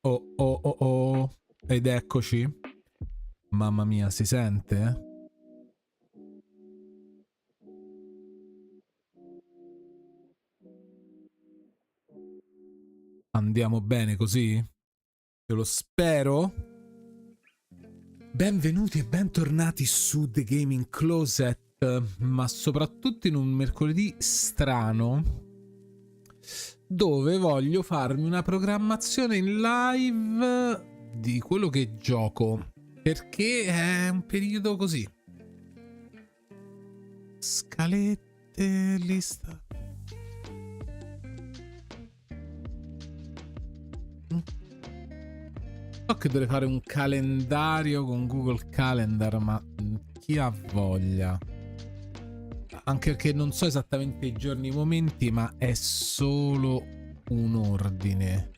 Oh oh oh oh. Ed eccoci. Mamma mia, si sente? Andiamo bene così? Io lo spero. Benvenuti e bentornati su The Gaming Closet, ma soprattutto in un mercoledì strano dove voglio farmi una programmazione in live di quello che gioco, perché è un periodo così. Scalette, lista. So che dovrei fare un calendario con Google Calendar, ma chi ha voglia? Anche perché non so esattamente i giorni e i momenti, ma è solo un ordine.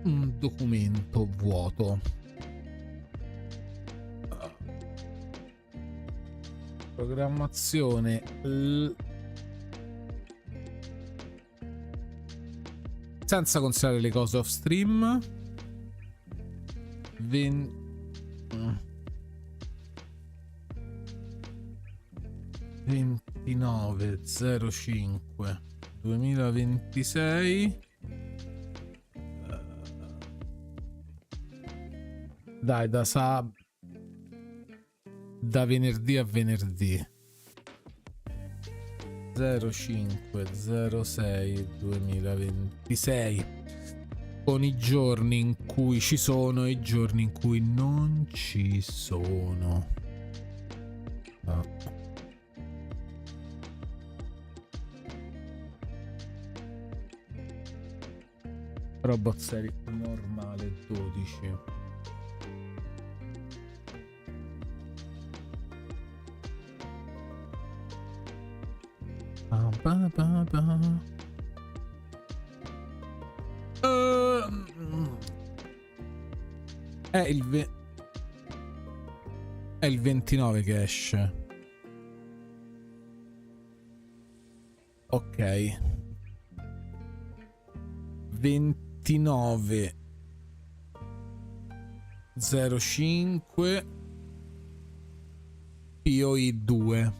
Un documento vuoto. Programmazione. Senza considerare le cose off stream. 29/05/2026. Dai, da venerdì a venerdì. 05/06/2026, con i giorni in cui ci sono e i giorni in cui non ci sono. Robot series normale 12. È il 29 che esce. Ok. 29/05 Puoi 2.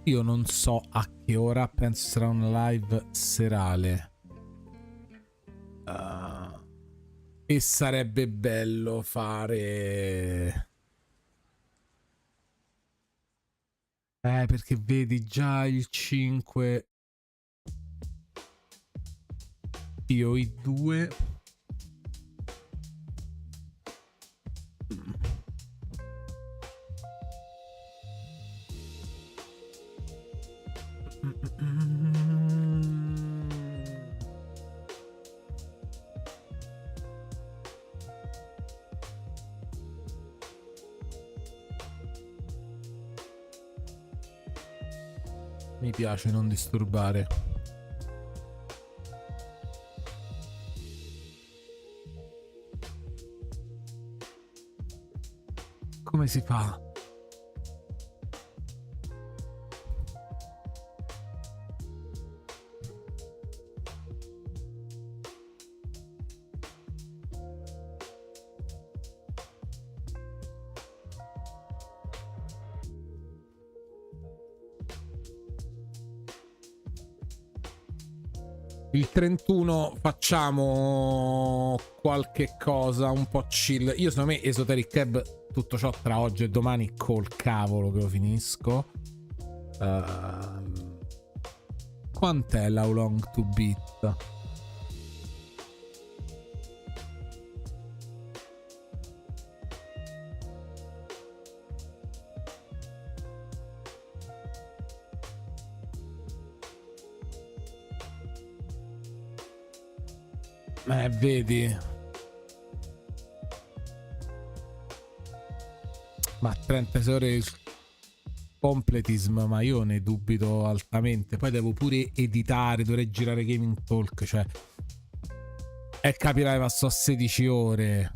Io non so a che ora, penso sarà una live serale. E sarebbe bello fare... perché vedi già il 5 Puoi 2. Mi piace non disturbare. Come si fa? Il 31 facciamo qualche cosa un po' chill. Io secondo me Esoteric Ebb, tutto ciò tra oggi e domani, col cavolo che lo finisco. Quant'è l'How Long to Beat? Vedi, ma 36 ore il completism, ma io ne dubito altamente. Poi devo pure editare, dovrei girare Gaming Talk, cioè, e capirai, passo a 16 ore.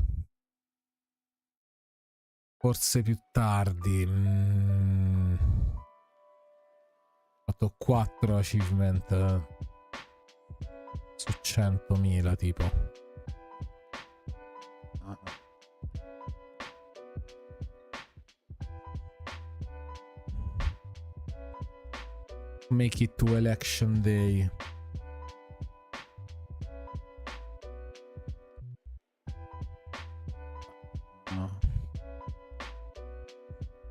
Forse più tardi. Ho fatto 4 achievement su 100.000 tipo. Make it to election day. No.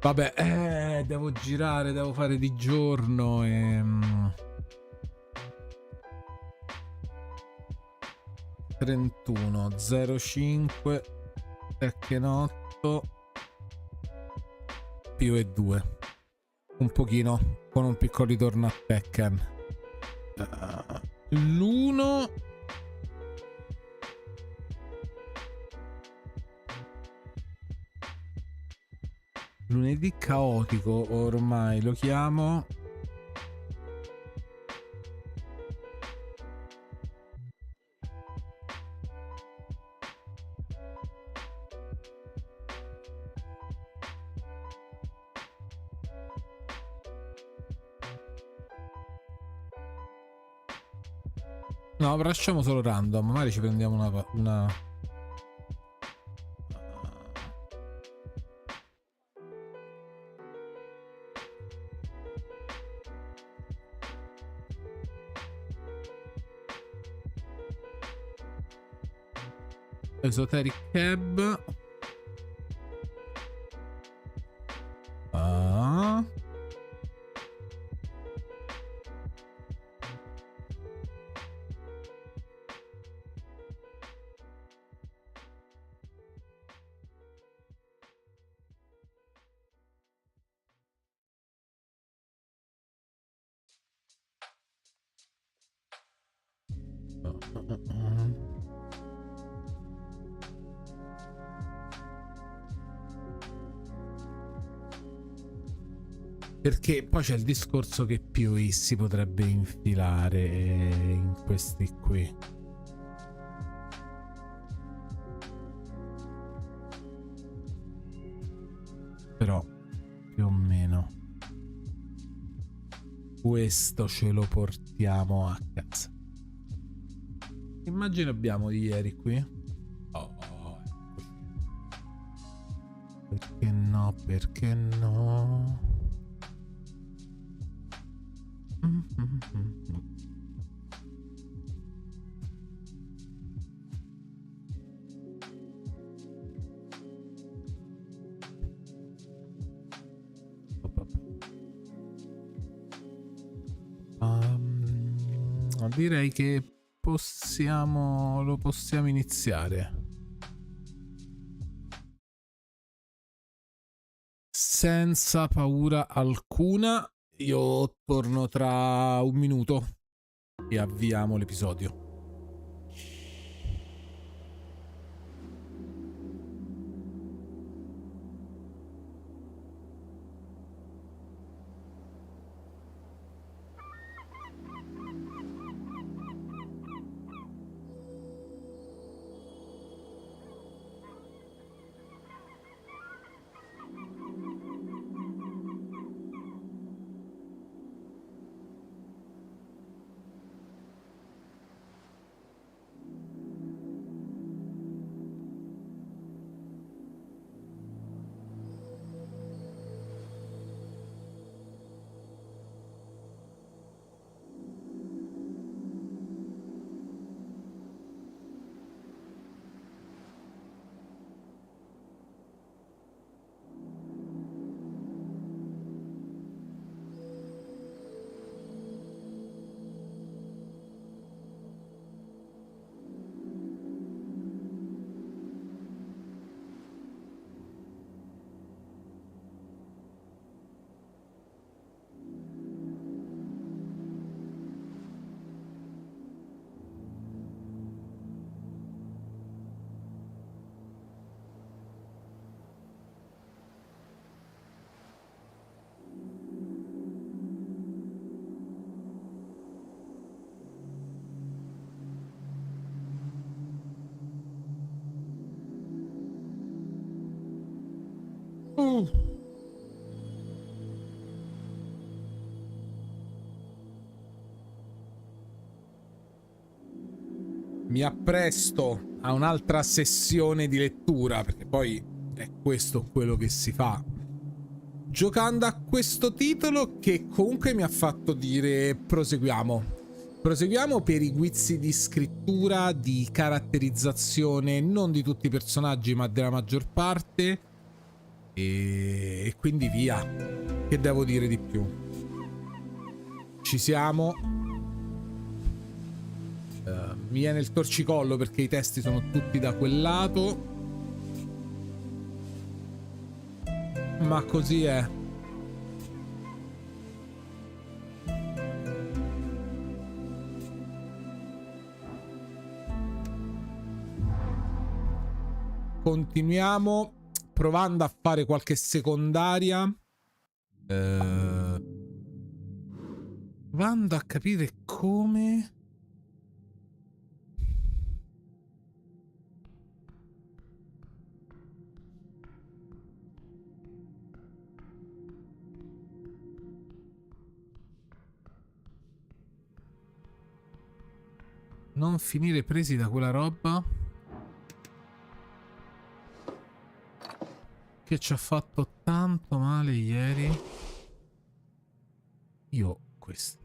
Vabbè, devo girare, devo fare di giorno e... 31 05 Tekkenotto più e 2. Un pochino, con un piccolo ritorno a Tekken. L'1 lunedì caotico ormai lo chiamo. No, lasciamo solo random, magari ci prendiamo una... Esoteric Ebb. Ah. Perché poi c'è il discorso che Puoi si potrebbe infilare in questi qui. Però più o meno questo ce lo portiamo a casa. Immagino abbiamo di ieri qui. Oh, eccoci. Perché no? Perché no? Direi che lo possiamo iniziare senza paura alcuna. Io torno tra un minuto e avviamo l'episodio. Mi appresto a un'altra sessione di lettura, perché poi è questo quello che si fa giocando a questo titolo, che comunque mi ha fatto dire proseguiamo. Proseguiamo per i guizzi di scrittura, di caratterizzazione, non di tutti i personaggi ma della maggior parte, e quindi via. Che devo dire di più? Ci siamo. Mi viene il torcicollo perché i testi sono tutti da quel lato, ma così è. Continuiamo provando a fare qualche secondaria, provando a capire come. Non finire presi da quella roba che ci ha fatto tanto male ieri. Io queste.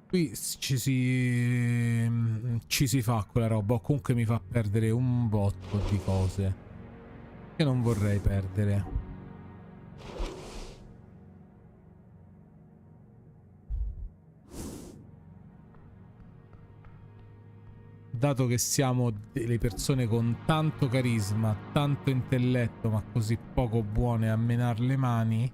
Qui ci si fa quella roba, o comunque mi fa perdere un botto di cose che non vorrei perdere. Dato che siamo delle persone con tanto carisma, tanto intelletto, ma così poco buone a menar le mani,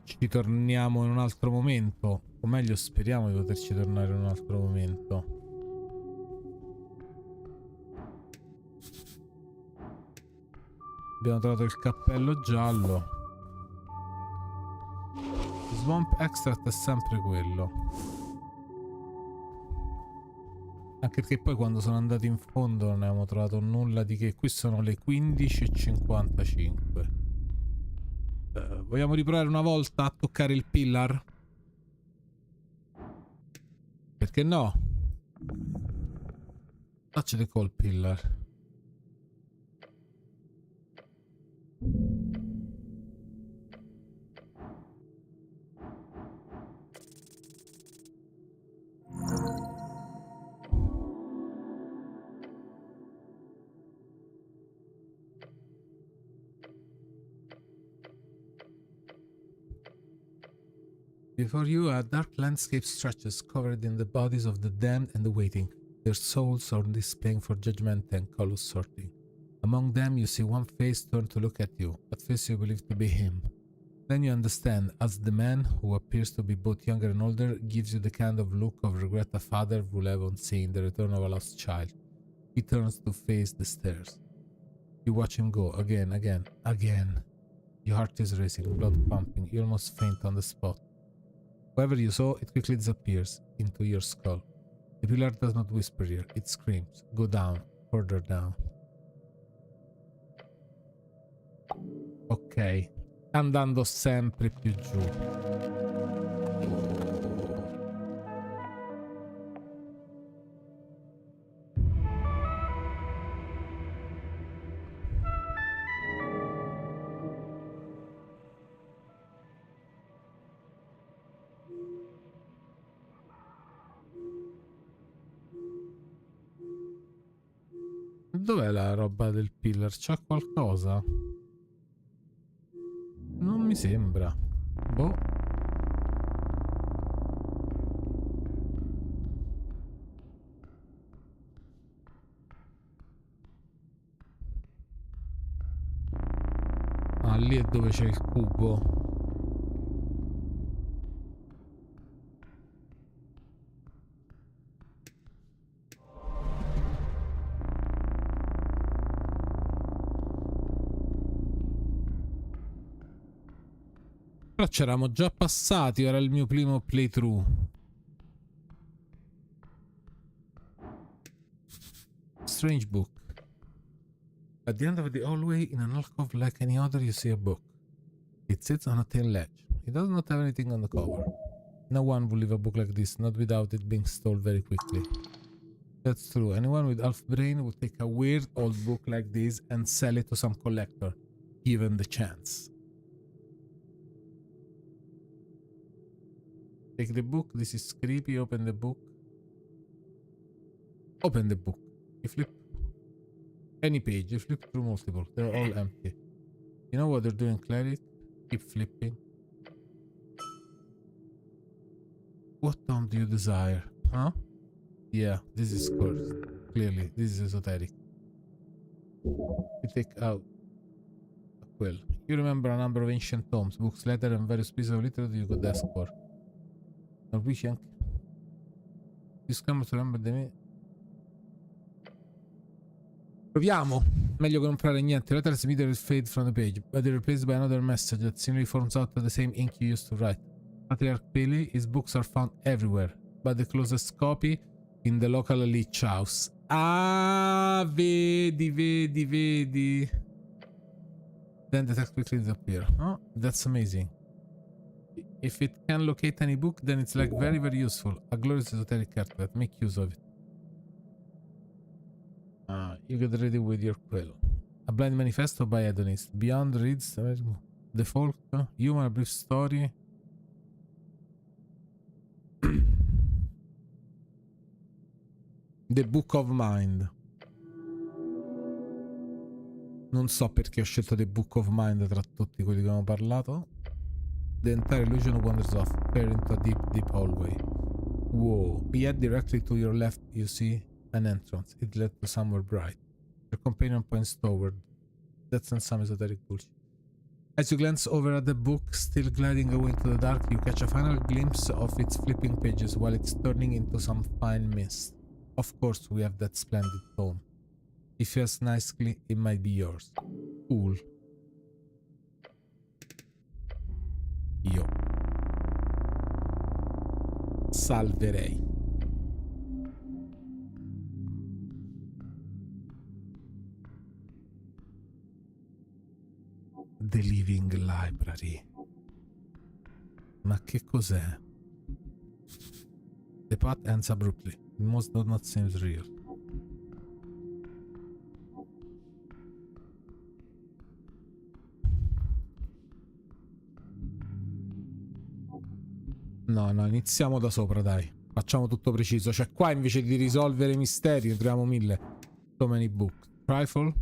ci torniamo in un altro momento, o meglio speriamo di poterci tornare in un altro momento. Abbiamo trovato il cappello giallo. Swamp Extract è sempre quello, anche perché poi quando sono andati in fondo non abbiamo trovato nulla di che. Qui sono le 15:55. Vogliamo riprovare una volta a toccare il pillar? Perché no? Facciate col pillar. Before you, a dark landscape stretches, covered in the bodies of the damned and the waiting. Their souls are displaying for judgment and color sorting. Among them, you see one face turn to look at you, at first you believe to be him. Then you understand, as the man, who appears to be both younger and older, gives you the kind of look of regret a father will have on seeing the return of a lost child. He turns to face the stairs. You watch him go, again, again, again. Your heart is racing, blood pumping, you almost faint on the spot. Whoever you saw, it quickly disappears into your skull. The pillar does not whisper here, it screams. Go down, further down. Ok, andando sempre più giù. Dov'è la roba del pillar? C'ha qualcosa? Non mi sembra. Boh. Ah, lì è dove c'è il cubo. Però c'eravamo già passati, era il mio primo playthrough. Strange book. At the end of the hallway, in an alcove like any other, you see a book. It sits on a thin ledge. It does not have anything on the cover. No one would leave a book like this, not without it being stolen very quickly. That's true. Anyone with half brain would take a weird old book like this and sell it to some collector, given the chance. Take the book. This is creepy. Open the book. Open the book. You flip any page. You flip through multiple. They're all empty. You know what they're doing, cleric? Keep flipping. What tome do you desire? Huh? Yeah, this is cursed. Clearly, this is esoteric. You take out a quill. You remember a number of ancient tomes, books, letters, and various pieces of literature you could ask for. Norwegian. You scramble to remember the name. Proviamo! Meglio che non fare niente. Letters immediately fade from the page, but they're replaced by another message that seemingly forms out of the same ink you used to write. Patriarch Billy, his books are found everywhere, but the closest copy in the local leech house. Ah, vedi. Then the text quickly disappears. Oh, that's amazing. If it can locate any book, then it's like very, very useful. A glorious esoteric artifact. Make use of it. You get ready with your quill. A blind manifesto by Hedonist. Beyond reads the folk, human, a brief story. The Book of Mind. Non so perché ho scelto The Book of Mind tra tutti quelli che abbiamo parlato. The entire illusion wanders off, far into a deep, deep hallway. Whoa. Yet directly to your left you see an entrance. It led to somewhere bright. Your companion points toward. That's not some esoteric bullshit. As you glance over at the book, still gliding away into the dark, you catch a final glimpse of its flipping pages while it's turning into some fine mist. Of course, we have that splendid tome. If you ask nicely, it might be yours. Cool. Io salverei. The Living Library. Ma che cos'è? The path ends abruptly. It most does not seem real. No, iniziamo da sopra, dai. Facciamo tutto preciso. Cioè, qua invece di risolvere i misteri, ne troviamo 1000. So many books. Trifle.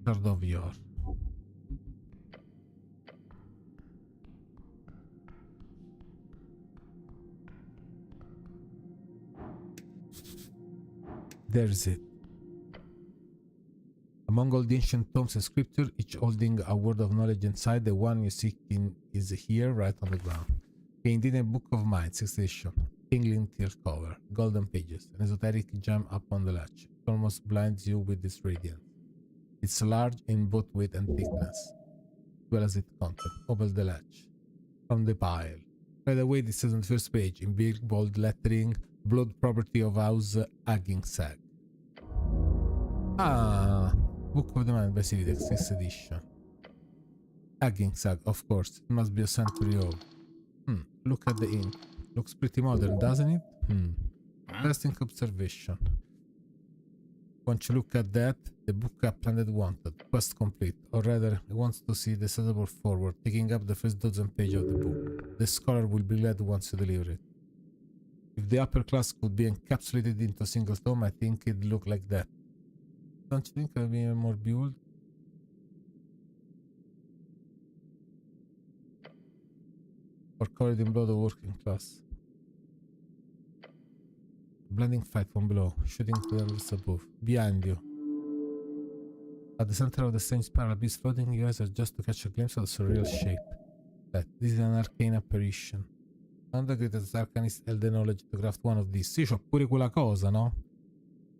Sword of Yore. There's it. Among all the ancient tomes and scripture, each holding a word of knowledge inside, the one you seek in is here, right on the ground. Indeed, a book of mind, 6th edition. Tingling tear cover, golden pages, an esoteric gem up on the latch. It almost blinds you with its radiance. It's large in both weight and thickness, as well as its content. Open the latch. From the pile. Right away, this says on the first page, in big bold lettering, blood property of House Aggingsag. Ah, Book of the Mind by Cividex, 6th edition. Aggingsag, of course, it must be a century old. Look at the ink. Looks pretty modern, doesn't it? Interesting observation. Once you look at that, the book uploaded wanted. Quest complete. Or rather, it wants to see the settable forward, taking up the first dozen pages of the book. The scholar will be glad once you deliver it. If the upper class could be encapsulated into a single tome, I think it'd look like that. Don't you think it would be more built? Or covered in blood of working class. Blending fight from below, shooting to the others above. Behind you. At the center of the strange spiral beast floating, your eyes are just to catch a glimpse of the surreal shape. That this is an arcane apparition. None the greatest arcanist held the knowledge to craft one of these. Sì, c'ho pure quella cosa, no?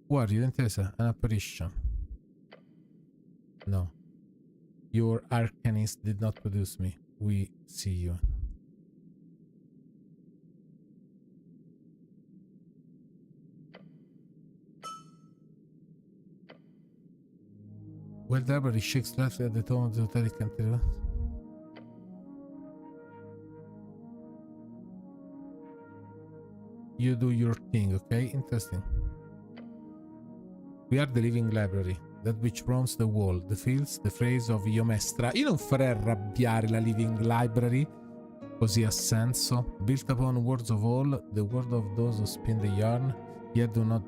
Who are you? Interessa? An apparition. No. Your arcanist did not produce me. We see you. Where the library shakes left at the tone of the esoteric ebb. You do your thing, okay? Interesting. We are the living library, that which roams the world, the fields, the phrase of Io Mestra. Io non farei arrabbiare la living library, così ha senso. Built upon words of all, the word of those who spin the yarn, yet do not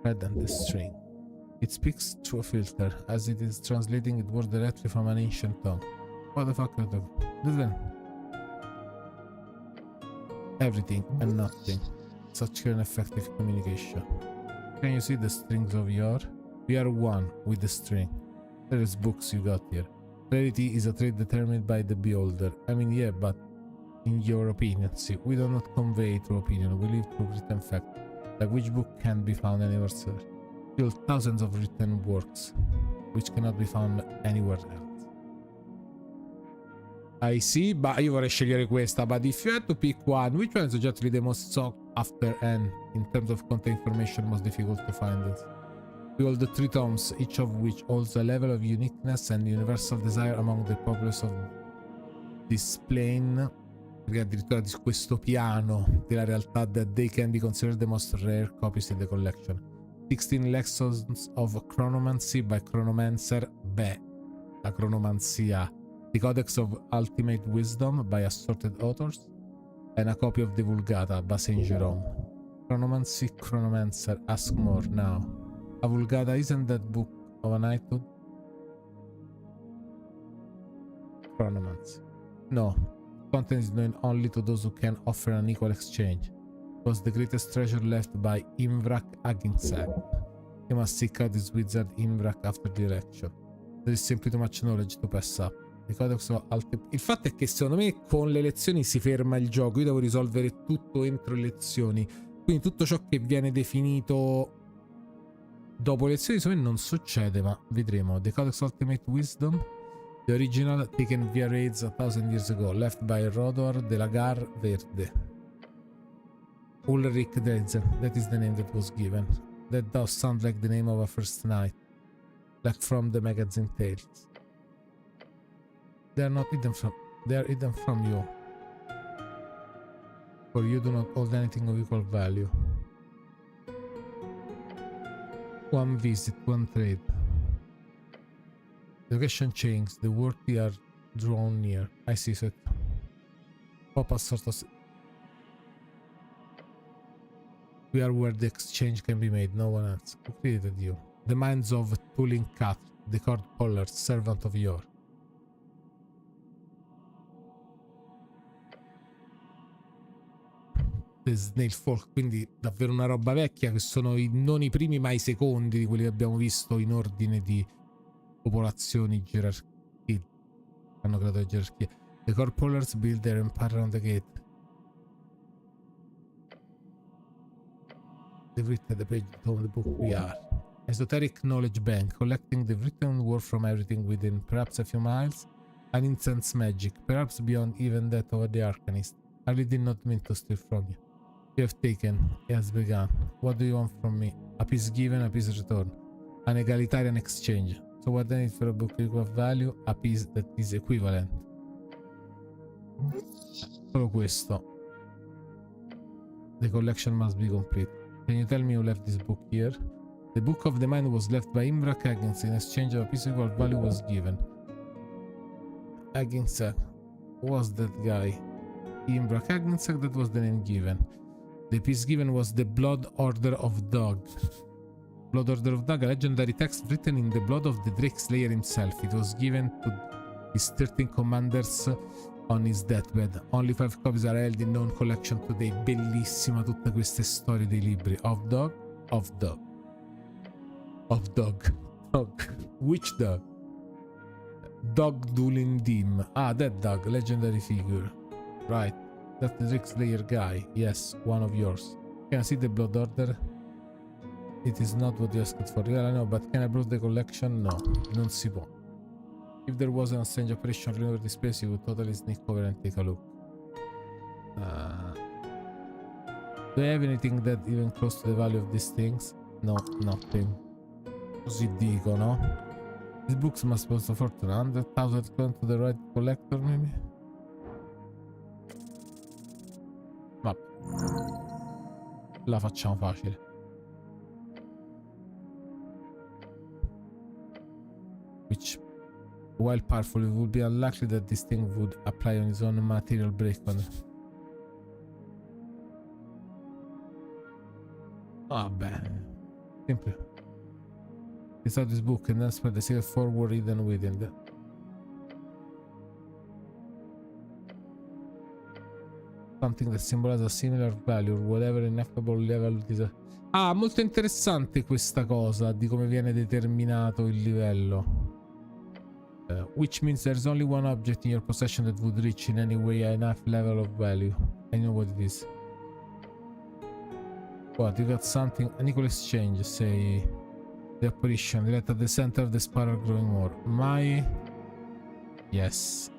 thread and the string. It speaks through a filter, as it is translating it word directly from an ancient tongue. What the fuck are you talking? Everything and nothing. Such an effective communication. Can you see the strings of your? We are one with the string. There is books you got here. Clarity is a trait determined by the beholder. I mean, yeah, but in your opinion, see, we do not convey through opinion, we live through written fact. Like which book can be found anywhere else? Still thousands of written works, which cannot be found anywhere else. I see, but io vorrei scegliere questa. But if you had to pick one, which one is objectively the most sought after and, in terms of content information, most difficult to find it? We hold the 3 tomes, each of which holds a level of uniqueness and universal desire among the populace of this plane, perché addirittura di questo piano della realtà, that they can be considered the most rare copies in the collection. 16 lessons of chronomancy by chronomancer, la cronomanzia. The Codex of Ultimate Wisdom by assorted authors, and a copy of the Vulgata by Saint Jerome. Chronomancy, chronomancer, ask more now. A Vulgata, isn't that book of a knighthood? Chronomancy. No. Content is known only to those who can offer an equal exchange. It was the greatest treasure left by Imvrak Aginsag. He must seek out his wizard Imvrak after the election. There is simply too much knowledge to pass up. Il fatto è che secondo me con le lezioni si ferma il gioco. Io devo risolvere tutto entro le lezioni, quindi tutto ciò che viene definito dopo le lezioni secondo me non succede, ma vedremo. The Codex Ultimate Wisdom, the original taken via raids 1000 years ago, left by Rodor de la Gar Verde. Ulrich Dreiser, that is the name that was given. That does sound like the name of a first knight, like from the magazine Tales. They are not hidden from, they are hidden from you. For you do not hold anything of equal value. One visit, one trade. The location changes, the worthy are drawn near. I see, so pop a sort of... We are where the exchange can be made, no one else. Who created you? The minds of Tulin Cat, the cord puller, servant of Yor. Snail Folk, quindi davvero una roba vecchia, che sono non i primi ma i secondi di quelli che abbiamo visto in ordine di popolazioni, gerarchie, hanno creato le gerarchie. The core pullers build their empire around the gate. They've written the page of the book we are. Esoteric knowledge bank, collecting the written word from everything within perhaps a few miles. An incense magic, perhaps beyond even that of the arcanist. I really did not mean to steal from you. You have taken, it has begun. What do you want from me? A piece given, a piece returned. An egalitarian exchange. So what then is for a book equal value? A piece that is equivalent. Solo questo. The collection must be complete. Can you tell me who left this book here? The book of the mind was left by Imvrak Aginsag. In exchange of a piece equal value was given. Aginsag. Who was that guy? Imvrak Aginsag, that was the name given. The piece given was the Blood Order of Dog. Blood Order of Dog, a legendary text written in the blood of the Drake Slayer himself. It was given to his 13 commanders on his deathbed. Only 5 copies are held in known collection today. Bellissima tutte queste storie dei libri. Of Dog, of Dog. Of Dog. Dog. Which dog? Dog Dulindim. Ah, that dog, legendary figure. Right. That's the Drake Slayer guy. Yes, one of yours. Can I see the Blood Order? It is not what you asked for. Yeah, I know, but can I browse the collection? No, non si può. If there wasn't a strange apparition all over this place, you would totally sneak over and take a look. Do you have anything that even close to the value of these things? No, nothing. Così dicono. These books must cost a fortune. 100,000 going to the right collector, maybe? Ma la facciamo facile. Which, while powerful, it would be unlikely that this thing would apply on its own material break on it. Vabbè, simple. Inside this book and then spread the secret forward hidden within the... Something that symbolizes a similar value or whatever ineffable level it is. Ah, molto interessante questa cosa di come viene determinato il livello. Which means there's only one object in your possession that would reach in any way enough level of value. I know what it is. What, you got something? An equal exchange, say the apparition, direct at the center of the spiral growing more. My... Yes.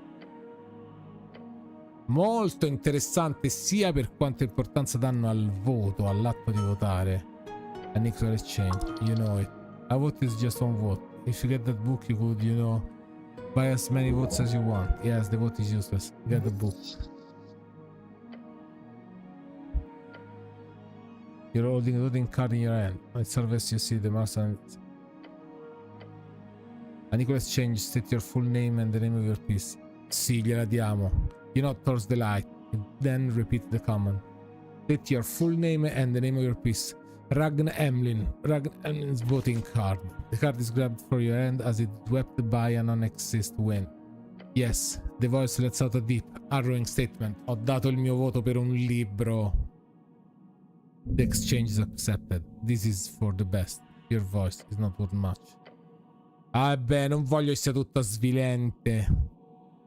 Molto interessante sia per quanta importanza danno al voto, all'atto di votare. An equal exchange, you know it. A vote is just one vote. If you get that book you could, you know, buy as many votes as you want. Yes, the vote is useless. Get the book. You're holding a voting card in your hand. It serves as you see the master. An equal exchange, state your full name and the name of your piece. Sì, gliela diamo. You know, towards the light. Then repeat the command. State your full name and the name of your piece. Ragn Emlyn. Ragn Emlyn's voting card. The card is grabbed from your hand as it swept by a non-exist wind. Yes, the voice lets out a deep, harrowing statement. Ho dato il mio voto per un libro. The exchange is accepted. This is for the best. Your voice is not worth much. Ah, beh, non voglio che sia tutta svilente.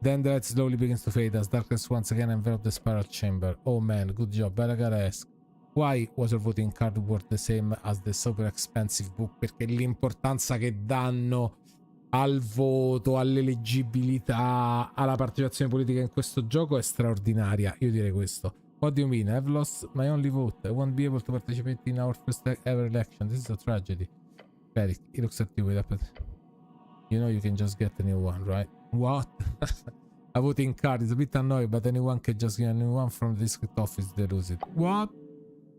Then the light slowly begins to fade as darkness once again enveloped the spiral chamber. Oh man, good job. But I gotta ask, why was your voting card worth the same as the super expensive book? Perché l'importanza che danno al voto, all'eleggibilità, alla partecipazione politica in questo gioco è straordinaria. Io direi questo. What do you mean? I've lost my only vote. I won't be able to participate in our first ever election. This is a tragedy. Eric, he looks at you with apathy. You know you can just get a new one, right? What? A voting card is a bit annoying, but anyone can just get a new one from the district office. They lose it. What?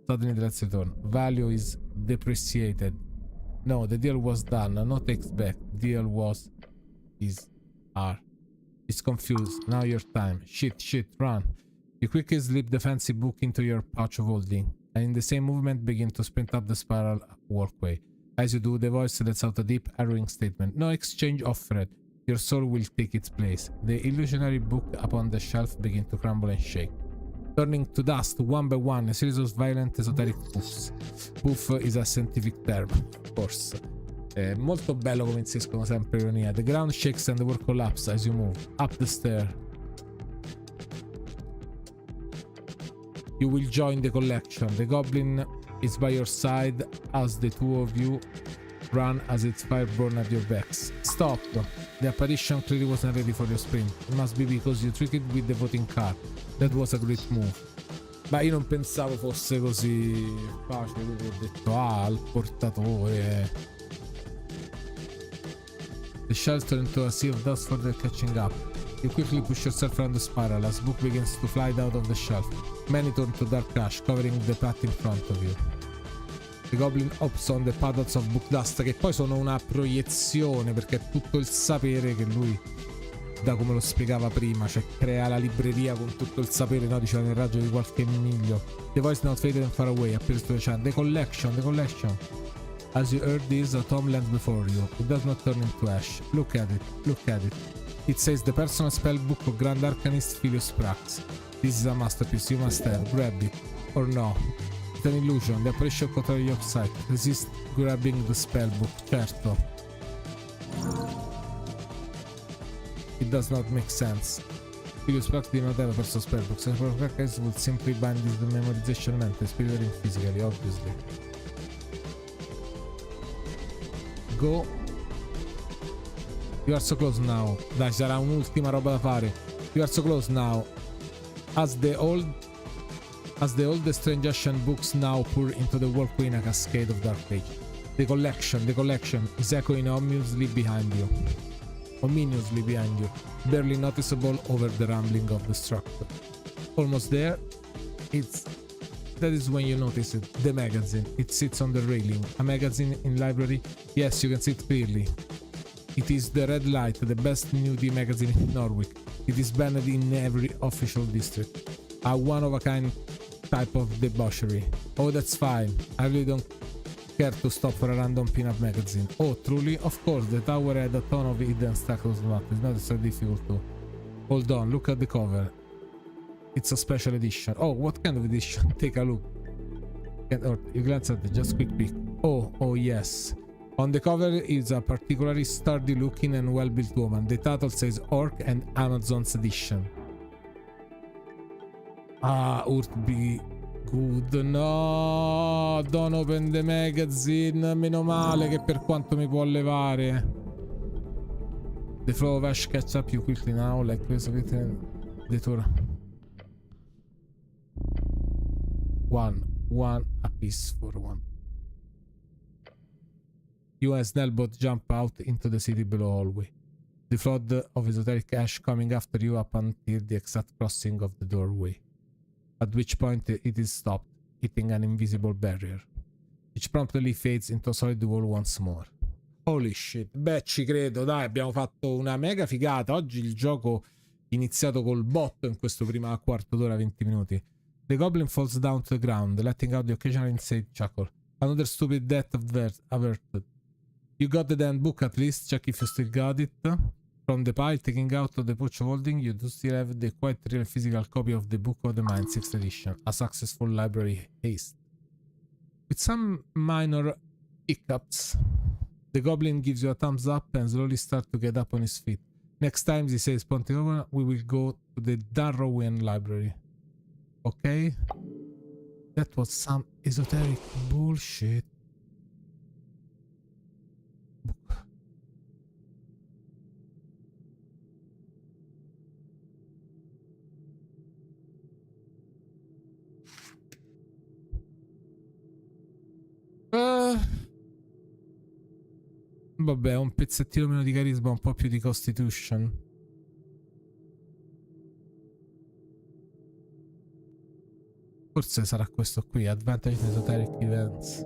Suddenly the lights return. Value is depreciated. No, the deal was done. No takes back. Deal was... is... are. He's confused. Now your time. Shit, run. You quickly slip the fancy book into your pouch of holding, and in the same movement begin to sprint up the spiral walkway. As you do, the voice lets out a deep, harrowing statement. No exchange offered. Your soul will take its place. The illusionary book upon the shelf begin to crumble and shake, turning to dust one by one, a series of violent esoteric puffs. Puff is a scientific term, of course. Molto bello come inseriscono sempre ironia. The ground shakes and the world collapses as you move up the stair. You will join the collection. The goblin is by your side as the two of you run as its fire burn at your backs. Stop! The apparition clearly wasn't ready for your sprint. It must be because you tricked it with the voting card. That was a great move. Ma io non pensavo fosse così facile, quindi ho detto al portatore. The shelter into a sea of dust for the catching up. You quickly push yourself around the spiral as book begins to fly out of the shelf. Many turn to dark ash, covering the path in front of you. The goblin hops on the puddles of book dust, che poi sono una proiezione, perché è tutto il sapere che lui, da come lo spiegava prima, cioè crea la libreria con tutto il sapere, no? Diceva nel raggio di qualche miglio. The voice now faded and far away, appears to the chant. The collection. As you heard this, a tome lands before you. It does not turn into ash. Look at it. It says the personal spellbook of Grand Arcanist Philius Prax. This is a masterpiece, you must have. Grab it. Or no. It's an illusion, the apparition control your sight. Resist grabbing the spellbook. Certo. It does not make sense. Philius Prax did not have a personal spellbook, so Prax would simply bind this memorization mentally, spiritually, and physically, obviously. Go. You are so close now. Dai, sarà un'ultima roba da fare. You are so close now. As the oldest strange ancient books now pour into the whirlpool in a cascade of dark page. The collection is echoing ominously behind you. Barely noticeable over the rumbling of the structure. Almost there. That is when you notice it. The magazine. It sits on the railing. A magazine in library? Yes, you can see it clearly. It is the Red Light, the best nudie magazine in Norway. It is banned in every official district. A one-of-a-kind type of debauchery. Oh, that's fine. I really don't care to stop for a random pin-up magazine. Oh, truly? Of course, the tower had a ton of hidden stackles on it. It's not so difficult to... Hold on, look at the cover. It's a special edition. Oh, what kind of edition? Take a look. Or you glance at it, just quick peek. Oh yes. On the cover is a particularly sturdy looking and well built woman. The title says Orc and Amazon's edition. Ah, would be good. No, don't open the magazine. Meno male che per quanto mi può levare. The flow of ash catch up you quickly now, like questo the tour. One a piece for one. You and Snellbot jump out into the city below hallway. The flood of esoteric ash coming after you up until the exact crossing of the doorway. At which point it is stopped, hitting an invisible barrier, which promptly fades into a solid wall once more. Holy shit, beh ci credo, dai, abbiamo fatto una mega figata. Oggi il gioco è iniziato col botto in questo prima quarto d'ora, 20 minuti. The goblin falls down to the ground, letting out the occasional insane chuckle. Another stupid death averted. You got the damn book at least, check if you still got it. From the pile, taking out of the pouch of holding, you do still have the quite real physical copy of the Book of the Mind 6th edition, a successful library haste. With some minor hiccups, the goblin gives you a thumbs up and slowly starts to get up on his feet. Next time, he says, pointing over, we will go to the Darrowian library. Okay? That was some esoteric bullshit. Vabbè, un pezzettino meno di carisma, un po' più di constitution. Forse sarà questo qui, Advantage in Esoteric Events.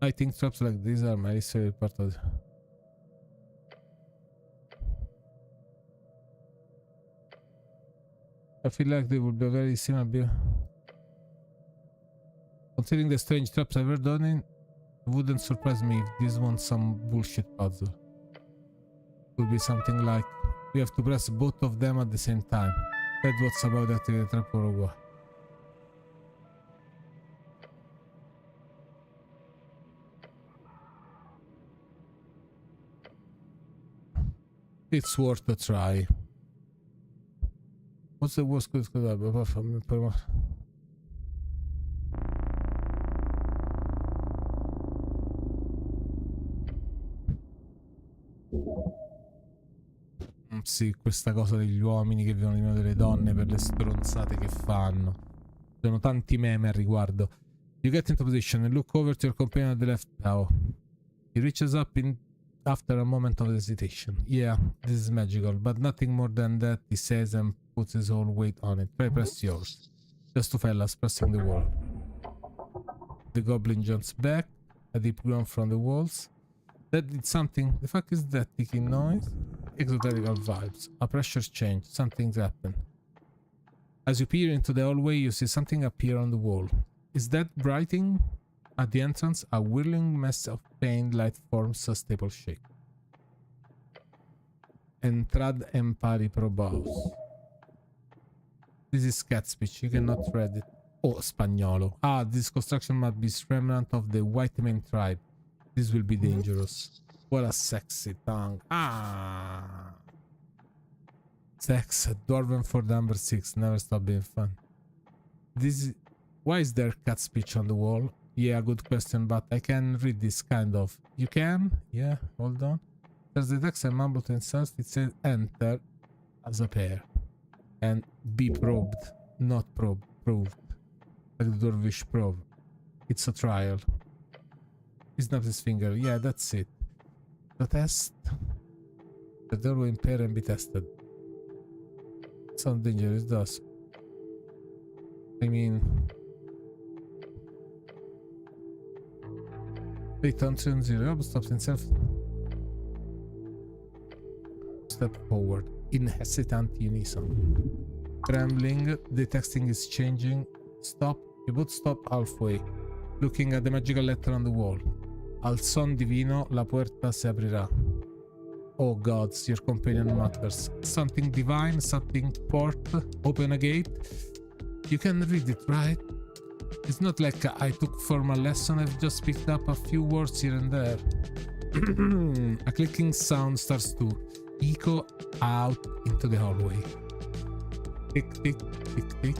I think traps like these are my history part of it. I feel like they would be very similar. Considering the strange traps I've ever done, it wouldn't surprise me if this one's some bullshit puzzle. Could be something like we have to press both of them at the same time. That's what's about that trap or what. It's worth a try. What's the worst case could happen apart from me? Sì, questa cosa degli uomini che vivono di meno delle donne per le stronzate che fanno. Ci sono tanti meme al riguardo. You get into position and look over to your companion at the left now. He reaches up in after a moment of hesitation. Yeah, this is magical, but nothing more than that, he says and puts his whole weight on it. Try press yours. Just two fellas pressing the wall. The goblin jumps back, a deep groan from the walls. That did something. The fuck is that ticking noise? Exoterical vibes. A pressure change. Something's happened. As you peer into the hallway, you see something appear on the wall. Is that writing? At the entrance, a whirling mess of pained light forms a stable shape. entrad en pari probaus. This is cat speech, you cannot read it. Oh, spagnolo. Ah, this construction must be remnant of the white man tribe. This will be dangerous. What a sexy tongue. Ah! Sex, dwarven for number 6. Never stop being fun. This is... Why is there cat speech on the wall? Yeah, good question, but I can read this kind of. You can? Yeah, hold on. There's the text and mumble to himself. It says enter as a pair. And be probed, not proved. Like the Dervish probe. It's a trial. He snaps his finger. Yeah, that's it. The test. The door will impair and be tested. Sounds dangerous, does. I mean... Wait, turn 0, stops himself. Step forward. In hesitant unison. Trembling, the texting is changing. Stop. You both stop halfway, looking at the magical letter on the wall. Al son divino, la puerta se aprirà. Oh gods, your companion matters. Something divine, something port. Open a gate. You can read it, right? It's not like I took formal lesson, I've just picked up a few words here and there. A clicking sound starts to echo out into the hallway. Tick, tick, tick, tick.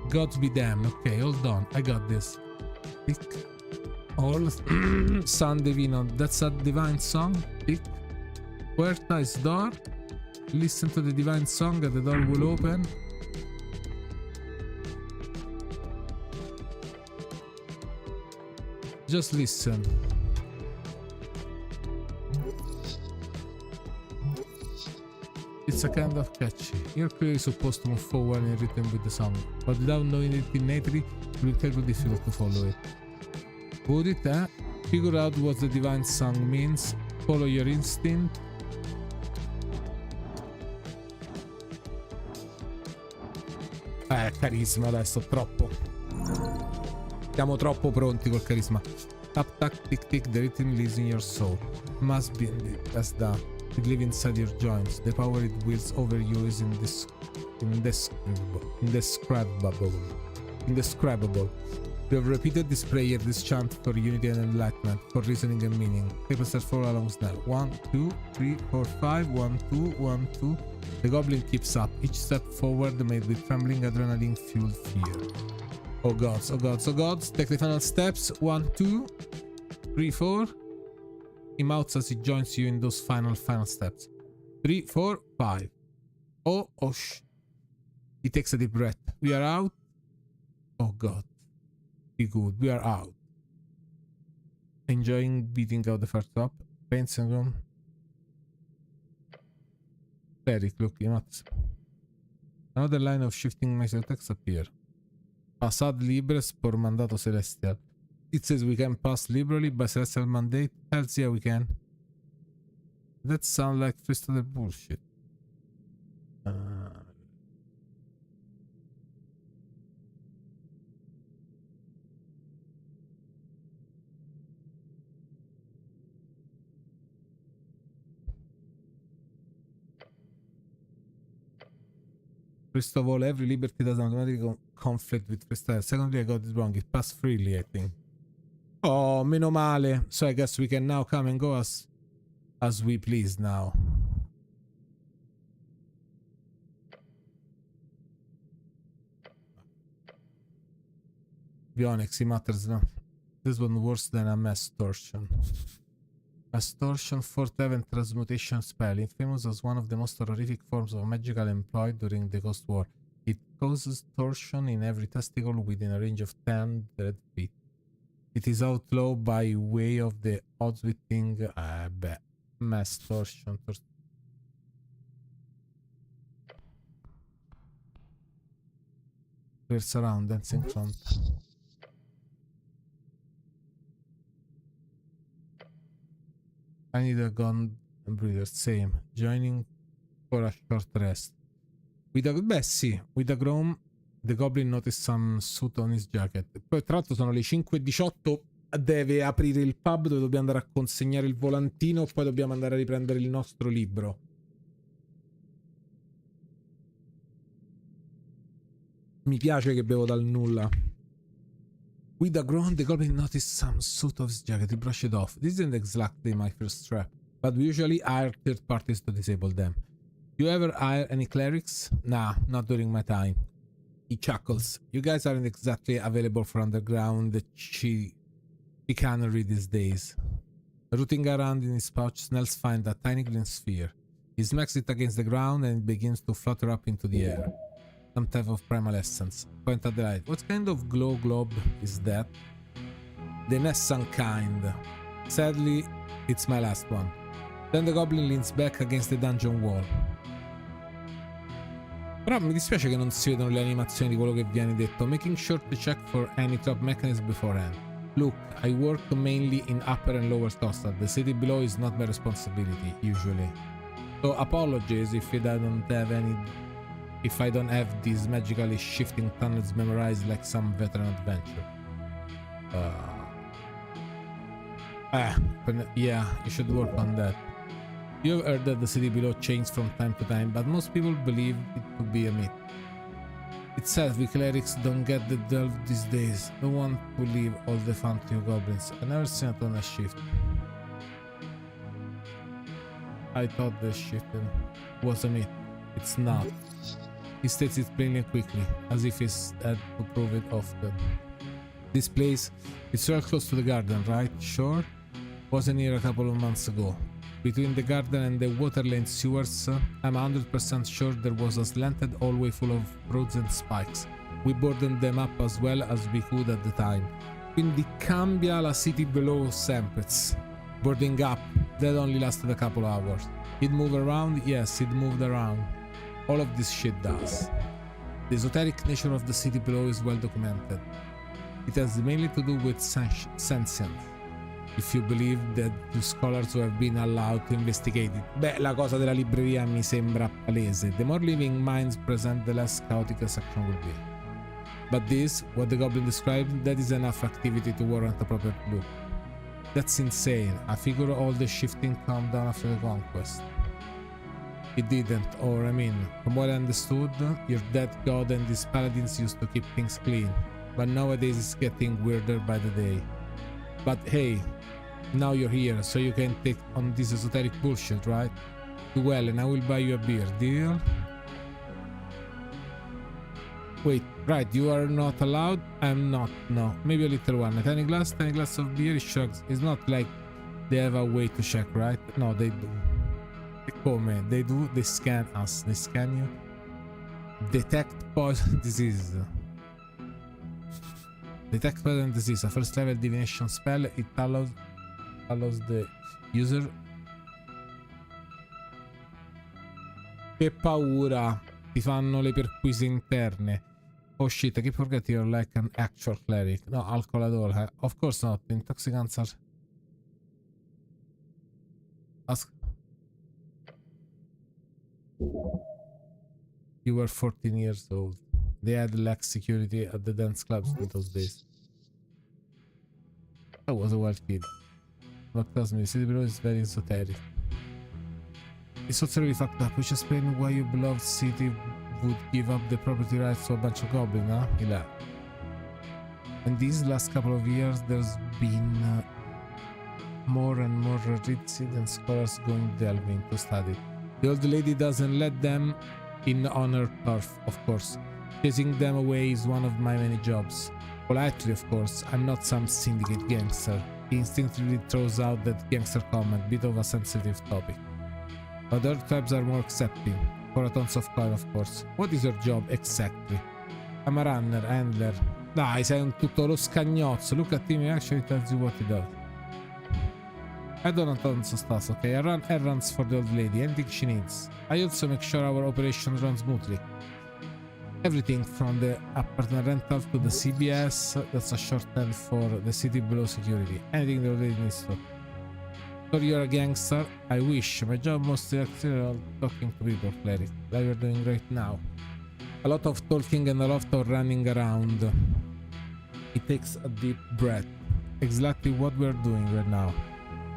Gods be damned. Okay, hold on. I got this. Tick. All San Divino. That's a divine song. Tick. Puerta is door. Listen to the divine song and the door will open. Just listen. It's a kind of catchy. You're clearly supposed to move forward in rhythm with the song, but without knowing it innately, it will be terribly difficult to follow it. Would it, eh? Figure out what the divine song means, follow your instinct. Carisma, adesso troppo. Siamo troppo pronti col carisma. Tap, tac, tick, tick, the rhythm lives in your soul. Must be as that. It lives inside your joints. The power it wields over you is indescribable. We have repeated this prayer, this chant for unity and enlightenment, for reasoning and meaning. People start for along snare. 1, 2, 3, 4, 5. 1, 2, 1, 2. The goblin keeps up. Each step forward made with trembling, adrenaline-fueled fear. Oh gods, oh gods, oh gods. Take the final steps. 1, 2, 3, 4. He mouths as he joins you in those final steps. 3, 4, 5. Oh, oh, shh. He takes a deep breath. We are out. Oh god. Be good. We are out. Enjoying beating out the far top. Paints and gum. Cleric, look, another line of shifting message text appear. Passad libres por mandato celestial. It says we can pass liberally by celestial mandate. Hells yeah, we can. That sounds like twisted bullshit. First of all, every liberty does automatically conflict with freestyle. Secondly, I got it wrong. It passed freely, I think. Oh, meno male. So I guess we can now come and go as we please now. Be honest, it matters now. This one worse than a mass torsion. Mass torsion, fourth heaven transmutation spell, infamous as one of the most horrific forms of magical employed during the Ghost War. It causes torsion in every testicle within a range of 10 dead feet. It is outlawed by way of the odds with thing mass torsion. Clears around, dance in front. I need a gun and breather, same. Joining for a short rest. With a, beh sì, with a groan, the goblin noticed some soot on his jacket. Poi tra l'altro sono le 5:18, deve aprire il pub dove dobbiamo andare a consegnare il volantino, poi dobbiamo andare a riprendere il nostro libro. Mi piace che bevo dal nulla. With a groan, the goblin noticed some soot of his jacket. He brushed it off. This isn't exactly my first trap, but we usually hire third parties to disable them. You ever hire any clerics? Nah, not during my time. He chuckles. You guys aren't exactly available for underground chicanery these days. Rooting around in his pouch, Snells finds a tiny green sphere. He smacks it against the ground and it begins to flutter up into the air. Some type of primal essence. Point at the light. What kind of glow globe is that? The Nessan kind. Sadly, it's my last one. Then the goblin leans back against the dungeon wall. Però mi dispiace che non si vedono le animazioni di quello che viene detto. Making sure to check for any trap mechanism beforehand. Look, I work mainly in upper and lower Tostad. The city below is not my responsibility, usually. So apologies if I don't have these magically shifting tunnels memorized like some veteran adventure. Yeah, you should work on that. You've heard that the city below changes from time to time, but most people believe it to be a myth. It's sad we clerics don't get the delve these days. Don't want to leave all the fun to you goblins. I've never seen a tunnel shift. I thought the shifting was a myth. It's not. He states it plainly and quickly, as if he's had to prove it often. This place, it's real close to the garden, right? Sure? Wasn't here a couple of months ago. Between the garden and the water lane sewers, I'm 100% sure there was a slanted hallway full of roads and spikes. We boarded them up as well as we could at the time. Quindi cambia la city below Sempets. Boarding up, that only lasted a couple hours. It moved around? Yes, it moved around. All of this shit does. The esoteric nature of the city below is well documented. It has mainly to do with sentience. If you believe that the scholars who have been allowed to investigate it. Beh, la cosa della libreria mi sembra palese. The more living minds present, the less chaotic a section will be. But this, what the goblin described, that is enough activity to warrant a proper look. That's insane. I figure all the shifting calmed down after the conquest. It didn't, or I mean, from what I understood, your dead god and his paladins used to keep things clean. But nowadays it's getting weirder by the day. But hey, now you're here, so you can take on this esoteric bullshit, right? Do well, and I will buy you a beer, deal? Wait, right, you are not allowed? I'm not, no. Maybe a little one. A tiny glass of beer, he shrugs. It's not like they have a way to check, right? No, they do. Come? They do? They scan us. They scan you? Detect poison disease. Detect poison disease, a first level divination spell. It allows the user. Che paura! Ti fanno le perquise interne. Oh shit, I keep forgetting you're like an actual cleric. No, alcoholador. Of course not. Intoxicants are. Ask. You were 14 years old. They had lax security at the dance clubs in those days. I was a wild kid. But trust me, the city below is very esoteric. It's also really fucked up, which explains why your beloved city would give up the property rights to a bunch of goblins, huh? He laughed. And these last couple of years, there's been more and more resident scholars going delving to study. The old lady doesn't let them in on her turf, of course. Chasing them away is one of my many jobs. Politely, of course, I'm not some syndicate gangster. He instinctively throws out that gangster comment, bit of a sensitive topic. Other tribes are more accepting, for a tons of coin, of course. What is your job, exactly? I'm a runner, handler. Dai, sei un tutto lo scagnozzo. Look at him, he actually tells you what he does. I don't know tons of stuff, okay? I run errands for the old lady, anything she needs. I also make sure our operation runs smoothly. Everything from the apartment rental to the CBS, that's a shorthand for the city below security. Anything the old lady needs to. So you're a gangster? I wish. My job mostly actually talking to people, cleric. Like you're doing right now. A lot of talking and a lot of running around. He takes a deep breath. Exactly what we're doing right now.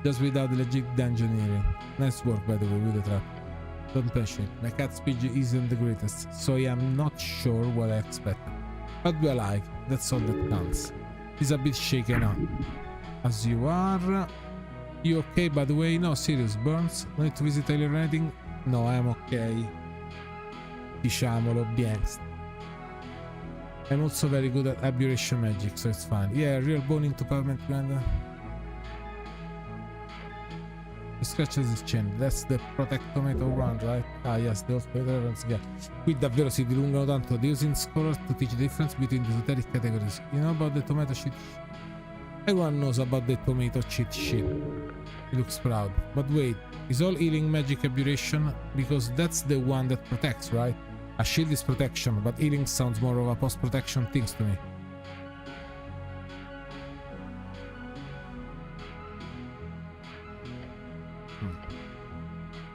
Just without the legit dungeoneering. Nice work, by the way, with the trap. Don't touch it. My cat speech isn't the greatest, so I am not sure what I expect. What do I like? That's all that counts. He's a bit shaken up. As you are. You okay, by the way? No, serious, Burns? No need to visit Taylor or anything? No, I'm okay. Diciamolo, bien. I'm also very good at aberration magic, so it's fine. Yeah, real bone into pavement grinder. He scratches his chin. That's the protect tomato one, right? Ah, yes, the old reference again. Qui davvero si dilungano tanto. They using scholars to teach the difference between the esoteric categories. You know about the tomato shit? Everyone knows about the tomato cheat shit. He looks proud. But wait, is all healing magic aberration? Because that's the one that protects, right? A shield is protection, but healing sounds more of a post-protection thing to me.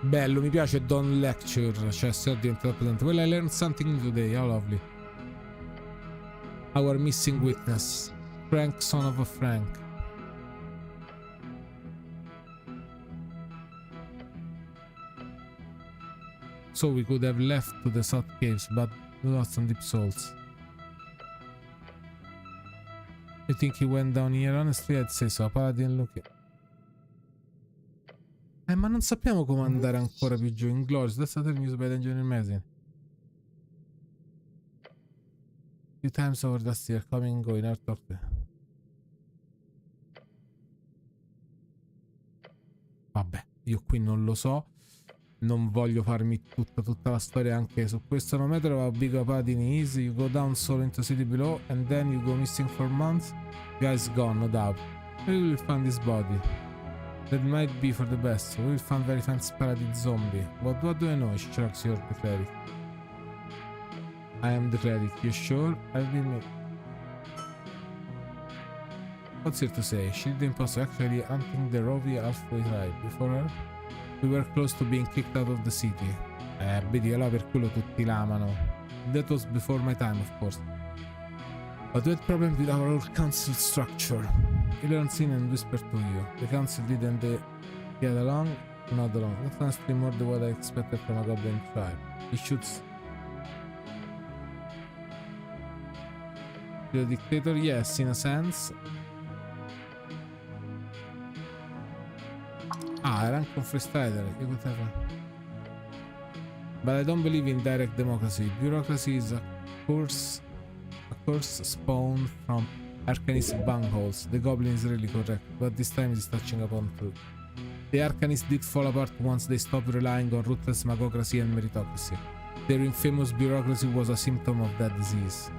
Bello, mi piace Don't Lecture, cioè se diventa presente. Well, I learned something new today, how lovely. Our missing witness. Frank, son of a Frank. So we could have left to the south caves, but lost some deep souls. You think he went down here? Honestly, I'd say so. Paladin looking. Ma non sappiamo come andare ancora più giù. In Glorious, that's the news by the engineer magazine. Few times over the year, coming and going, our talk. Vabbè, io qui non lo so. Non voglio farmi tutta la storia anche su questo. No matter how big a paladin is, you go down solo into city below and then you go missing for months. Guy's gone, no doubt. We will find his body. That might be for the best. We will find very fancy paladin zombie. But what do I know? Shrugs your the cleric. I am the cleric. You sure? I've been me. What's here to say? She didn't pass actually hunting the Rovi halfway right before her. We were close to being kicked out of the city. Vedi, allora per quello tutti l'amano. That was before my time, of course. But we had problems with our old council structure. He learned in and whispered to you. The council didn't get along? Not along. That's honestly more than what I expected from a goblin tribe. He shoots. The dictator? Yes, in a sense. Ah, era anche un freestyler. But I don't believe in direct democracy. Bureaucracy is a curse spawned from Arcanist bungholes. The goblin is really correct, but this time it is touching upon truth. The Arcanists did fall apart once they stopped relying on ruthless magocracy and meritocracy. Their infamous bureaucracy was a symptom of that disease.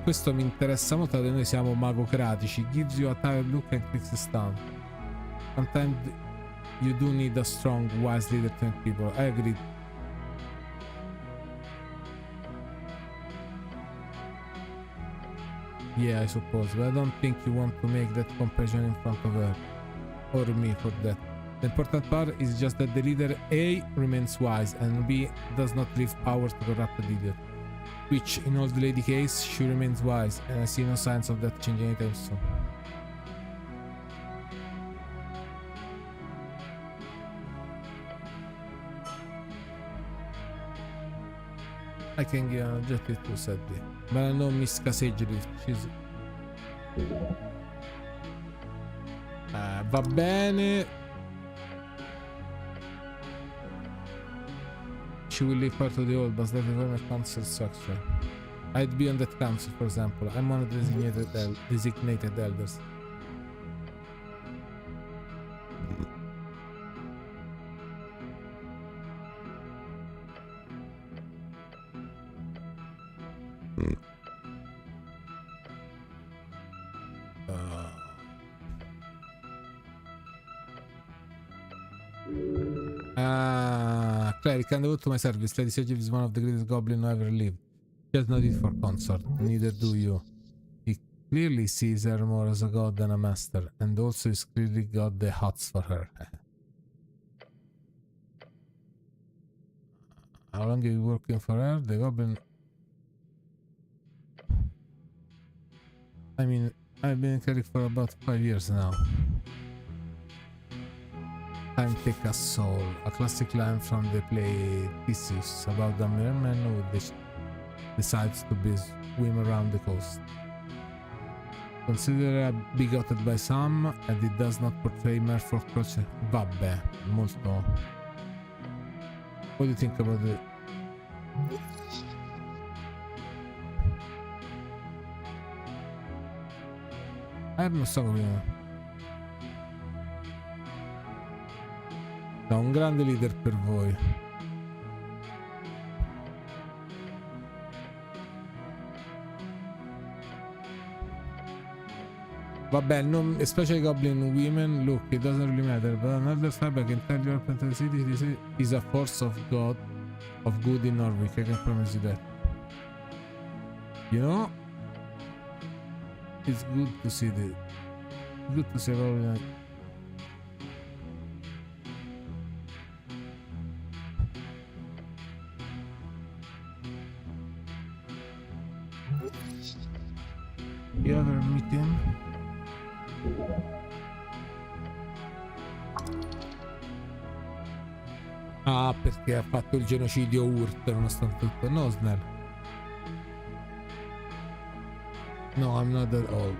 Questo mi interessa molto, noi siamo magocratici. Gives you a tired look and clicks the stun. Sometimes you do need a strong, wise leader to help people. I agree. Yeah, I suppose, but I don't think you want to make that comparison in front of her. Or me for that. The important part is just that the leader A remains wise and B does not leave power to corrupt the leader. Which, in Old Lady case, she remains wise, and I see no signs of that changing anytime soon. I can give an objective to Sadly, but I know Miss Caseggi, she's... va bene. She will leave part of the old, but that the former council structure. I'd be on that council, for example. I'm one of the designated elders. Cleric, and devote to my service. Lady Sage is one of the greatest goblins who ever lived. She has no need for consort, neither do you. He clearly sees her more as a god than a master, and also he's clearly got the hots for her. How long are you working for her? The goblin... I mean, I've been a cleric for about 5 years now. Time Take a Soul, a classic line from the play Theseus about the merman who decides to swim around the coast. Considered bigoted by some, and it does not portray merfolk culture. Vabbè, molto. What do you think about it? Non so come. No, un grande leader per voi. Vabbè, non, especially Goblin Women, look, it doesn't really matter, but another fact I can tell you the city is a force of God, of good in Norwich, I can promise you that. You know? It's good to see this. Good to see all. You ever meet him? Ah, perché ha fatto il genocidio Urt nonostante tutto. No, Snell. No, I'm not at all.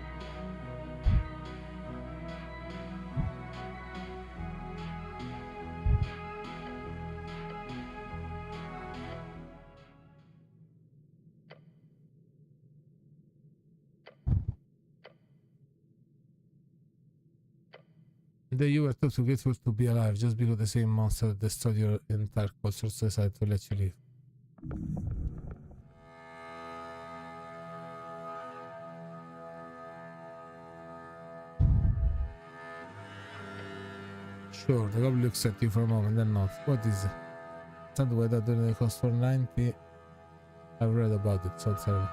That you were too grateful to be alive just because the same monster destroyed your entire culture society to let you live. Sure, the goblin looks at you for a moment, then not. What is it? Stand whether during the cost for 90. I've read about it, so terrible.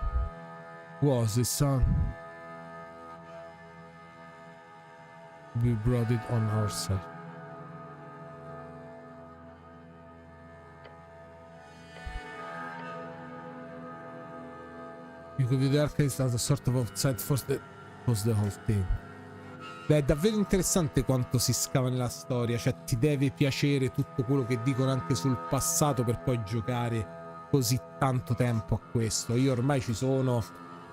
Was his son? We brought it on ourselves. You could be the archivist as a sort of outside force that was the whole thing. Beh, è davvero interessante quanto si scava nella storia, cioè ti deve piacere tutto quello che dicono anche sul passato per poi giocare così tanto tempo a questo. Io ormai ci sono,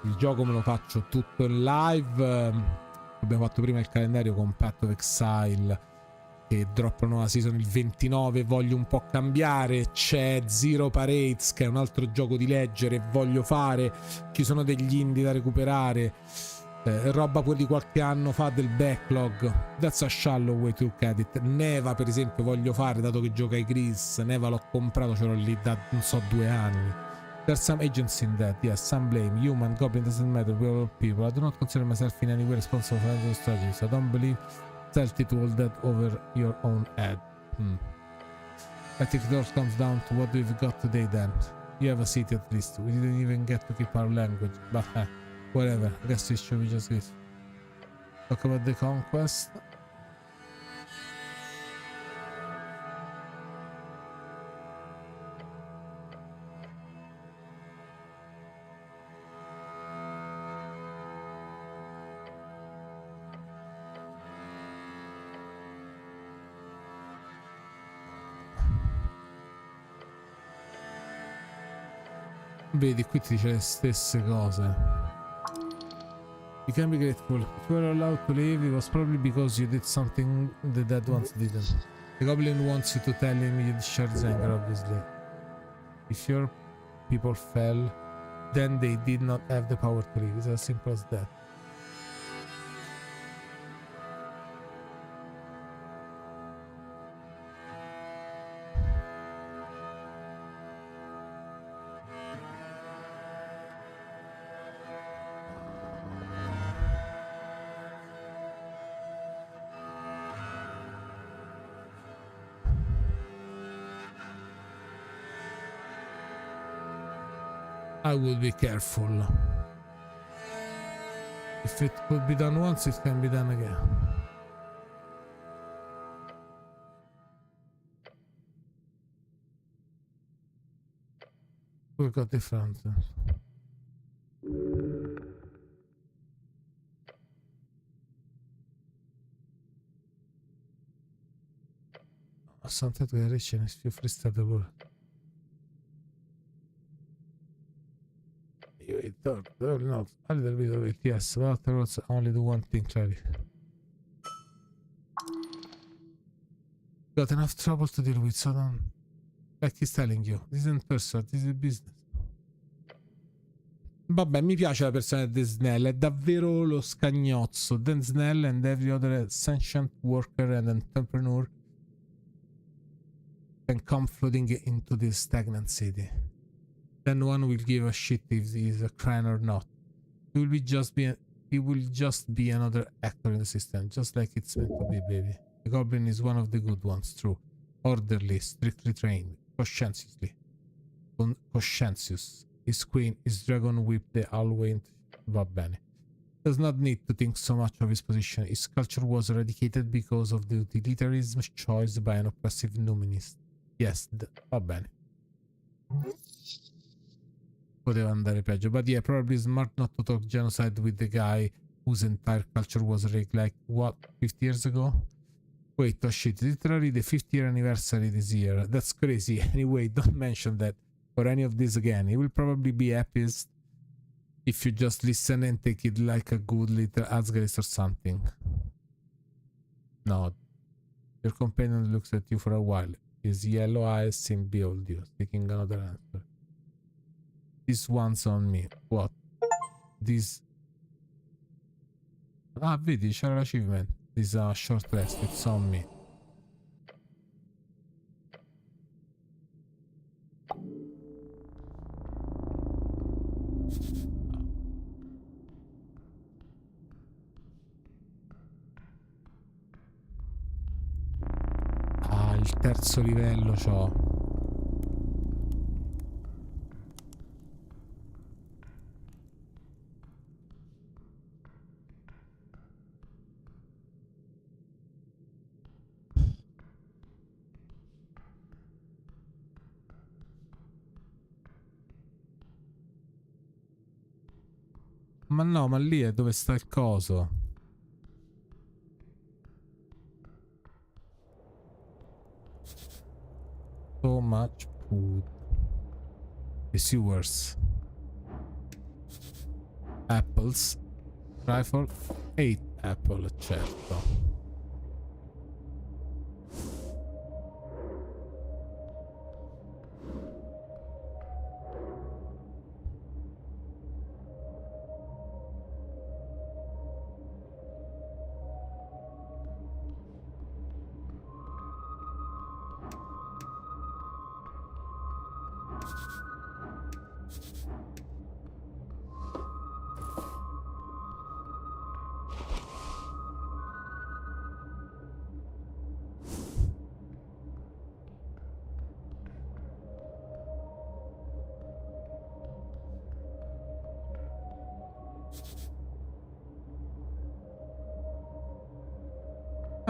il gioco me lo faccio tutto in live. Abbiamo fatto prima il calendario con Path of Exile che droppano la season il 29, voglio un po' cambiare. C'è Zero Parades che è un altro gioco di leggere e voglio fare. Ci sono degli indie da recuperare, roba pure di qualche anno fa del backlog. That's a shallow way to look at it. Neva per esempio voglio fare, dato che gioca ai Gris. Neva l'ho comprato, ce l'ho lì da non so 2 anni. There's some agency in that, yes, some blame. Human, goblin, doesn't matter, we're all people. I do not consider myself in any way responsible for any strategies. I don't believe Celtic to hold that over your own head. I think it all comes down to what we've got today then. You have a city at least. We didn't even get to keep our language, but whatever, I guess this should be just good. Talk about the conquest. Vedi, qui ti dice le stesse cose. You can be grateful. If you were allowed to leave, it was probably because you did something the dead ones didn't. The goblin wants you to tell him you discharge anger, obviously. If your people fell, then they did not have the power to leave. It's as simple as that. I would be careful. If it could be done once, it can be done again. We got different. something to reach and if you freestyle the world. You don't know. A little bit of it, yes, but afterwards only do one thing, Clary. Got enough trouble to deal with, so don't... Like he's telling you, this isn't personal, this is business. Vabbè, mi piace la persona di Snell, è davvero lo scagnozzo. Dan Snell and every other sentient worker and entrepreneur can come flooding into this stagnant city. Then one will give a shit if he is a crane or not. He will just be another actor in the system, just like it's meant to be, baby. The goblin is one of the good ones, true. Orderly, strictly trained, conscientious. His queen is dragon whip the Alwayn. Va bene. Does not need to think so much of his position. His culture was eradicated because of the utilitarianism choice by an oppressive numinist. Yes, va bene. Poteva andare peggio. But yeah, probably smart not to talk genocide with the guy whose entire culture was rigged like, what, 50 years ago? Wait, oh shit, literally the 50th year anniversary this year. That's crazy. Anyway, don't mention that or any of this again. He will probably be happiest if you just listen and take it like a good little Asgarist or something. No. Your companion looks at you for a while. His yellow eyes seem behold you, seeking another answer. This one's on me. What? This... Ah, vedi, c'era l'achievement. This is a short rest, it's on me. Ah, il terzo livello c'ho. Ma no, ma lì è dove sta il coso. So much food. The sewers. Apples. Rifle. 8 apple, certo.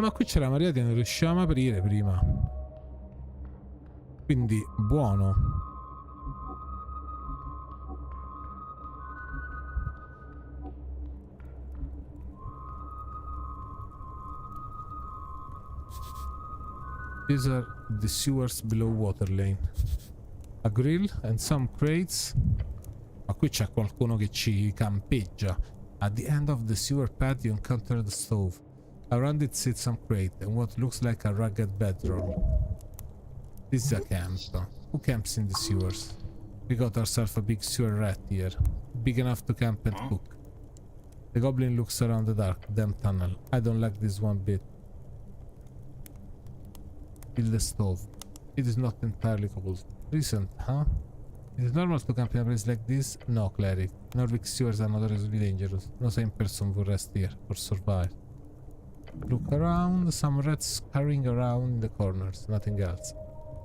Ma qui c'era Maria che non riuscivamo a aprire prima. Quindi buono. These are the sewers below water lane. A grill and some crates. Ma qui c'è qualcuno che ci campeggia. At the end of the sewer path you encounter the stove. Around it sits some crate and what looks like a rugged bedroom. This is a camp. Who camps in the sewers? We got ourselves a big sewer rat here. Big enough to camp and cook. The goblin looks around the dark, damn tunnel. I don't like this one bit. Kill the stove. It is not entirely cold. Recent, huh? Is it normal to camp in a place like this? No, cleric. Nordic sewers are notoriously dangerous. No sane person would rest here or survive. Look around, some rats scurrying around in the corners, nothing else.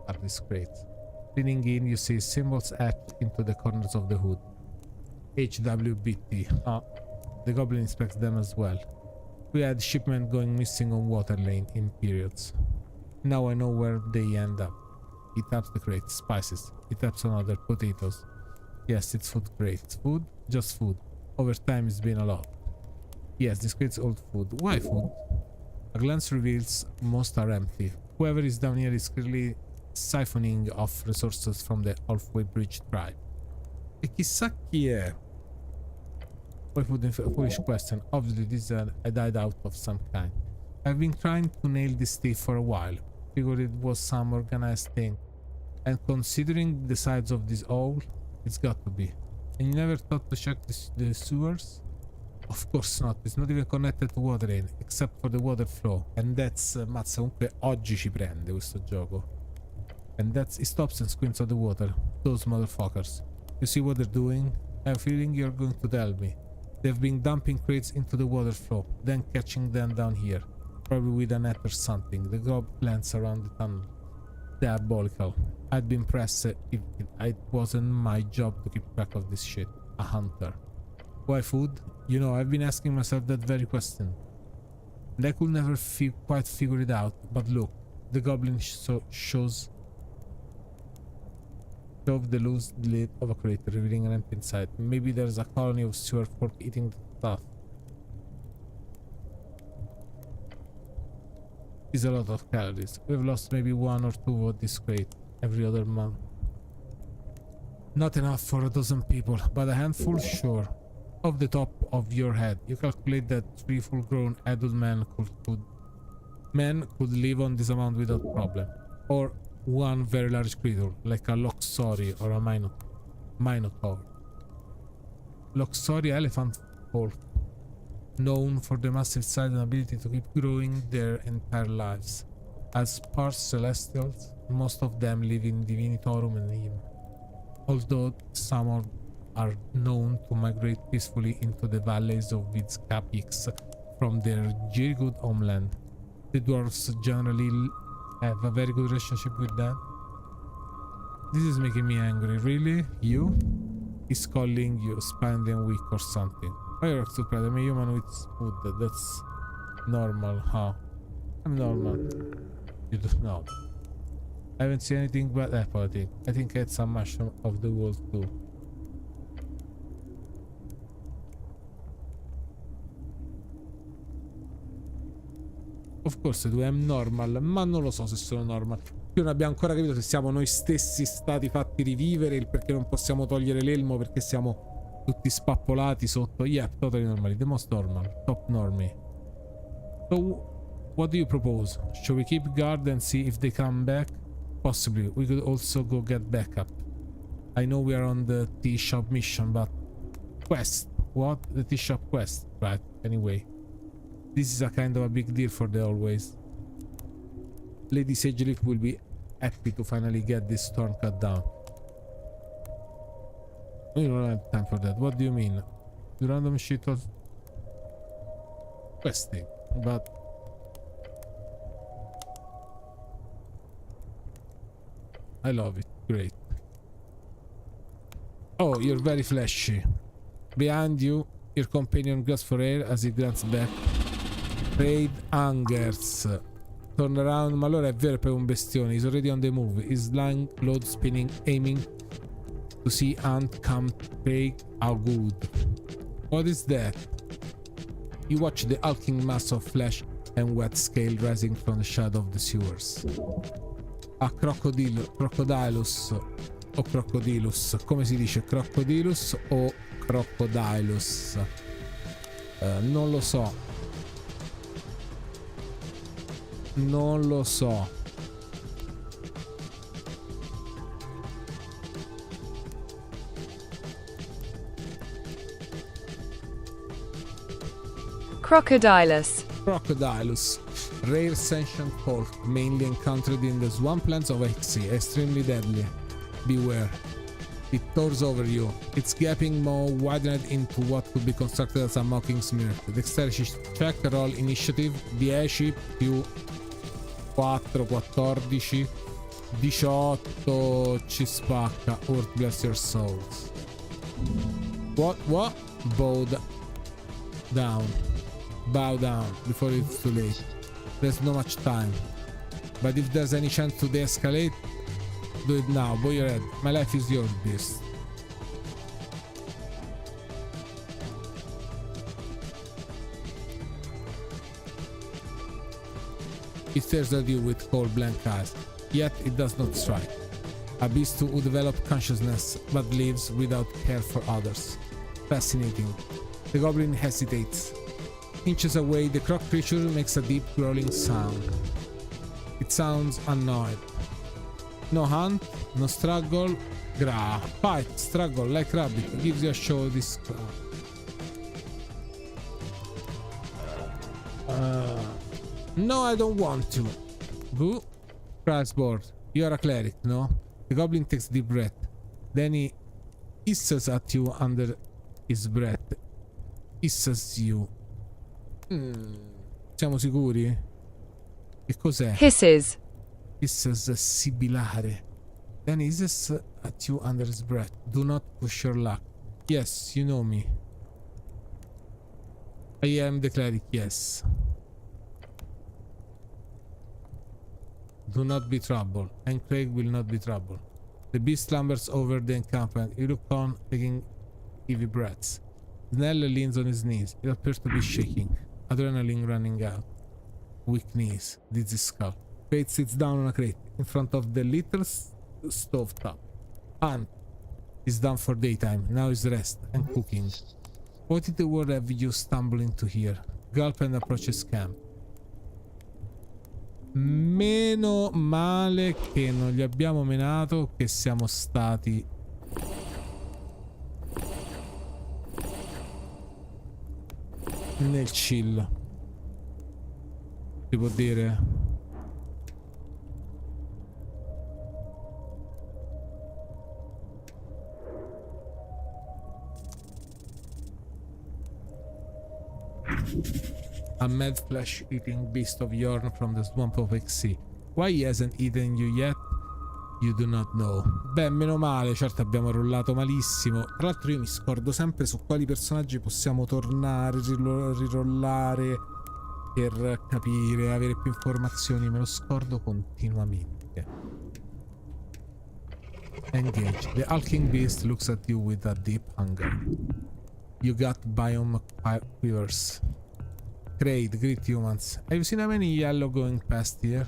Are these crates? Leaning in, you see symbols etched into the corners of the hood. HWBT. Ah, the goblin inspects them as well. We had shipment going missing on water lane in periods. Now I know where they end up. He taps the crate. Spices. He taps another. Potatoes. Yes, it's food crates. Food? Just food. Over time it's been a lot. Yes, this crate's old food. Why food? A glance reveals most are empty. Whoever is down here is clearly siphoning off resources from the Halfway Bridge tribe. E chissà chi è. Poi put in foolish question. Obviously this is a hideout of some kind. I've been trying to nail this thief for a while. Figured it was some organized thing. And considering the size of this hole, it's got to be. And you never thought to check the sewers? Of course not. It's not even connected to water in, except for the water flow. And that's... mazza, comunque oggi ci prende questo gioco. And that's... It stops and squints at the water. Those motherfuckers. You see what they're doing? I have a feeling you're going to tell me. They've been dumping crates into the water flow, then catching them down here. Probably with a net or something. The gob plants around the tunnel. Diabolical. I'd be impressed if it wasn't my job to keep track of this shit. A hunter. Why food? You know, I've been asking myself that very question. And I could never quite figure it out. But look, the goblin shows the loose lid of a crate, revealing an empty inside. Maybe there's a colony of sewer folk eating the stuff. It's a lot of calories. We've lost maybe 1 or 2 of this crate every other month. Not enough for a dozen people, but a handful, sure. Off the top of your head, you calculate that 3 full-grown adult men could live on this amount without problem. Or 1 very large creature, like a Loxori or a Minotaur. Loxori elephant folk, known for the massive size and ability to keep growing their entire lives. As sparse celestials, most of them live in Divinitorum and Eve. Although some are known to migrate peacefully into the valleys of Vizca peaks from their Jirgud homeland. The dwarves generally have a very good relationship with them. This is making me angry. Really? You? He's calling you spiny and weak or something. I work to pride. I'm a human with food. That's normal, huh? I'm normal. You don't know. I haven't seen anything but apple, I think. I think I had some mushroom of the world too. Of course, I'm normal, ma non lo so se sono normal. Qui non abbiamo ancora capito se siamo noi stessi stati fatti rivivere, il perché non possiamo togliere l'elmo, perché siamo tutti spappolati sotto. Yeah, totally normally, the most normal, top normie. So, what do you propose? Shall we keep guard and see if they come back? Possibly. We could also go get backup. I know we are on the tea shop mission, but... Quest. What? The tea shop quest. Right, anyway. This is a kind of a big deal for the always. Lady Sageleaf will be happy to finally get this storm cut down. We don't have time for that. What do you mean? The random shit of questing, but I love it. Great. Oh, you're very fleshy. Behind you, your companion gasps for air as he glances back. Raid hungers. Turn around, ma allora è vero per un bestione. He's already on the move. He's lying, load spinning, aiming to see Ant come take how good. What is that? You watch the hulking mass of flesh and wet scale rising from the shadow of the sewers. A crocodilus o crocodilus. Come si dice? Crocodilus o crocodilus? Non lo so. Non lo so. Crocodilus. Crocodilus. Rare sentient folk, mainly encountered in the swamplands of Heihachi. Extremely deadly. Beware. It tours over you. Its gaping maw widened into what could be constructed as a mocking smear. Dexterity check, roll initiative 10 più 4, 14, 18, ci spacca. Earth bless your souls. What? Bow down. Bow down before it's too late. There's no much time. But if there's any chance to de-escalate, do it now. Bow your head. My life is yours, beast. It stares at you with cold blank eyes, yet it does not strike. A beast who developed consciousness but lives without care for others. Fascinating. The goblin hesitates. Inches away, the croc creature makes a deep growling sound. It sounds annoyed. No hunt, no struggle, gra. Fight, struggle like rabbit, gives you a show this No, I don't want to. Boo. Cries bored. You are a cleric, no? The goblin takes a deep breath. Then he hisses at you under his breath. Hisses you. Siamo sicuri? Che cos'è? Hisses. Hisses sibilare. Then he hisses at you under his breath. Do not push your luck. Yes, you know me. I am the cleric, yes. Do not be troubled, and Craig will not be troubled. The beast slumbers over the encampment. You look on, taking heavy breaths. Snell leans on his knees. It appears to be shaking. Adrenaline running out. Weak knees. Dizzy skull. Craig sits down on a crate in front of the little stove top. Hunt is done for daytime. Now is rest and cooking. What in the world have you stumbled into here? Gulp and approaches camp. Meno male che non gli abbiamo menato, che siamo stati nel chill. Si può dire? A mad flesh-eating beast of Yorn from the swamp of Acquisti. Why he hasn't eaten you yet? You do not know. Beh, meno male, certo abbiamo rollato malissimo. Tra l'altro io mi scordo sempre su quali personaggi possiamo tornare, rirollare per capire, avere più informazioni. Me lo scordo continuamente. Engage. The hulking beast looks at you with a deep hunger. You got biome quivers. Great, great humans. Have you seen how many yellow going past here?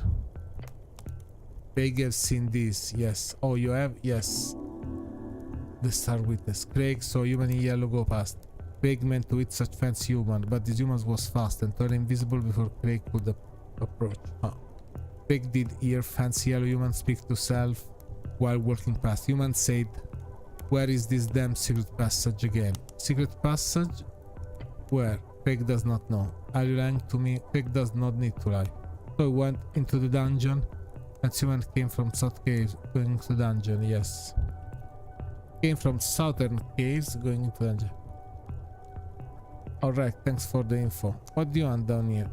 Craig has seen this, yes. Oh, you have? Yes. The star witness. Craig saw human in yellow go past. Craig meant to hit such fancy human, but this human was fast and turned invisible before Craig could approach. Huh. Craig did hear fancy yellow human speak to self while walking past. Human said, "Where is this damn secret passage again?" Secret passage? Where? Craig does not know. Are you lying to me? Craig does not need to lie. So he went into the dungeon. And human came from South Caves going into the dungeon, yes. Came from Southern Caves going into the dungeon. Alright, thanks for the info. What do you want down here?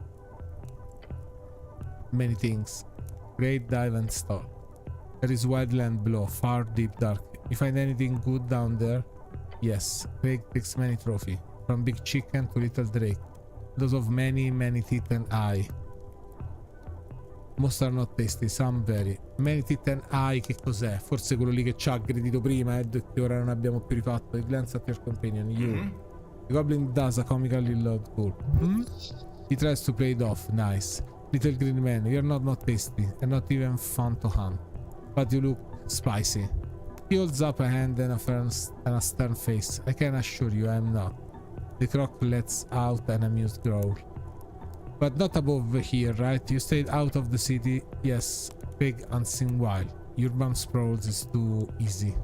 Many things. Great dive and stall. There is wide land below, far, deep, dark. You find anything good down there? Yes. Craig takes many trophy. From big chicken to little drake. Those of many, many teeth and eye. Most are not tasty, some very. Many teeth and eye, che cos'è? Forse quello lì che ci ha aggredito prima, Ed, che ora non abbiamo più rifatto. He glance at your companion, you. The goblin does a comically loud call. He tries to play it off, nice. Little green man, you're not tasty, and not even fun to hunt. But you look spicy. He holds up a hand and a stern face. I can assure you I am not. The croc lets out an amused growl. But not above here, right? You stayed out of the city? Yes. Craig unseen while. Your bum sprawls is too easy.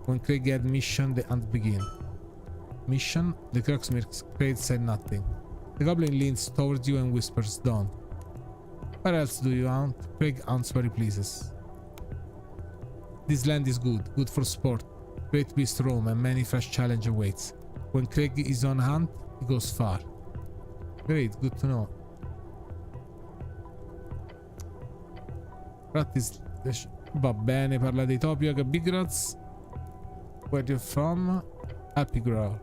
When Craig had mission, the hunt begin. Mission? The croc smirks. Craig said nothing. The goblin leans towards you and whispers, don't. Where else do you hunt? Craig hunts where he pleases. This land is good. Good for sport. Great beast roam and many fresh challenge awaits. When Craig is on hunt, he goes far. Great, good to know. Practice. Va bene, parla dei topi a Big Rats. Where you're from? Happy Growl.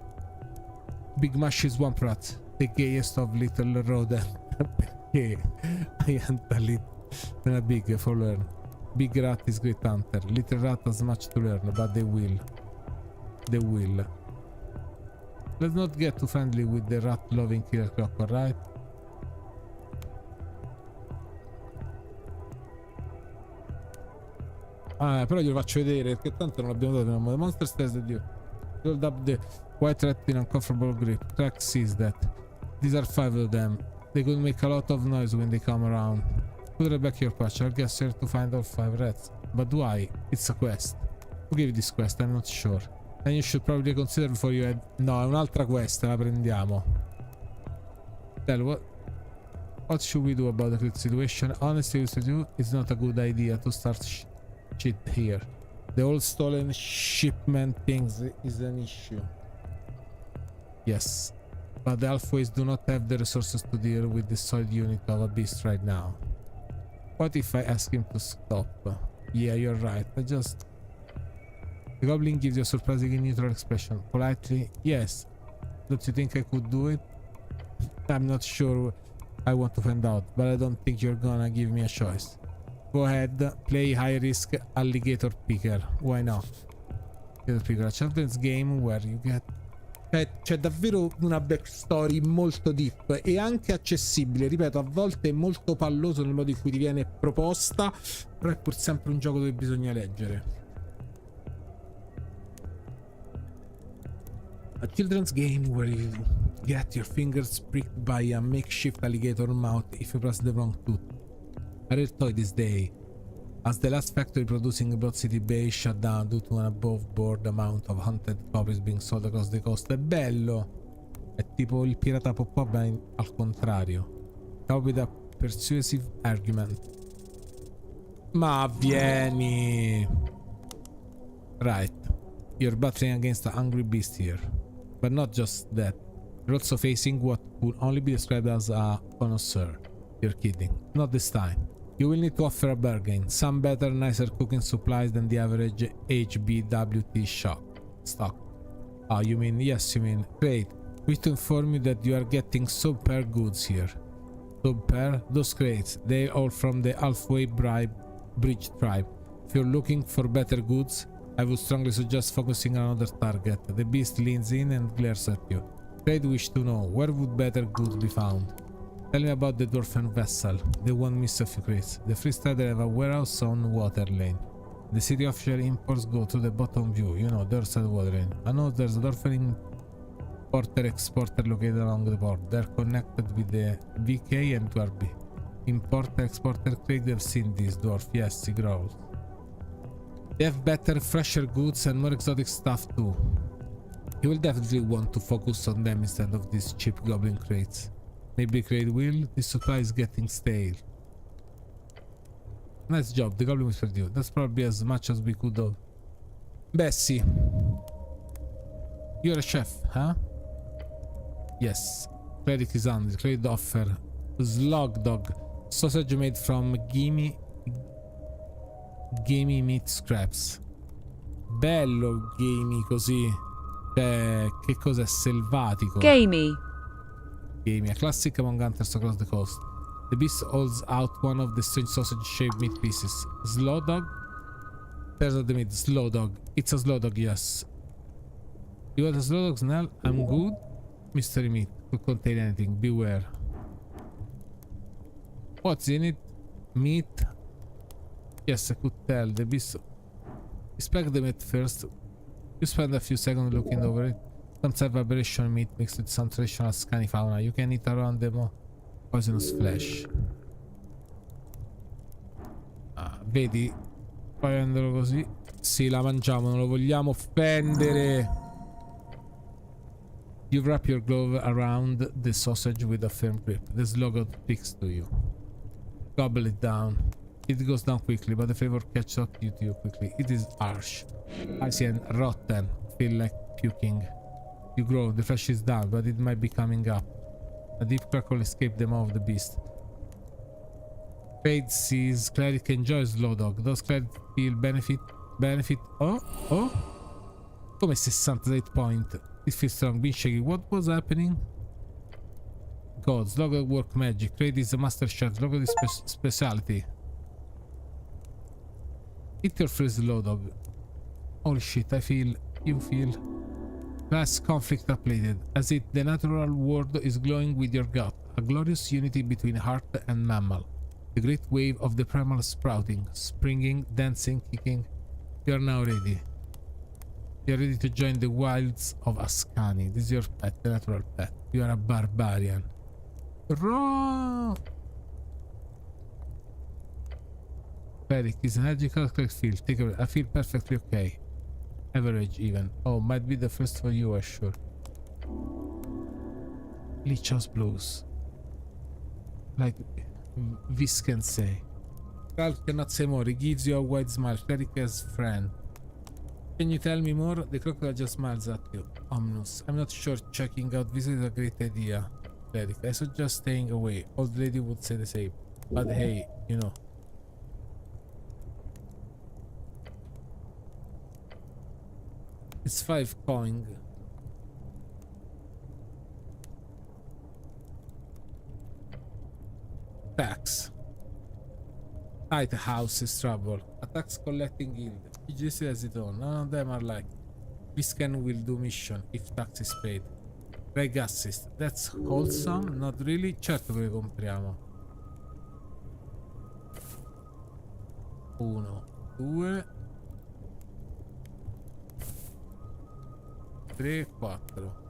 Big Mushy Swamp Rat. The gayest of little rodent. Perché? I am a little big for learn. Big Rat is great hunter. Little Rat has much to learn, but they will. They will. Let's not get too friendly with the rat-loving killer croc, alright? Però glielo faccio vedere perché tanto non l'abbiamo dato. The monster stairs that you build up the white rat in uncomfortable grip. Track sees that. These are 5 of them. They could make a lot of noise when they come around. Put it back your patch. I'll guess here to find all 5 rats. But why? It's a quest. Who gave you this quest? I'm not sure. Then you should probably consider before you head. No, è un'altra quest, la prendiamo. Tell what should we do about the current situation? Honestly, with you, it's not a good idea to start shit here. The whole stolen shipment things is an issue. Yes, but the Alphaways do not have the resources to deal with the solid unit of a beast right now. What if I ask him to stop? Yeah, you're right. The goblin gives you a surprisingly neutral expression. Politely, yes. Don't you think I could do it? I'm not sure. I want to find out, but I don't think you're gonna give me a choice. Go ahead, play high risk alligator picker. Why not? Alligator picker, a children's game where you get. C'è davvero una backstory molto deep e anche accessibile. Ripeto, a volte è molto palloso nel modo in cui ti viene proposta, però è pur sempre un gioco dove bisogna leggere. A children's game where you get your fingers pricked by a makeshift alligator mouth if you press the wrong tooth. A rare toy this day, as the last factory producing Broad City Bay shut down due to an above board amount of hunted copies being sold across the coast. È bello! È tipo il pirata pop-up al contrario. Come with a persuasive argument. Ma vieni! Right. You're battling against an angry beast here. But not just that. You're also facing what could only be described as a connoisseur. You're kidding. Not this time. You will need to offer a bargain. Some better, nicer cooking supplies than the average HBWT stock. Ah, you mean, yes, you mean. Great. Wish to inform you that you are getting subpar goods here. Subpar? Those crates. They're all from the halfway bridge tribe. If you're looking for better goods, I would strongly suggest focusing on another target. The beast leans in and glares at you. Trade wish to know, where would better goods be found? Tell me about the dwarfen vessel. They won't miss a few crates. The freestyler have a warehouse on water lane. The city official imports go to the bottom view. You know, there's a water lane. I know there's a dwarfen importer exporter located along the port. They're connected with the VK and 12B. Importer exporter crate, they've seen this dwarf. Yes, he growls. They have better, fresher goods and more exotic stuff too. You will definitely want to focus on them instead of these cheap goblin crates. Maybe crate will. This supply is getting stale. Nice job, the goblin whispered you. That's probably as much as we could have. Bessie. You're a chef, huh? Yes. Cleric is on. Cleric offer. Slug dog. Sausage made from gamey meat scraps. Bello gamey così. Cioè, che cos'è? Selvatico. Gamey. Gamey, a classic among hunters across the coast. The beast holds out one of the strange sausage-shaped meat pieces. Slow dog? There's the meat. Slow dog. It's a slow dog, yes. You want a slow dog smell? I'm good. Mystery meat. Could contain anything. Beware. What's in it? Meat? Yes, I could tell. The beast... Inspect the meat first. You spend a few seconds looking over it. Some vibration meat mixed with some traditional scani fauna. You can eat around them poisonous flesh. Ah, vedi? Prendelo così. Sì, la mangiamo, non lo vogliamo offendere. You wrap your glove around the sausage with a firm grip. The slug sticks to you. Gobble it down. It goes down quickly, but the flavor catches up to you quickly. It is harsh, icy and rotten. Feel like puking. You grow, the flesh is down, but it might be coming up. A deep crackle escaped the mouth of the beast. Fade sees Cleric enjoys slow dog. Does Cleric feel benefit? Oh? Come 68 point. It feels strong, being shaky. What was happening? Gods, Logo work magic. Cleric is a master chef. Logo is specialty. Eat your first slow dog. Holy shit, you feel. Class conflict updated. As if the natural world is glowing with your gut. A glorious unity between heart and mammal. The great wave of the primal sprouting, springing, dancing, kicking. You are now ready. You are ready to join the wilds of Ascani. This is your pet, the natural pet. You are a barbarian. Cleric is energical, cleric feel. Take a, I feel perfectly okay. Average even. Oh, might be the first for you, I'm sure. Leech House Blues. Like Vis can say. Ralph cannot say more. He gives you a wide smile. Cleric as friend. Can you tell me more? The crocodile just smiles at you. Ominous. I'm not sure checking out this is a great idea. Cleric. I suggest staying away. Old lady would say the same. But hey, you know. It's 5 coin. Tax. Tight house is trouble. A tax collecting guild. Each district has its own. None of them are like. This can will do mission if tax is paid. Reg assist. That's wholesome? Not really? Certo che le compriamo. 1, 2, 3, 4.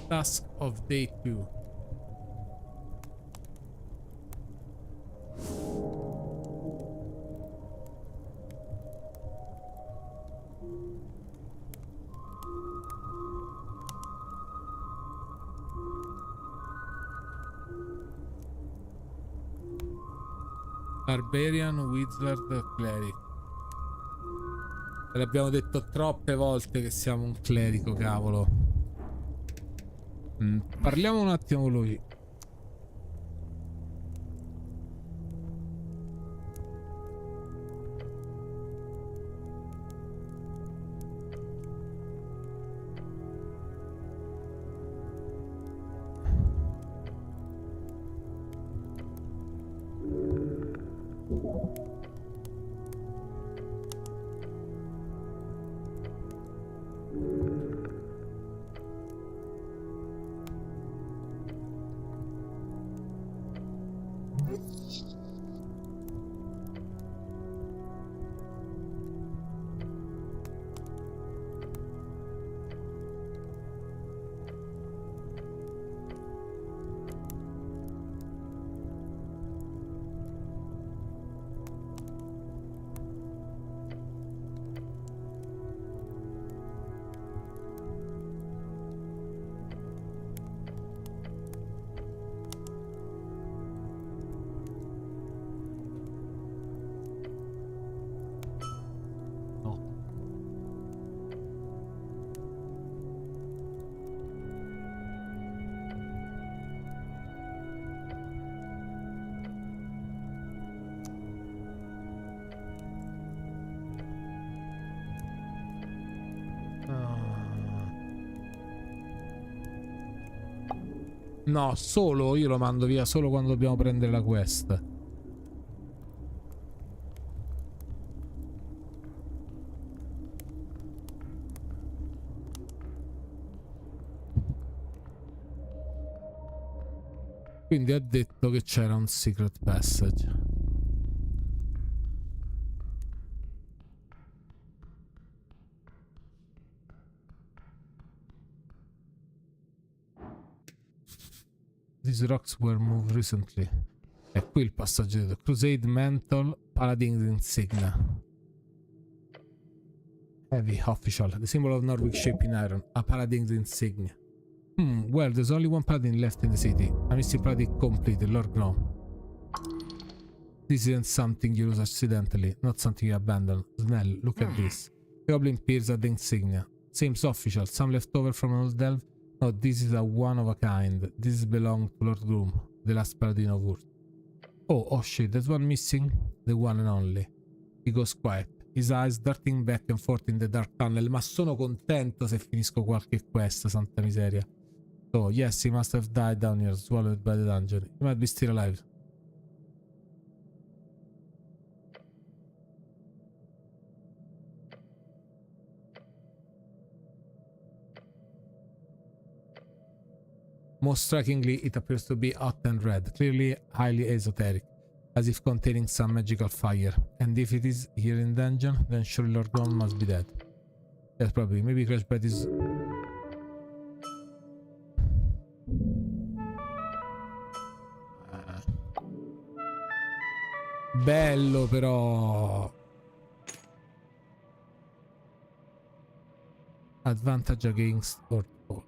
Task of day 2. Barbarian Wizard Cleric. Ve l'abbiamo detto troppe volte che siamo un clerico, cavolo. Parliamo un attimo con lui. No, solo io lo mando via solo quando dobbiamo prendere la quest. Quindi ha detto che c'era un secret passage. These rocks were moved recently. È qui il passaggio di Crusade Mantle Paladin Insignia. Heavy official. The symbol of Norwich shape in iron. A Paladin's Insignia. Well, there's only one Paladin left in the city. A mystic Paladin completed, Lord Gnome. This isn't something you lose accidentally, not something you abandon. Snell, look at this. Goblin peers at the insignia. Seems official. Some left over from an old elf. No, this is a one of a kind. This belonged to Lord Groom, the last Paladin of Urt. Oh shit, there's one missing. The one and only. He goes quiet. His eyes darting back and forth in the dark tunnel. Ma sono contento se finisco qualche quest, santa miseria. So, yes, he must have died down here, swallowed by the dungeon. He might be still alive. Most strikingly, it appears to be hot and red, clearly highly esoteric, as if containing some magical fire. And if it is here in dungeon, then surely Lord Gon must be dead. Yes, probably. Maybe Crash Bed is... Bello però... Advantage against or all.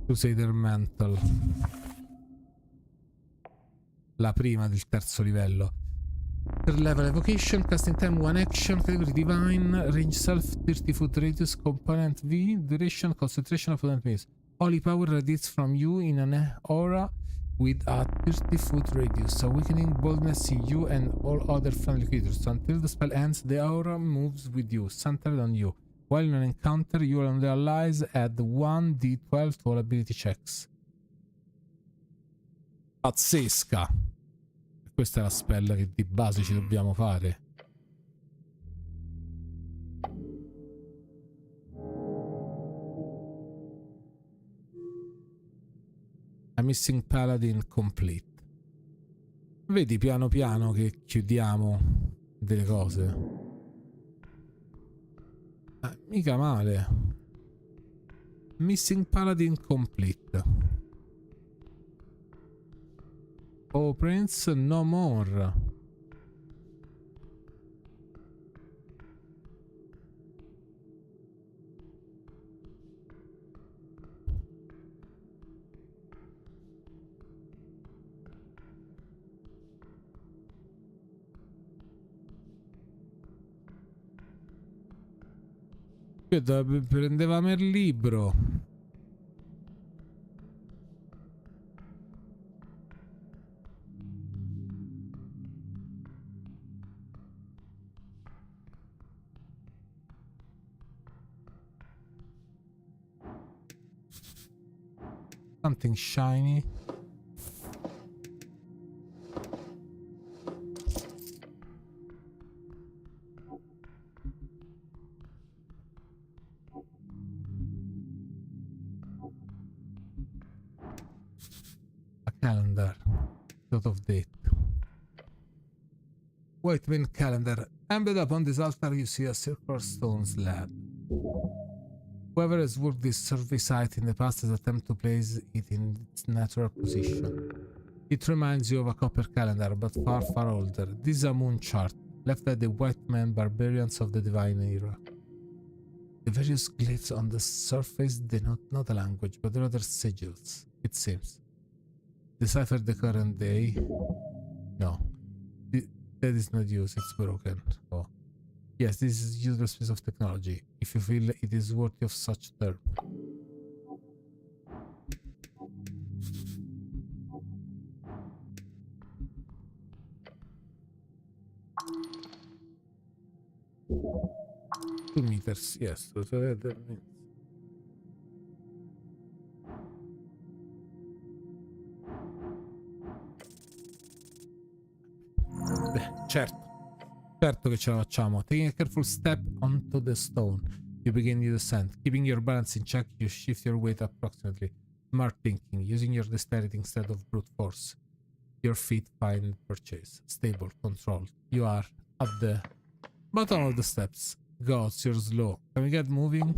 Crusader Mantle. La prima del terzo livello. Per level evocation, casting time 1 action, category divine, range self 30 foot radius, component V, duration, concentration of opponent means. Holy power radiates from you in an aura with a 30 foot radius, awakening boldness in you and all other friendly creatures. Until the spell ends, the aura moves with you, centered on you. While in an encounter, you and the allies add 1d12 to all ability checks. Pazzesca! Questa è la spell che di base ci dobbiamo fare. A Missing Paladin complete. Vedi piano piano che chiudiamo delle cose. Mica male. Missing Paladin complete. Oh Prince, no more. Prendevamo il libro. Something shiny. A calendar. Out of date. White man calendar. Embedded upon this altar you see a circular stone slab. Whoever has worked this survey site in the past has attempted to place it in its natural position. It reminds you of a copper calendar, but far, far older. This is a moon chart, left by the white man barbarians of the divine era. The various glyphs on the surface denote not a language, but rather sigils, it seems. Decipher the current day? No. That is not used, it's broken. Oh. Yes, this is a useless piece of technology, if you feel it is worthy of such term. Two meters, yes. Beh, certo. Certo che ce la facciamo. Taking a careful step onto the stone, you begin your descent. Keeping your balance in check, you shift your weight approximately. Smart thinking, using your dexterity instead of brute force. Your feet find purchase. Stable, controlled. You are at the bottom of the steps. Gods, you're slow. Can we get moving?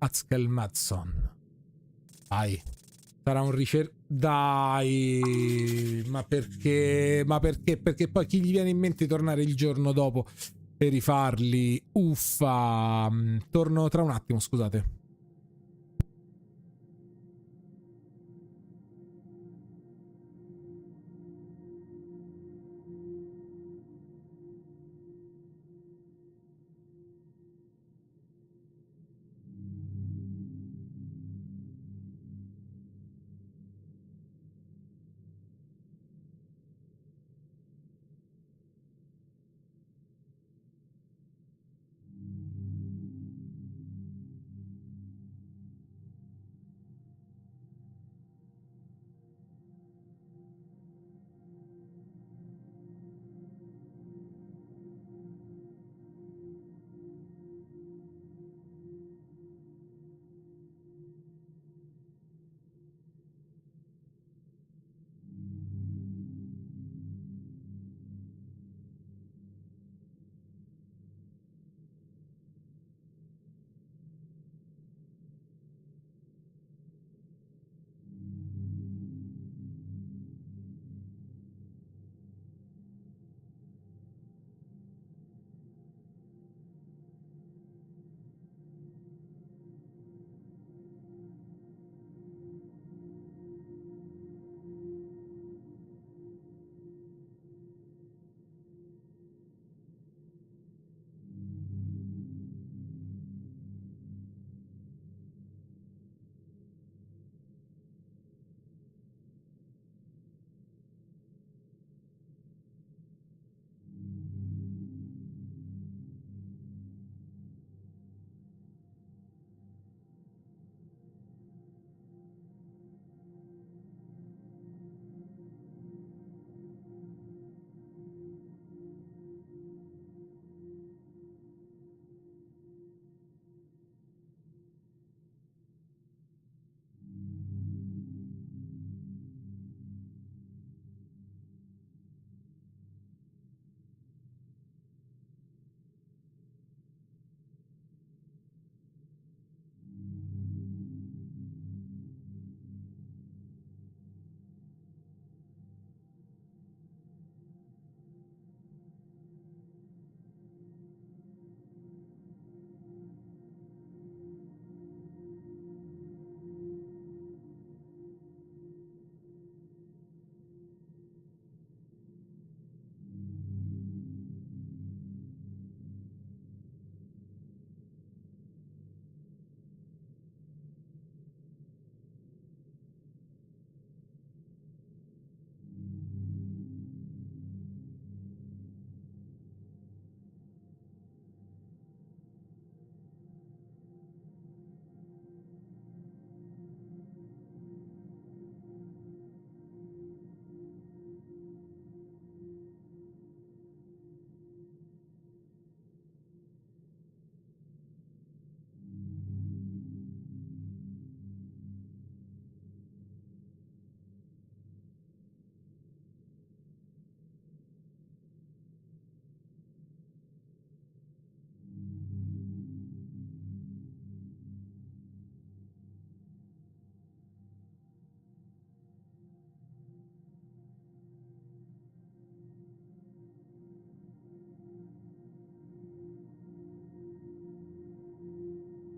Pascal Madson. Dai. Sarà un Dai. Ma perché? Ma perché? Perché poi chi gli viene in mente di tornare il giorno dopo per rifarli? Uffa. Torno tra un attimo, scusate.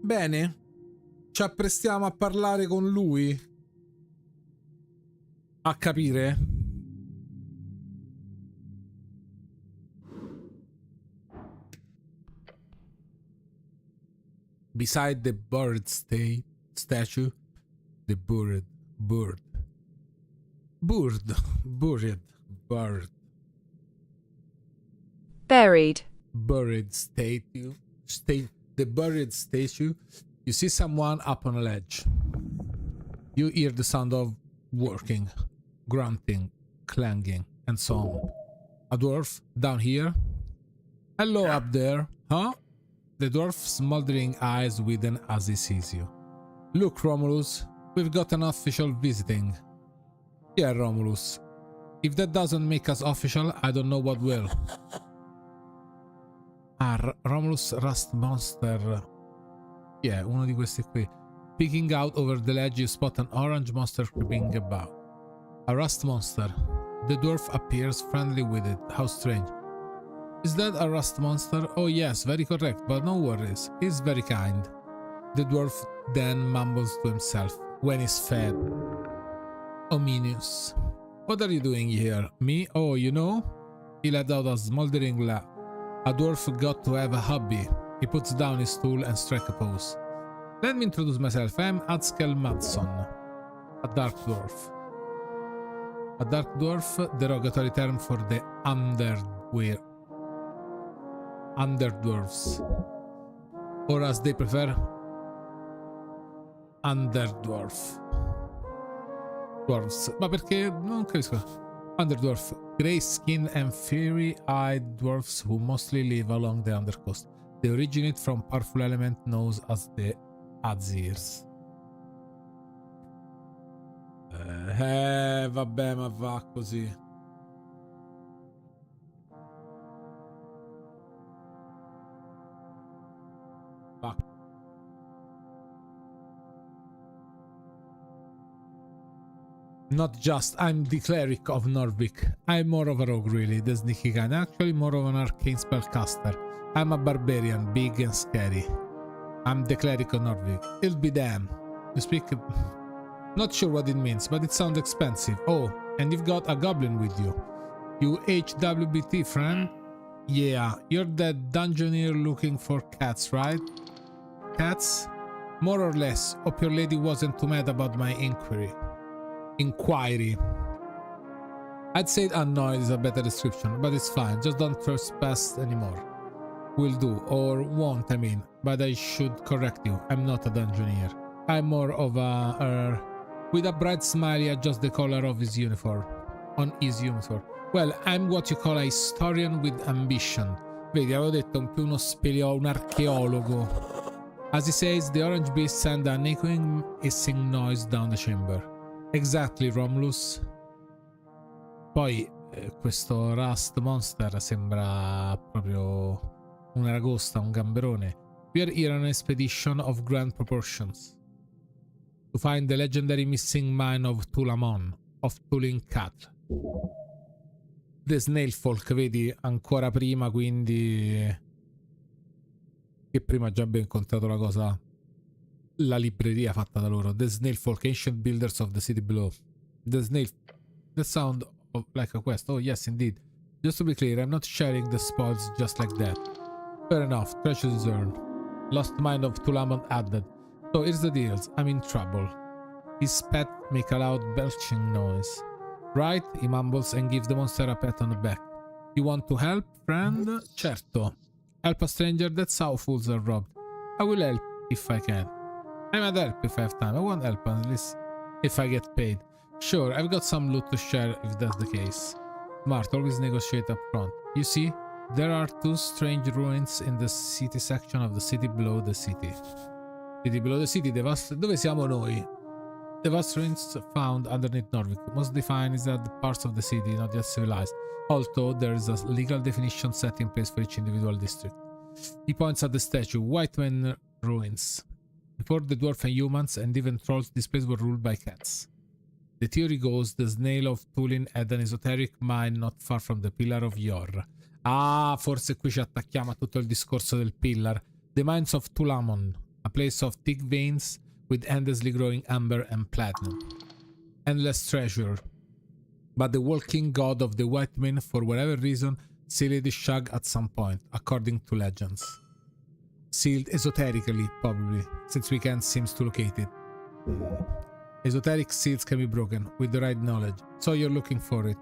Bene, ci apprestiamo a parlare con lui. A capire? Beside the bird statue, the buried bird. Buried bird. Buried. Buried statue. The buried statue. You see someone up on a ledge. You hear the sound of working, grunting, clanging, and so on. A dwarf down here. Hello up there, huh? The dwarf's smoldering eyes widen as he sees you. Look, Romulus, we've got an official visiting. Yeah, Romulus. If that doesn't make us official, I don't know what will. Romulus Rust Monster. Yeah, uno di questi qui. Peeking out over the ledge, you spot an orange monster creeping about. A rust monster. The dwarf appears friendly with it. How strange. Is that a rust monster? Oh yes, very correct, but no worries. He's very kind. The dwarf then mumbles to himself when he's fed. Ominous. What are you doing here? Me? Oh, you know? He let out a smoldering laugh. A dwarf got to have a hobby. He puts down his tool and strikes a pose. Let me introduce myself. I'm Adskel Madson, a dark dwarf. A dark dwarf, derogatory term for the underdwarfs. Or as they prefer, underdwarf. Dwarfs. Ma perché non capisco. Underdwarf, grey-skinned and fiery-eyed dwarfs who mostly live along the undercoast. They originate from powerful element known as the Azirs. Vabbè, ma va così. Va. Not just, I'm the cleric of Norvik. I'm more of a rogue really, the sneaky kind. Actually more of an arcane spellcaster. I'm a barbarian, big and scary. I'm the cleric of Norvik. It'll be damned. You speak... Not sure what it means, but it sounds expensive. Oh, and you've got a goblin with you. You HWBT friend? Yeah, you're that dungeoneer looking for cats, right? Cats? More or less. Hope your lady wasn't too mad about my inquiry. I'd say annoyed is a better description, but it's fine. Just don't trespass anymore. Will do, or won't, I mean. But I should correct you. I'm not a dungeoneer. I'm more of a... with a bright smile, he adjusts the collar of his uniform. On his uniform. Well, I'm what you call a historian with ambition. Vedi, avevo detto un archeologo. As he says, the orange beast sends an echoing, hissing noise down the chamber. Exactly, Romulus. Poi, questo Rust Monster sembra proprio un'aragosta, un gamberone. We are here on an expedition of grand proportions. To find the legendary missing mine of Tulamon, of Tulin Cat. The Snail Folk, vedi, ancora prima, quindi... Che prima già abbiamo incontrato la cosa... La libreria fatta da loro. The Snail Folk, ancient builders of the city below. The Snail... The sound of like a quest. Oh yes, indeed. Just to be clear, I'm not sharing the spoils just like that. Fair enough, treasures earned. Lost mine of Tulamon added. So here's the deal, I'm in trouble. His pet make a loud belching noise. Right? He mumbles and gives the monster a pat on the back. You want to help, friend? Certo. Help a stranger, that's how fools are robbed. I will help if I can. I might help if I have time. I won't help unless if I get paid. Sure, I've got some loot to share if that's the case. Smart, always negotiate up front. You see, there are two strange ruins in the city section of the city below the city. City below the city, dove siamo noi? The vast ruins found underneath Norvik. Most defined is that the parts of the city not yet civilized, although there is a legal definition set in place for each individual district. He points at the statue, White Man Ruins. Before the dwarf and humans and even trolls, this place were ruled by cats. The theory goes the snail of Tulin had an esoteric mine not far from the Pillar of Yor. Ah, forse qui ci attacchiamo a tutto il discorso del Pillar. The mines of Tulamon. A place of thick veins with endlessly growing amber and platinum. Endless treasure. But the walking god of the white men, for whatever reason, sealed the shag at some point, according to legends. Sealed esoterically, probably, since we can't seem to locate it. Esoteric seals can be broken with the right knowledge, so you're looking for it.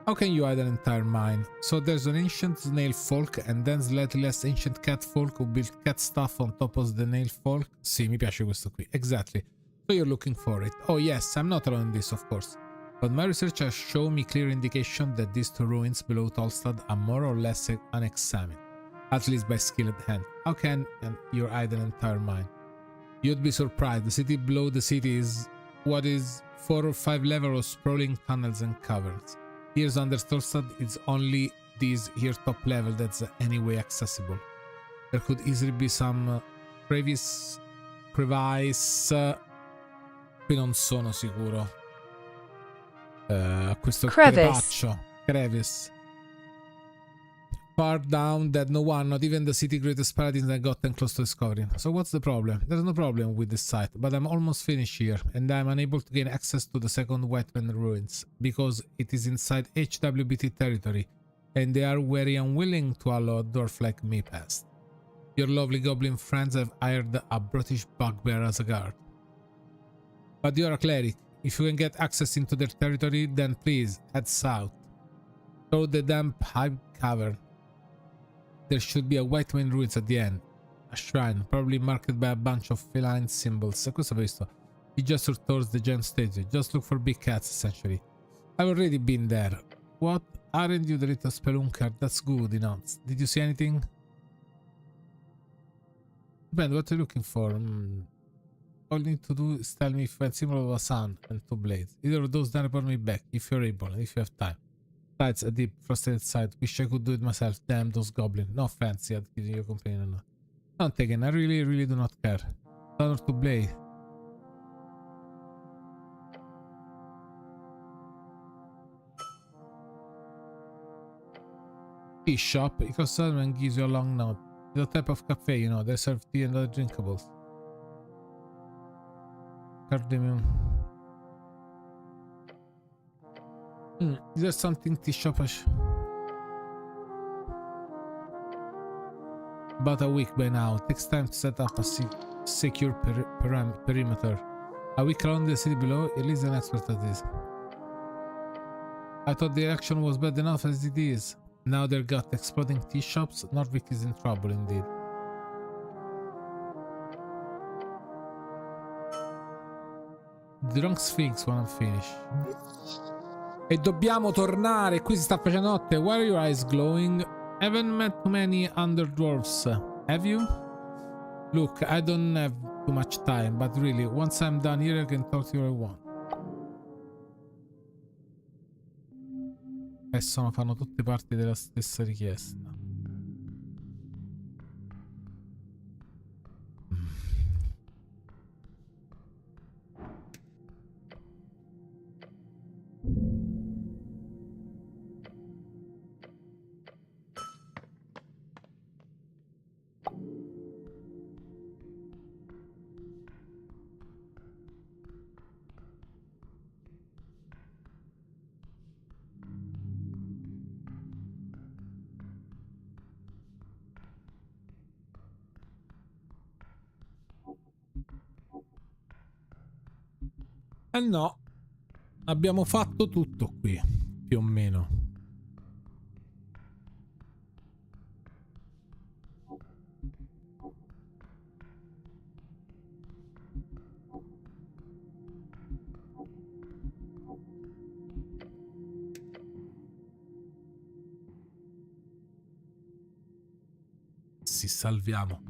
How can you hide an entire mine? So there's an ancient snail folk and then slightly less ancient cat folk who built cat stuff on top of the nail folk? Sì, mi piace questo qui. Exactly. So you're looking for it. Oh yes, I'm not alone in this, of course. But my research has shown me clear indication that these two ruins below Tolstad are more or less unexamined. At least by skilled hand. How can you hide an entire mine? You'd be surprised. The city below the city is what is 4 or 5 levels of sprawling tunnels and caverns. Here's under Tolstad, it's only this here top level that's anyway accessible. There could easily be some crevice. Qui non sono sicuro. Questo crepaccio. Crevice. Far down that no one, not even the city greatest paladins, had gotten close to discovering. So what's the problem? There's no problem with this site, but I'm almost finished here, and I'm unable to gain access to the second Whiteman ruins, because it is inside HWBT territory, and they are very unwilling to allow a dwarf like me past. Your lovely goblin friends have hired a British bugbear as a guard. But you're a cleric. If you can get access into their territory, then please, head south. Through the damp high cavern. There should be a White Mane Ruins at the end. A shrine, probably marked by a bunch of feline symbols. Questo ho visto. He gestured towards the giant statue. Just look for big cats, essentially. I've already been there. What? Aren't you the little spelunker? That's good enough. Did you see anything? Ben, what are you looking for? All you need to do is tell me if you find symbol of a sun and 2 blades. Either of those, then report me back, if you're able, and if you have time. Besides, a deep, frustrated side. Wish I could do it myself. Damn those goblins. No offense, I'd give you a complaint or not. Don't take it, I really do not care. Sun or 2 blade. Tea shop. It costs $7 and gives you a long note. It's a type of cafe, you know. They serve tea and other drinkables. Cardamom. Is there something tea shop? About a week by now. It takes time to set up a secure perimeter. A week around the city below, at least an expert at this. I thought the action was bad enough as it is. Now they've got exploding tea shops. Norvik is in trouble indeed. The Drunk Sphinx when I'm finished. E dobbiamo tornare. Qui si sta facendo notte. Why are your eyes glowing? Haven't met too many underdwarfs. Have you? Look, I don't have too much time, but really, once I'm done here, I can talk to you all I want. Fanno tutte parti della stessa richiesta. No, abbiamo fatto tutto qui, più o meno. Sì, salviamo.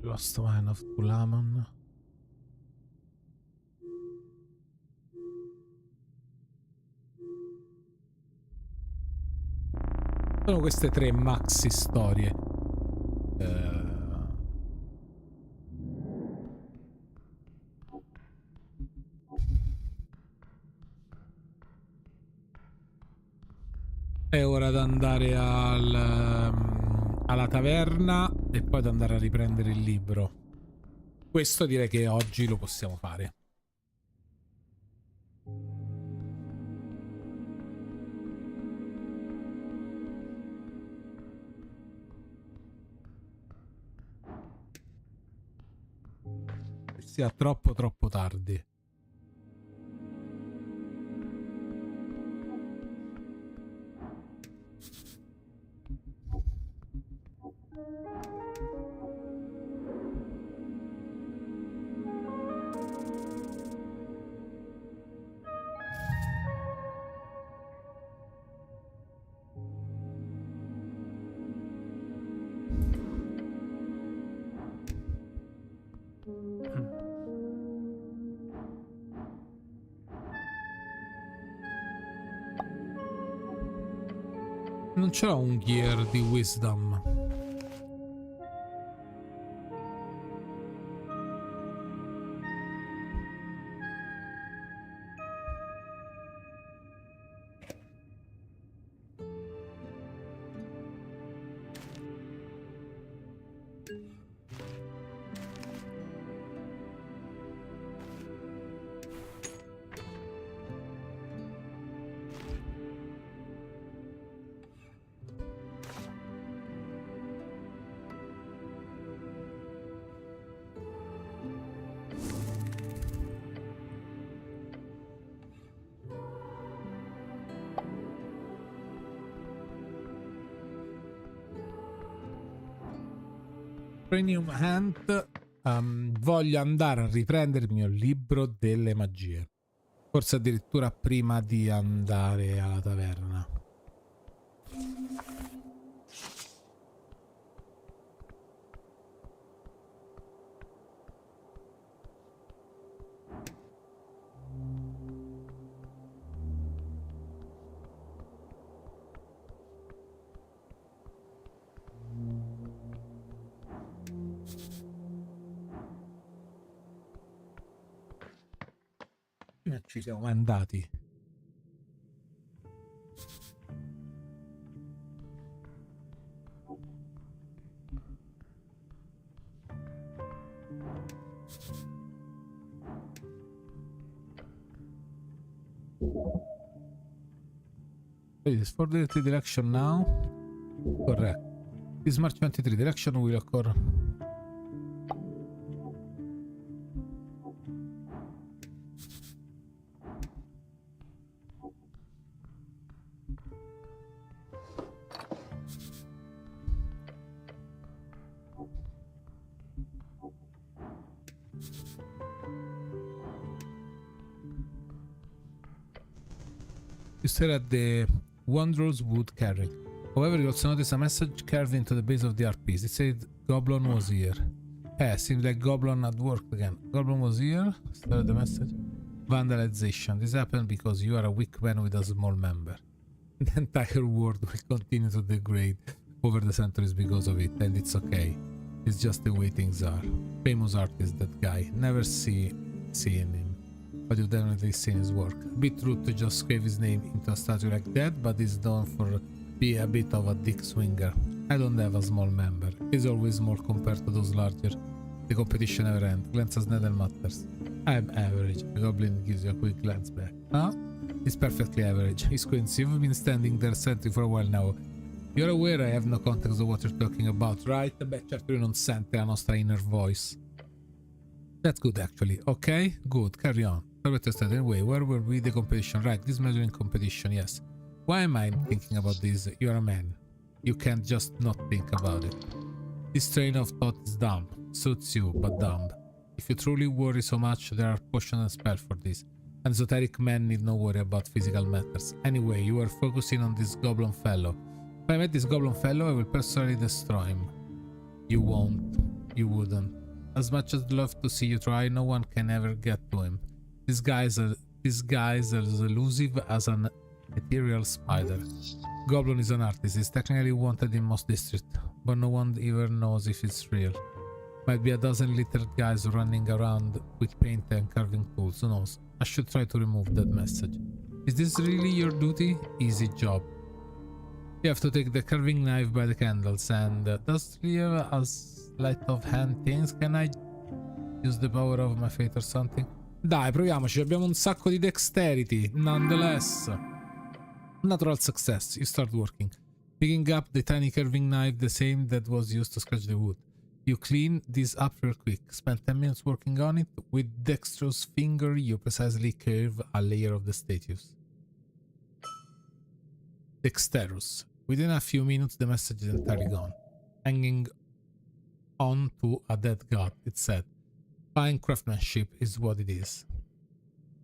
Lost Wine of Tulamon. Sono queste 3 maxi storie. È ora di andare alla taverna e poi di andare a riprendere il libro. Questo direi che oggi lo possiamo fare. Sia troppo tardi. Non c'era un gear di wisdom. Premium Hunt. Voglio andare a riprendere il mio libro delle magie. Forse addirittura prima di andare alla taverna. Ci siamo andati. Please, for the direction now. Correct. This March 23 direction will occur. You stare at the Wanderer's Wood carving. However, you also notice a message carved into the base of the art piece. It said Goblin was here. Seems like Goblin had worked again. Goblin was here. Started the message. Vandalization. This happened because you are a weak man with a small member. The entire world will continue to degrade over the centuries because of it, and it's okay. It's just the way things are. Famous artist, that guy. Never seen him, but you've definitely seen his work. A bit rude to just scrape his name into a statue like that, but he's known for being a bit of a dick swinger. I don't have a small member. He's always small compared to those larger. The competition never ends. Glances never matters. I'm average. The goblin gives you a quick glance back. Huh? He's perfectly average. He's Quincy. You've been standing there sentry for a while now. You're aware I have no context of what you're talking about, right? Beh, certo lui non sente la nostra inner voice. That's good, actually. Okay? Good. Carry on. Anyway, where were we? The competition. Right, this measuring competition, yes. Why am I thinking about this? You're a man. You can't just not think about it. This train of thought is dumb. Suits you, but dumb. If you truly worry so much, there are potions and spells for this. An esoteric man need no worry about physical matters. Anyway, you are focusing on this goblin fellow. If I met this goblin fellow, I will personally destroy him. You won't. You wouldn't. As much as I'd love to see you try, no one can ever get to him. This guy is as elusive as an ethereal spider. Goblin is an artist. He's technically wanted in most districts, but no one ever knows if it's real. Might be a dozen little guys running around with paint and carving tools. Who knows? I should try to remove that message. Is this really your duty? Easy job. You have to take the carving knife by the candles and does it have a sleight of hand things? Can I use the power of my fate or something? Dai, proviamoci. Abbiamo un sacco di dexterity. Nonetheless. Natural success. You start working. Picking up the tiny carving knife, the same that was used to scratch the wood. You clean this up real quick. Spend 10 minutes working on it. With dexterous finger, you precisely curve a layer of the statues. Dexterous. Within a few minutes, the message is entirely gone. Hanging on to a dead god, it said. Fine craftsmanship is what it is.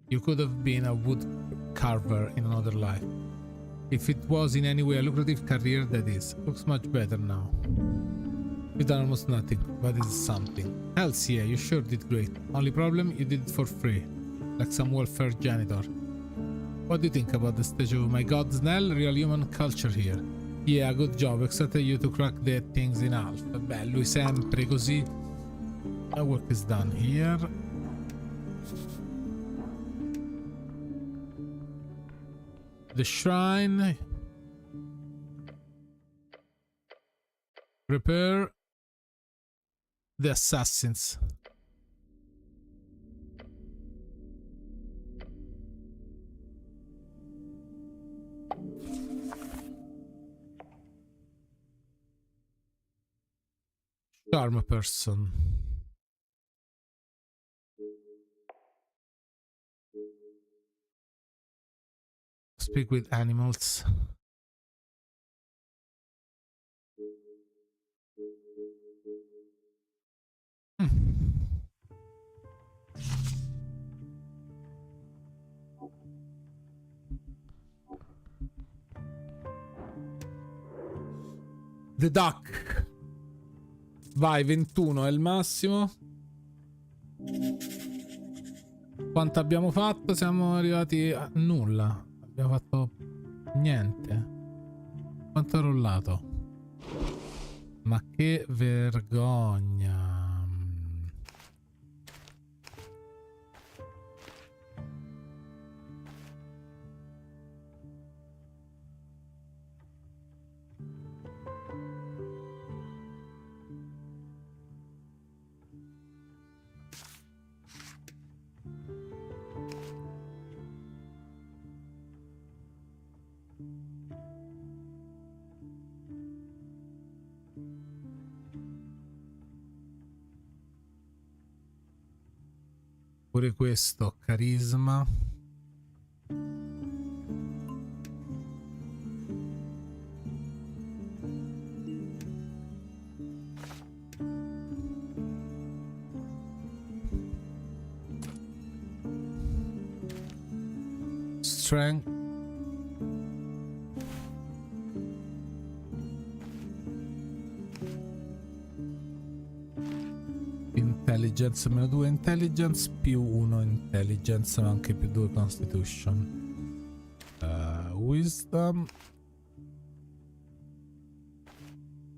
You could have been a wood carver in another life. If it was in any way a lucrative career, that is. Looks much better now. You've done almost nothing, but it's something. Hells yeah, you sure did great. Only problem, you did it for free. Like some welfare janitor. What do you think about the statue of my god Snell? Real human culture here. Yeah, good job, except you to crack the things in half. Vabbè, lui sempre così. My work is done here. The shrine. Prepare the assassins. Charm person. Speak with animals. The Duck. Vai, 21 è il massimo. Quanto abbiamo fatto? Siamo arrivati a nulla. Abbiamo fatto niente. Quanto ho rollato? Ma che vergogna. Pure questo, carisma. Strength. Intelligence meno 2 intelligence più 1 intelligence ma anche più 2 constitution. Wisdom.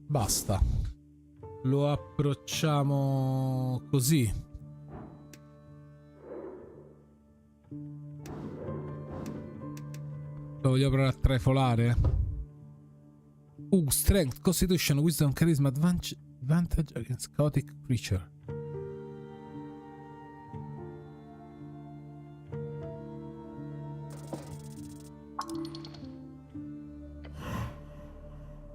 Basta. Lo approcciamo così. Lo voglio provare a trifolare. Strength, constitution, wisdom, charisma, advantage against chaotic creature.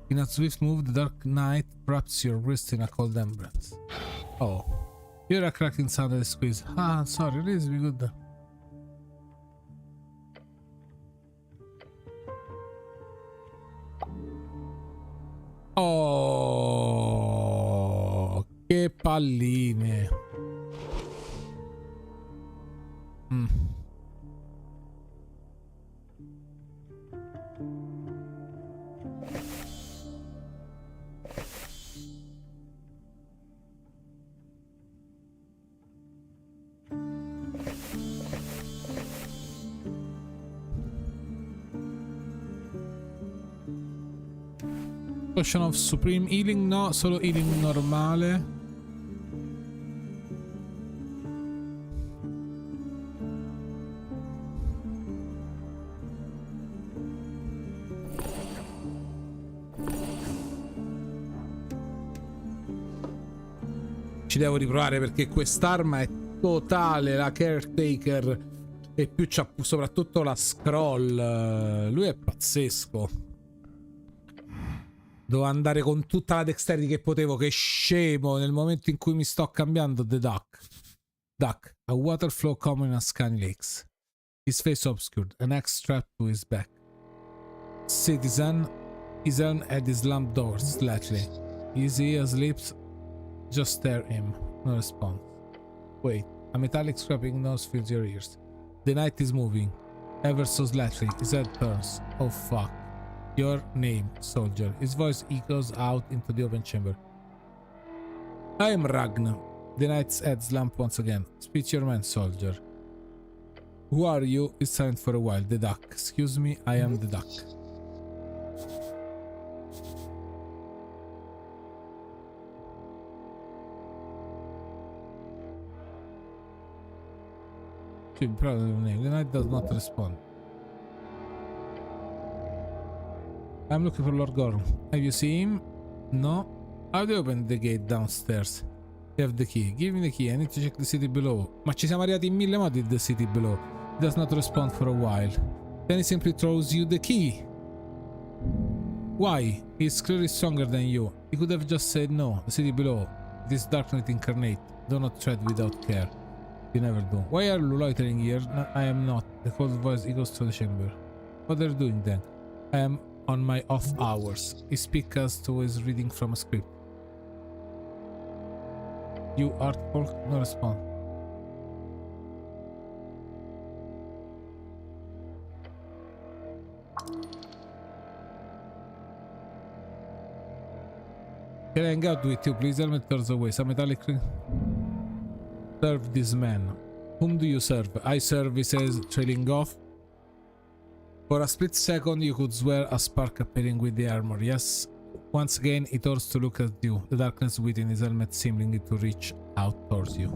In a swift move, the Dark Knight wraps your wrist in a cold embrace. Oh. You're a cracking sound of the squeeze. Ah, sorry, this will be good. Oh, che palline. Potion of Supreme Healing, no, solo healing normale. Ci devo riprovare perché quest'arma è totale, la caretaker, e più c'ha soprattutto la scroll. Lui è pazzesco. Devo andare con tutta la dexterity che potevo, che scemo nel momento in cui mi sto cambiando. The duck. Duck, a water flow common in Ascani lakes. His face obscured, an axe strapped to his back. Citizen, his arm at his lamp door slightly. Is he asleep? Just stare him. No response. Wait. A metallic scraping noise fills your ears. The night is moving. Ever so slightly. His head turns. Oh fuck. Your name, soldier. His voice echoes out into the open chamber. I am Ragnar. The knight's head slump once again. Speak your man, soldier. Who are you? Is silent for a while. The duck. Excuse me, I am the duck. Proud of your name. The knight does not respond. I'm looking for Lord Gorm. Have you seen him? No. How do you open the gate downstairs? You have the key. Give me the key. I need to check the city below. Ma ci siamo arrivati in 1000 modi. The city below. He does not respond for a while. Then he simply throws you the key. Why? He's clearly stronger than you. He could have just said no. The city below. This darkness incarnate. Do not tread without care. You never do. Why are you loitering here? No, I am not. The cold voice echoes through the chamber. What are you doing then? I am on my off hours. He speaks as to his reading from a script. You artfolk? No response. Can I hang out with you, please? Helmet turns away. Some metallic ring. Serve this man. Whom do you serve? I serve, he says, trailing off. For a split second, you could swear a spark appearing with the armor. Yes. Once again, he turns to look at you. The darkness within his helmet seeming to reach out towards you.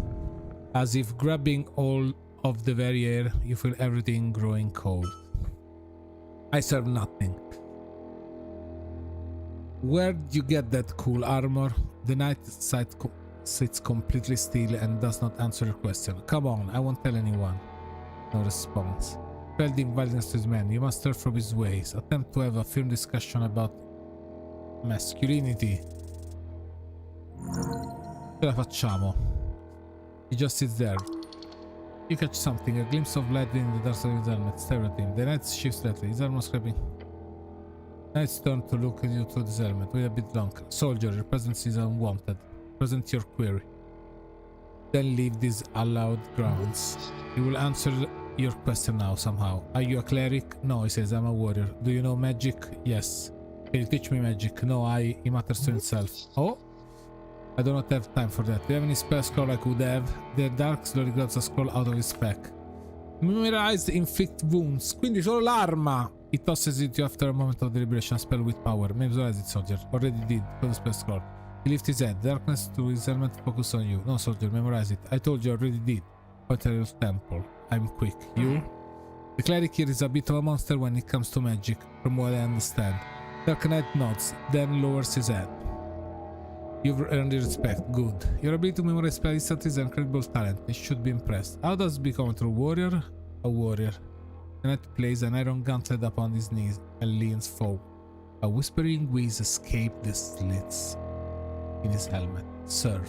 As if grabbing all of the very air, you feel everything growing cold. I serve nothing. Where'd you get that cool armor? The knight sits completely still and does not answer your question. Come on, I won't tell anyone. No response. Felt the invalidness to his man. You must turn from his ways. Attempt to have a firm discussion about masculinity. Ce la facciamo. He just sits there. You catch something, a glimpse of light in the dark side of his helmet. Stare at him. The knight shifts slightly, his armor scraping. Knight's turn to look at you through his helmet. Wait a bit longer. Soldier, your presence is unwanted. Present your query. Then leave these allowed grounds. He will answer your question now somehow. Are you a cleric? No, he says, I'm a warrior. Do you know magic? Yes. Can you teach me magic? No, he mutters to himself. Oh? I do not have time for that. Do you have any spell scroll I could have? The dark slowly grabs a scroll out of his pack. Memorize inflict wounds. Quindi solo l'arma. He tosses it to you after a moment of deliberation. Spell with power. Memorize it, soldier. Already did. Go to spell scroll. He lifts his head. Darkness to his helmet focus on you. No, soldier, memorize it. I told you, already did. Point at your temple. I'm quick. You? The cleric here is a bit of a monster when it comes to magic, from what I understand. Dark Knight nods, then lowers his head. You've earned your respect. Good. Your ability to memorize spell instantly is an incredible talent. You should be impressed. How does it become a true warrior? A warrior. The knight plays an iron gauntlet upon his knees and leans forward. A whispering wheeze escaped the slits in his helmet. Serve.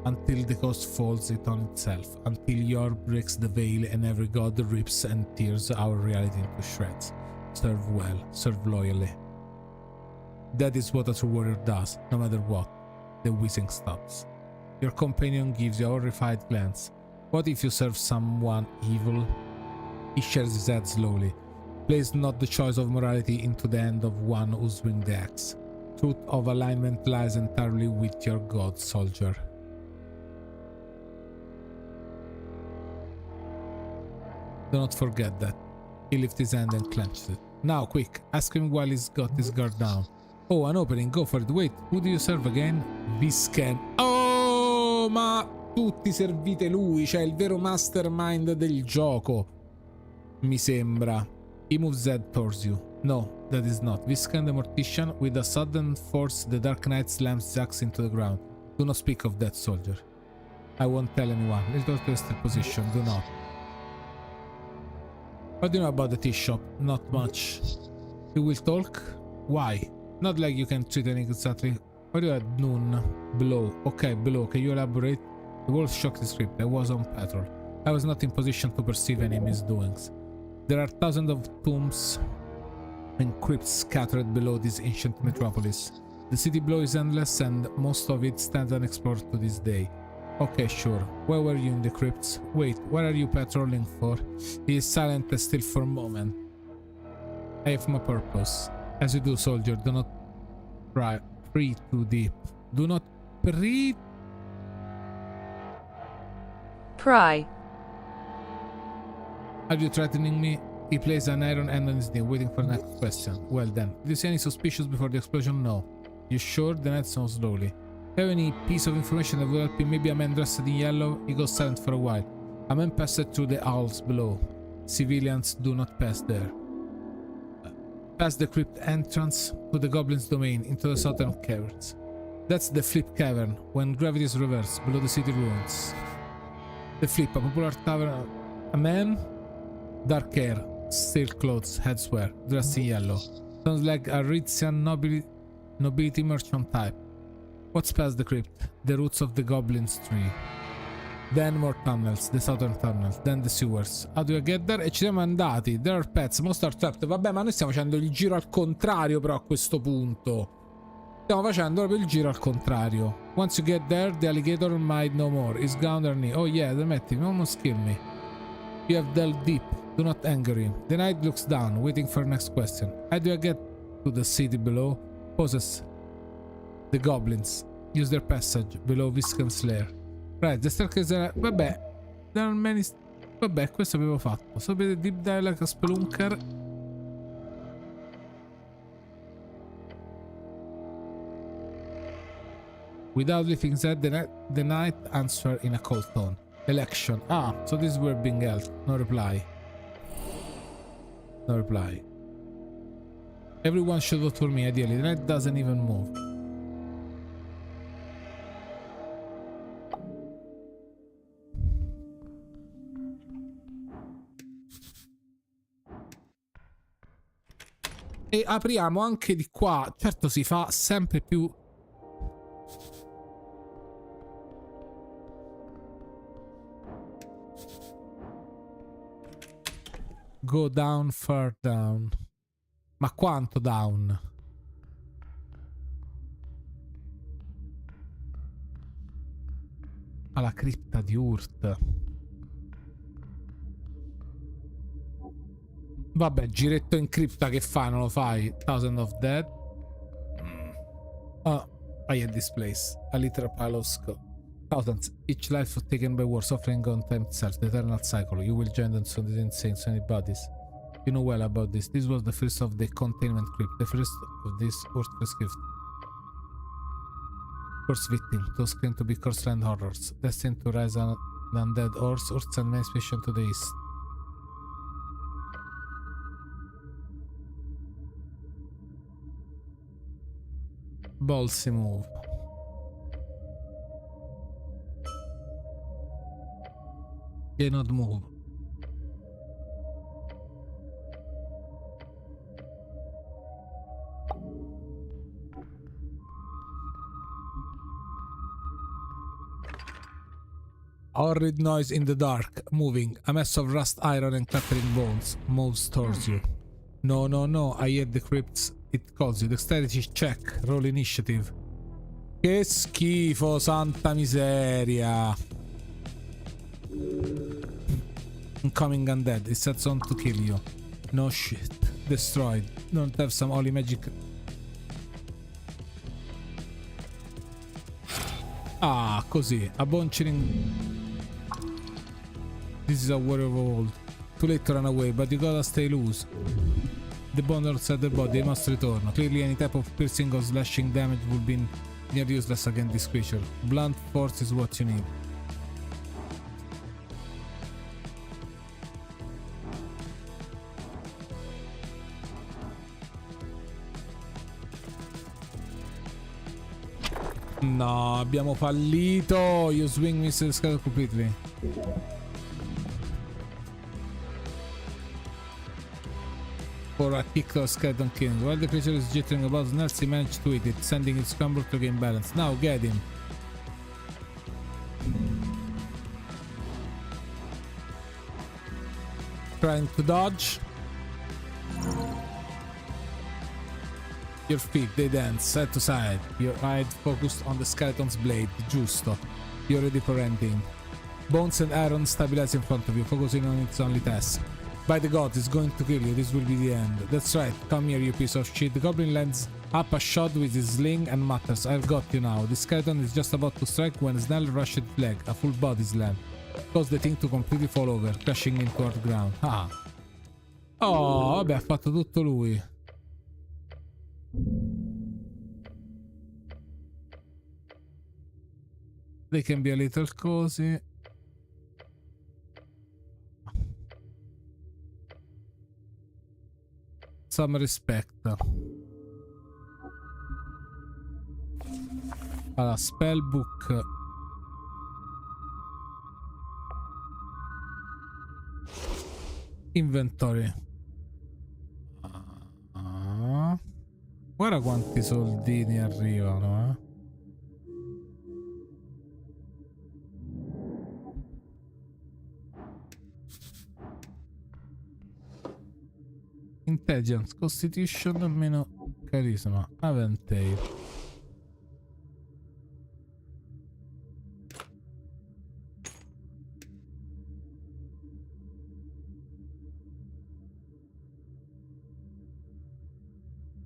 Until the ghost folds it on itself. Until Yor breaks the veil and every god rips and tears our reality into shreds. Serve well. Serve loyally. That is what a true warrior does, no matter what. The whizzing stops. Your companion gives you a horrified glance. What if you serve someone evil? He shares his head slowly. Place not the choice of morality into the hand of one who swings the axe. Truth of alignment lies entirely with your god, soldier. Do not forget that. He lifts his hand and clenches it. Now, quick, ask him while he's got his guard down. Oh, an opening, go for it. Wait, who do you serve again? Viscan. Oh, ma tutti servite lui, cioè il vero mastermind del gioco. Mi sembra. He moves Z towards you. No, that is not. Viscan the Mortician, with a sudden force, the Dark Knight slams Zax into the ground. Do not speak of that, soldier. I won't tell anyone. Little twisted position, do not. What do you know about the tea shop? Not much. You will talk? Why? Not like you can treat anything exactly. What do you at noon? Below. Okay, below. Can you elaborate? The wolf shocked the script. I was on patrol. I was not in position to perceive any misdoings. There are thousands of tombs and crypts scattered below this ancient metropolis. The city below is endless and most of it stands unexplored to this day. Okay, sure. Where were you in the crypts? Wait, what are you patrolling for? He is silent and still for a moment. I have my purpose. As you do, soldier, do not pry too deep. Do not Pry. Are you threatening me? He placed an iron hand on his knee, waiting for the next question. Well then, did you see any suspicious before the explosion? No. You sure? The knight sounds slowly. Have any piece of information that will help him? Maybe a man dressed in yellow? He goes silent for a while. A man passed through the halls below. Civilians do not pass there. Past the crypt entrance to the goblin's domain into the southern caverns. That's the Flip Cavern, when gravity is reversed, below the city ruins. The Flip, a popular tavern. A man? Dark hair, steel clothes, headswear, dressed in yellow. Sounds like a Ritzian nobility merchant type. What's past the crypt? The roots of the goblin's tree. Then more tunnels, the southern tunnels, then the sewers. How do you get there? E ci siamo andati. There are pets, most are trapped. Vabbè, ma noi stiamo facendo il giro al contrario però a questo punto. Stiamo facendo proprio il giro al contrario. Once you get there, the alligator might no more. It's down their knee. Oh yeah, admit him, almost kill me. You have delved deep. Do not anger him. The knight looks down, waiting for the next question. How do I get to the city below? Poses. The goblins. Use their passage below Viscan's lair. Right, the staircase. Vabbè. There are many. Vabbè, questo avevo fatto. Sapete deep dive like a spelunker. Without lifting his head, the knight answered in a cold tone. Election. Ah, so this is where being held. No reply. No reply. Everyone should vote for me, ideally. The knight doesn't even move. E apriamo anche di qua. Certo si fa sempre più... Go down, far down. Ma quanto down? Alla cripta di Urt. Vabbè, giretto in cripta che fai? Non lo fai? Thousand of Dead. Oh, I hate this place. A literal pile of skull. Thousands. Each life was taken by war, suffering on time itself. The eternal cycle. You will join them soon. It's insane. So many bodies. You know well about this. This was the first of the containment crypt. The first of this worthless gift. First victim. Those claim to be coastland horrors. Destined to rise on an undead horse. Urts and many species to the east. Ballsy move. Cannot move. Horrid noise in the dark, moving. A mess of rust iron and clattering bones moves towards you. No, no, no, I hate the crypts. It calls you. Dexterity check. Roll initiative. Che schifo, santa miseria. Incoming undead. It sets on to kill you. No shit. Destroyed. Don't have some holy magic. Ah, così. A bonchering. This is a warrior of old. Too late to run away, but you gotta stay loose. the bone outside the body, they must return. Clearly any type of piercing or slashing damage will be near useless against this creature. Blunt force is what you need. No, abbiamo fallito. You swing missile scale completely. For a kick or skeleton killing. While the creature is jittering about, Nelsie managed to hit it, sending it scrambled to gain balance. Now get him. Trying to dodge. Your feet, they dance side to side. Your eye focused on the skeleton's blade. Giusto. You're ready for ending. Bones and iron stabilize in front of you, focusing on its only task. By the god, it's going to kill you. This will be the end. That's right. Come here, you piece of shit. The goblin lands up a shot with his sling and mutters, I've got you now. The skeleton is just about to strike when Snell rushed its leg, a full body slam. Caused the thing to completely fall over, crashing into the ground. Ah. Oh, vabbè, ha fatto tutto lui. They can be a little cozy. Some respect. Allora, spellbook. Inventory. Guarda quanti soldini arrivano, eh. Intelligence, Constitution, meno carisma, Aventail.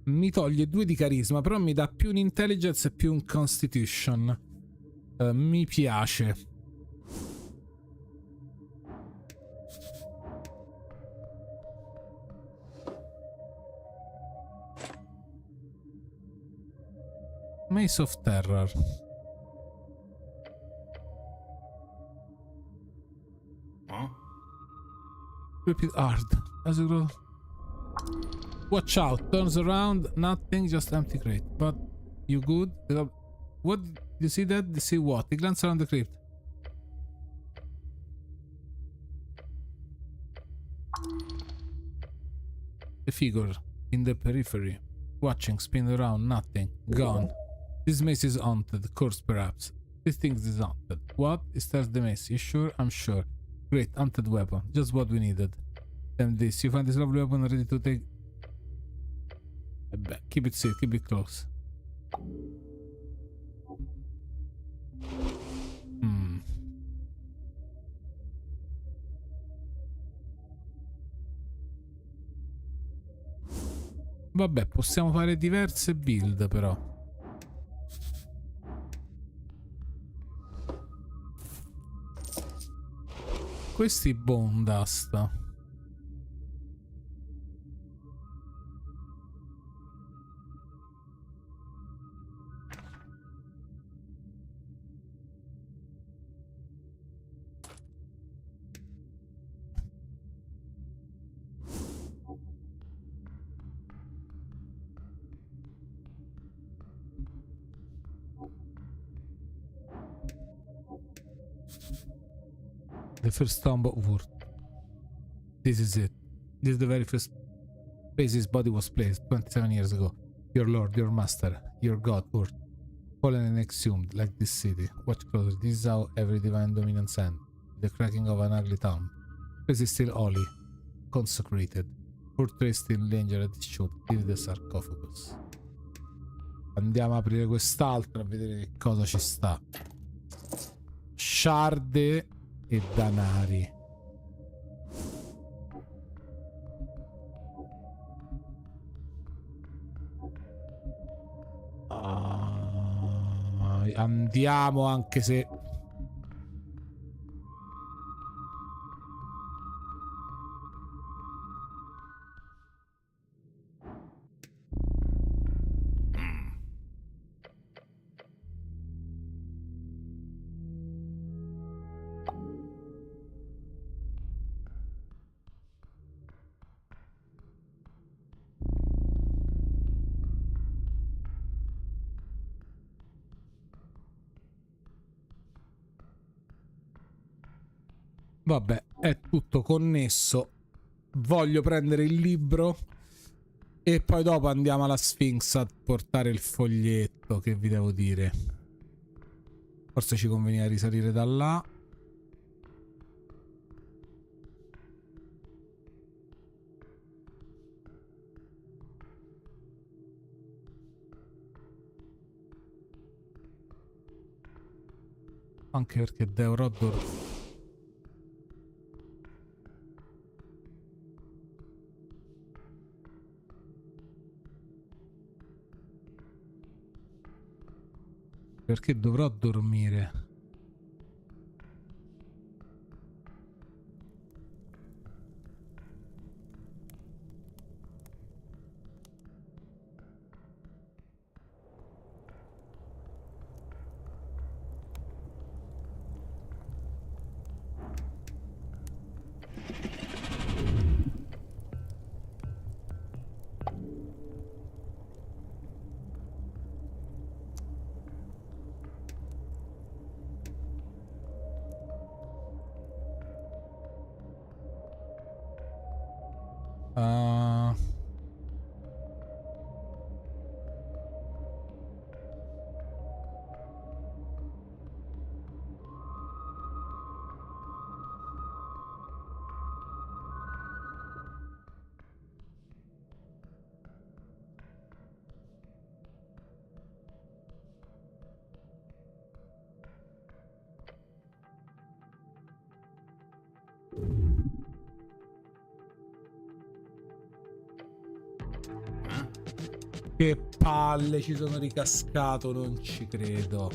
Mi toglie 2 di carisma, però mi dà più un intelligence e più un constitution. Mi piace. Maze of Terror. Repeat hard. As you grow. Watch out, turns around, nothing, just empty crate. But you good? What? You see that? You see what? He glanced around the crypt. A figure in the periphery, watching, spin around, nothing, gone. This maze is haunted, cursed perhaps. This thing is haunted. What? He stares the maze. You sure? I'm sure. Great, haunted weapon, just what we needed. Damn this, you find this lovely weapon ready to take. Keep it safe, keep it close. Vabbè, possiamo fare diverse build però. Questi Bone Dust. The first tomb of Urt. This is it. This is the very first place his body was placed 27 years ago. Your lord, your master, your god, Urt. Fallen and exhumed like this city. Watch closer. This is how every divine dominance ends. The cracking of an ugly tomb. Place is still holy. Consecrated. Urt traced in danger at the shoot. Leave the sarcophagus. Andiamo a aprire quest'altro a vedere che cosa ci sta. Sciarde e danari. Andiamo, anche se Vabbè, è tutto connesso. Voglio prendere il libro e poi dopo andiamo alla Sphinx a portare il foglietto, che vi devo dire. Forse ci conveniva risalire da là. Anche perché dovrò dormire. Perché dovrò dormire. Ah, che palle, ci sono ricascato, non ci credo.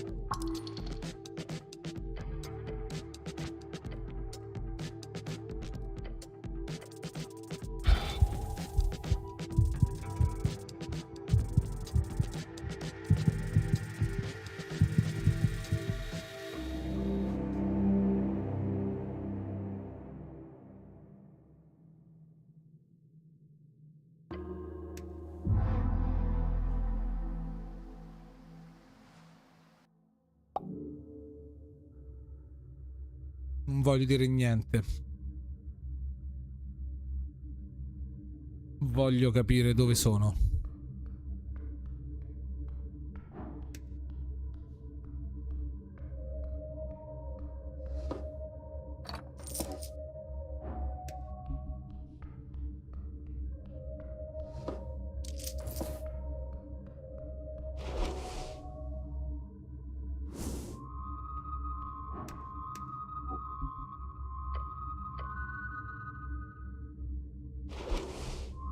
Non voglio dire niente. Voglio capire dove sono.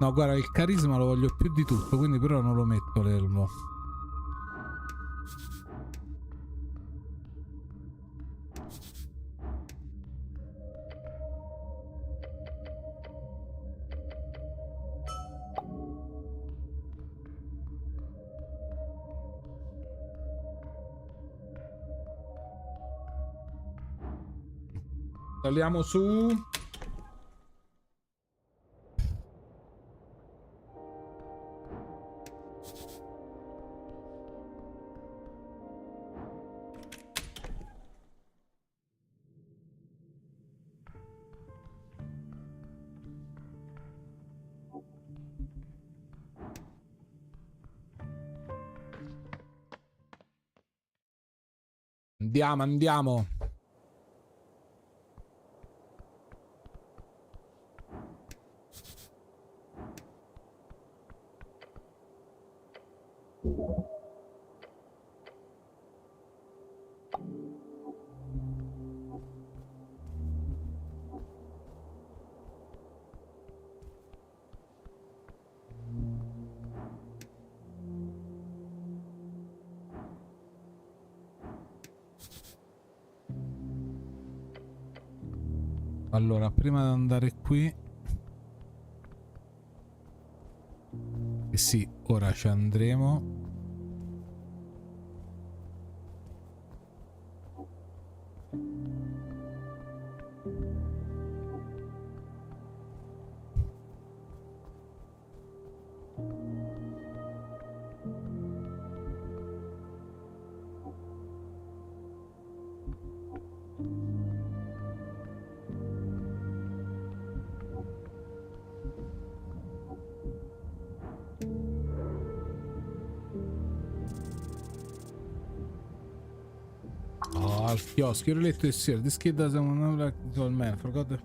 No, guarda, il carisma lo voglio più di tutto, quindi però non lo metto l'elmo. Saliamo su. Andiamo, andiamo. Allora, prima di andare qui, e sì, ora ci andremo. al chiosco. You relate to this here. This kid doesn't know like the old man. Forgot the...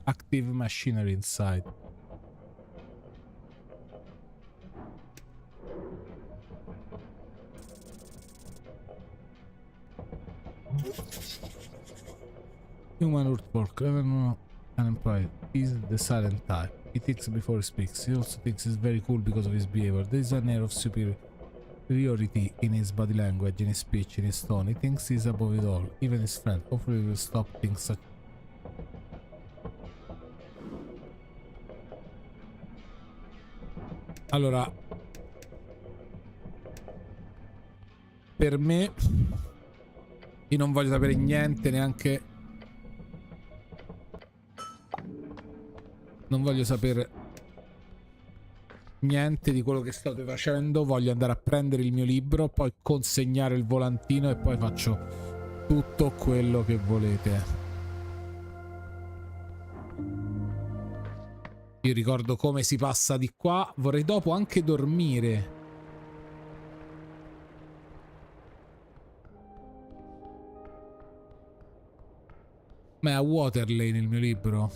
Active machinery inside. Human earthwork, unemployed. He's the silent type. He thinks before he speaks. He also thinks he's very cool because of his behavior. There is an air of superiority in his body language, in his speech, in his tone. He thinks he's above it all, even his friend. Hopefully he will stop things such. Allora, per me, io non voglio sapere niente, neanche... Non voglio sapere niente di quello che state facendo. Voglio andare a prendere il mio libro, poi consegnare il volantino e poi faccio tutto quello che volete. Io ricordo come si passa di qua. Vorrei dopo anche dormire. Ma è a Waterley nel mio libro.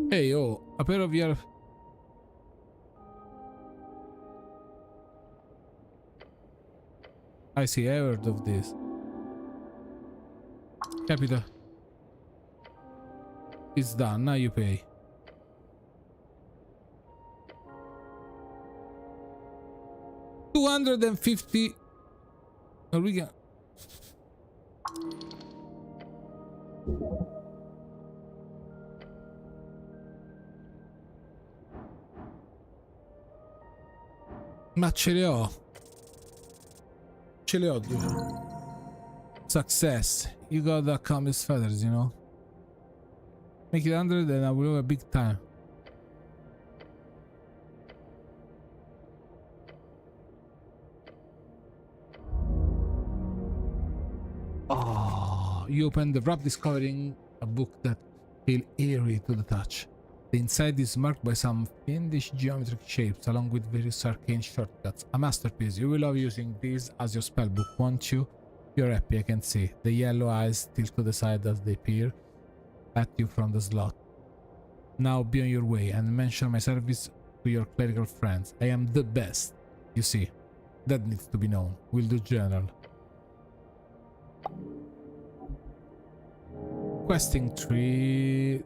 Ehi, oh, però via... I see, I heard of this. Capita. It's done, now you pay. $250 Norwegian. Ma ce le ho. Ce le ho due. Success. You got the calmest feathers, you know. Make it 100 and I will have a big time. Oh, you open the wrap discovering a book that feels eerie to the touch. The inside is marked by some fiendish geometric shapes along with various arcane shortcuts. A masterpiece. You will love using these as your spellbook, won't you? You're happy, I can see. The yellow eyes tilt to the side as they peer at you from the slot. Now be on your way and mention my service to your clerical friends. I am the best. You see, that needs to be known. We'll do general. Questing tree.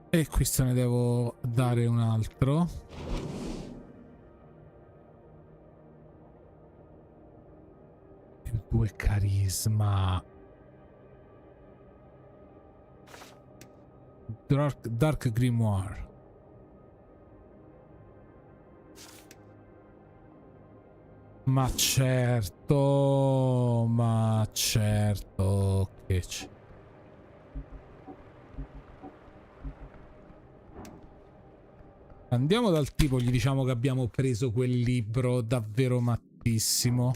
E questo ne devo dare un altro. Più 2 carisma. Dark Grimoire. Ma certo che c'è. Andiamo dal tipo, gli diciamo che abbiamo preso quel libro davvero mattissimo.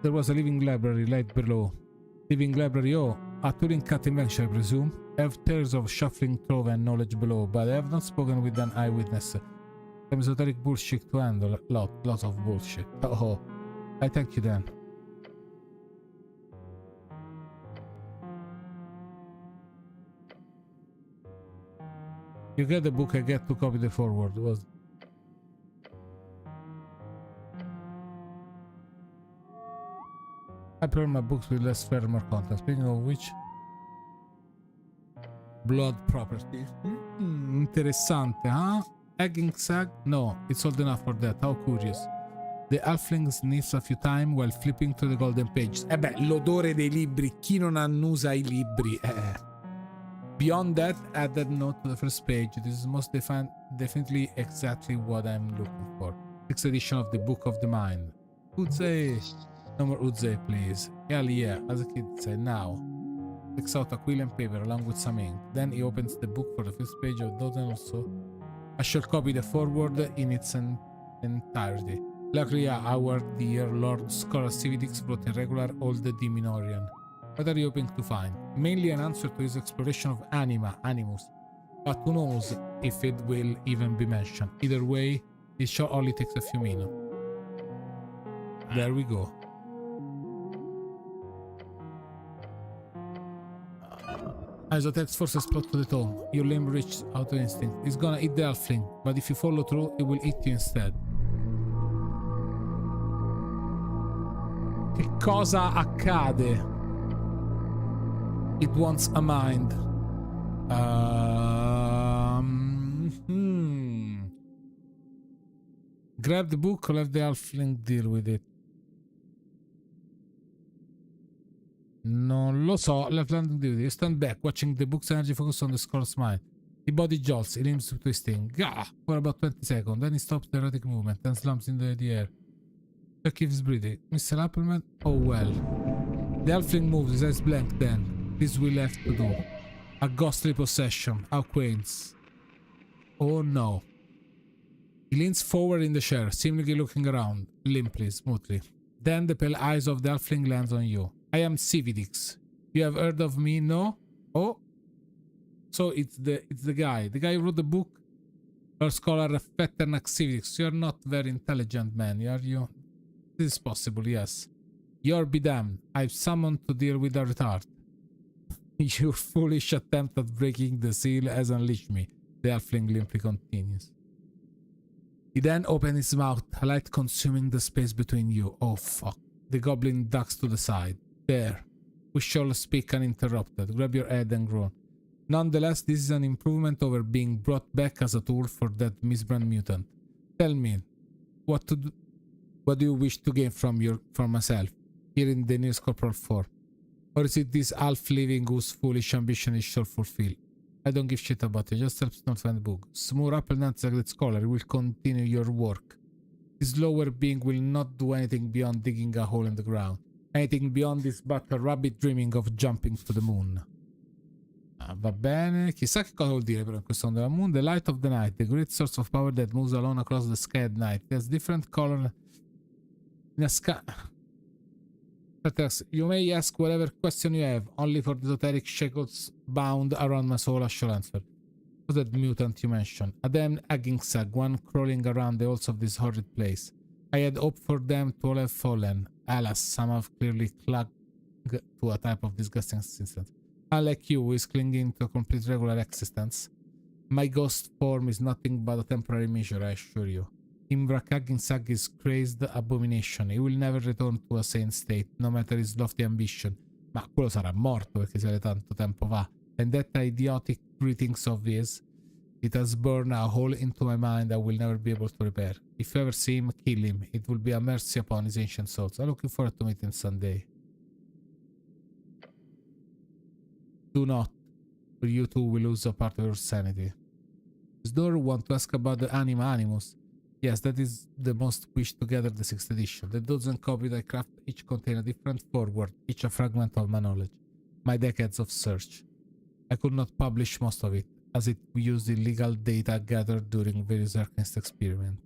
There was a living library right below. Living library, oh. A Turing cat invention, I presume. I have tales of shuffling trove and knowledge below, but I have not spoken with an eyewitness. Some esoteric bullshit to handle. Lot of bullshit. Oh, I thank you then. You get the book, I get to copy the forward. Was I prepare my books with less firmer content. Speaking of which, blood property. Interessante, eh? egging sac? No, it's old enough for that. How curious. The halfling sniffs a few times while flipping through the golden pages. Beh, l'odore dei libri. Chi non annusa i libri? Beyond that, add that note to the first page. This is most definitely exactly what I'm looking for. 6th edition of the Book of the Mind. Uze! No more Uze, please. Hell yeah, as a kid said. Now, takes out a quill and paper along with some ink. Then he opens the book for the first page of those and also. I shall copy the foreword in its entirety. Luckily, our dear Lord Scholar Cividix wrote a regular old Diminorian. What are you hoping to find? Mainly an answer to his exploration of animus. But who knows if it will even be mentioned. Either way, it sure only takes a few minutes. There we go. As a text force explode to the tome. Your limb reaches out of instinct. It's gonna eat the halfling, but if you follow through, it will eat you instead. Che cosa accade? It wants a mind. Grab the book or let the halfling deal with it. Non lo so, let the halfling deal with it. You stand back, watching the book's energy focus on the scholar's mind. The body jolts, it limbs twisting. Gah! For about 20 seconds, then he stops the erratic movement and slumps into the air. Check if he's breathing. Mr. Appleman? Oh well. The halfling moves, his eyes blank then. This will have to do. A ghostly possession. How quaint. Oh no. He leans forward in the chair, seemingly looking around, limply, smoothly. Then the pale eyes of the halfling lands on you. I am Cividix. You have heard of me, no? Oh? So it's the guy. The guy who wrote the book? Our scholar Fetternack Cividix. You're not very intelligent man, are you? This is possible, yes. You're be damned. I've summoned to deal with a retard. Your foolish attempt at breaking the seal has unleashed me. The halfling limply continues. He then opens his mouth, a light consuming the space between you. Oh fuck. The goblin ducks to the side. There. We shall speak uninterrupted. Grab your head and groan. Nonetheless, this is an improvement over being brought back as a tool for that misbrand mutant. Tell me, what do you wish to gain from myself, here in the nearest corporal form? Or is it this half-living whose foolish ambition is shall fulfill? I don't give shit about it, just help not find the book. Smooth Applenuts, a great scholar, will continue your work. This lower being will not do anything beyond digging a hole in the ground. Anything beyond is but a rabbit dreaming of jumping to the moon. Va bene, chissà che cosa vuol dire però in questo mondo della moon. The light of the night, the great source of power that moves alone across the sky at night. It has different color in a sky. You may ask whatever question you have, only for the esoteric shackles bound around my soul I shall answer. Who's that mutant you mentioned? A damned egging sac, one crawling around the halls of this horrid place. I had hoped for them to all have fallen. Alas, some have clearly clung to a type of disgusting existence. Unlike you, who is clinging to a complete regular existence. My ghost form is nothing but a temporary measure, I assure you. Imbrakagging Sag is crazed abomination. He will never return to a sane state, no matter his lofty ambition. Ma quello sarà morto perché se tanto tempo va. And that idiotic greetings of his, it has burned a hole into my mind I will never be able to repair. If you ever see him, kill him. It will be a mercy upon his ancient souls. I'm looking forward to meeting someday. Do not, or you too will lose a part of your sanity. Does Dor want to ask about the anima animus? Yes, that is the most wished to gather the 6th edition. The dozen copies I craft each contain a different foreword, each a fragment of my knowledge. My decades of search. I could not publish most of it, as it used illegal data gathered during various Arcanist experiments.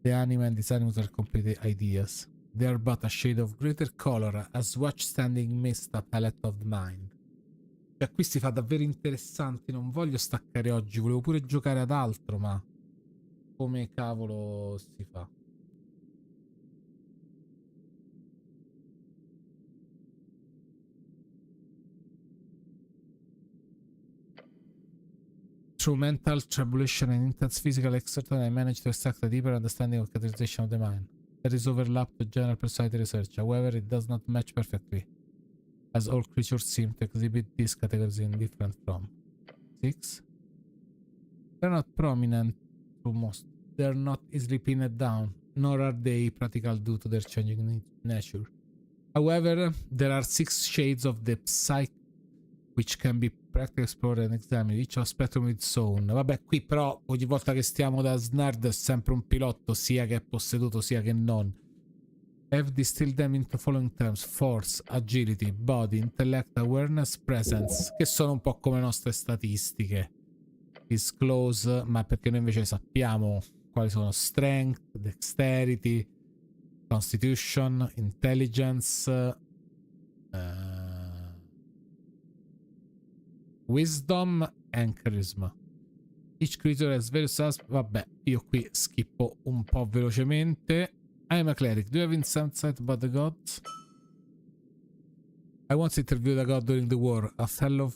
The anima and its animus are complete ideas. They are but a shade of greater color, as watch standing mist a palette of the mind. Acquisti fa davvero interessanti, non voglio staccare oggi, volevo pure giocare ad altro, ma come cavolo si fa? Through mental tribulation and intense physical exertion, I managed to extract a deeper understanding of categorization of the mind. There is overlap to general personality research, however, it does not match perfectly, as all creatures seem to exhibit these categories in different from. 6. They're not prominent most. They're not easily pinned down, nor are they practical due to their changing nature. However, there are 6 shades of the psyche which can be practically explored and examined, each of spectrum its own. Vabbè, qui però ogni volta che stiamo da snard è sempre un pilotto, sia che è posseduto sia che non. Have distilled them into following terms: force, agility, body, intellect, awareness, presence, che sono un po' come nostre statistiche. Disclose, ma perché noi invece sappiamo quali sono: strength, dexterity, constitution, intelligence, wisdom and charisma. Each creature has various aspects. Vabbè, io qui skippo un po' velocemente. I am a cleric. Do you have insight about the gods? I once interviewed a god during the war, a fellow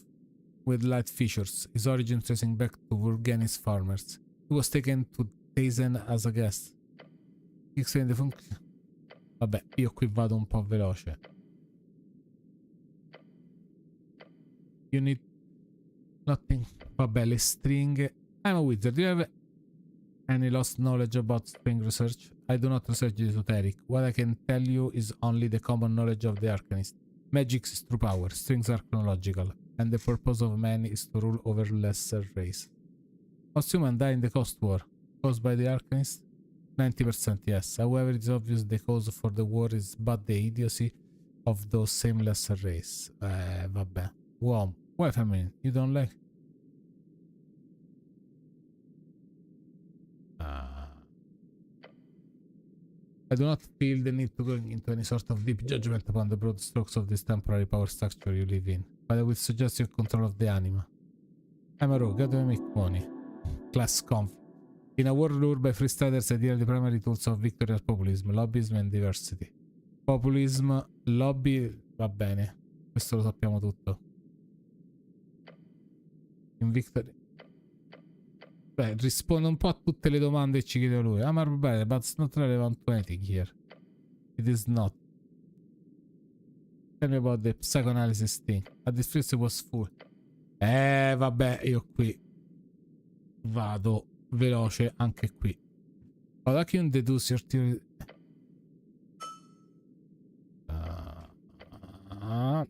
with light features, his origin tracing back to Vurgenis farmers. He was taken to Taizen as a guest. He explained the function. Vabbè, io qui vado un po' veloce. You need nothing. Vabbè, le stringhe. I'm a wizard. Do you have any lost knowledge about string research? I do not research the esoteric. What I can tell you is only the common knowledge of the arcanist. Magic is true power, strings are chronological, and the purpose of man is to rule over lesser race. Most humans die in the Coast War, caused by the arcanist? 90% yes. However, it is obvious the cause for the war is but the idiocy of those same lesser race. Vabbè. Wow. Wait a minute, you don't like... I do not feel the need to go into any sort of deep judgment upon the broad strokes of this temporary power structure you live in, but I would suggest your control of the anima. I'm a rogue, how do I make money? Class conf. In a world ruled by free striders, ideally the primary tools of victory are populism, lobbyism and diversity. Populism, lobby, va bene, questo lo sappiamo tutto. In victory... Beh, risponde un po' a tutte le domande che ci chiede lui. I'm bad, but it's not relevant to anything here. It is not. Tell me about the psychoanalysis thing. At this first it was full. Vabbè, io qui vado veloce anche qui. But I can deduce your theory.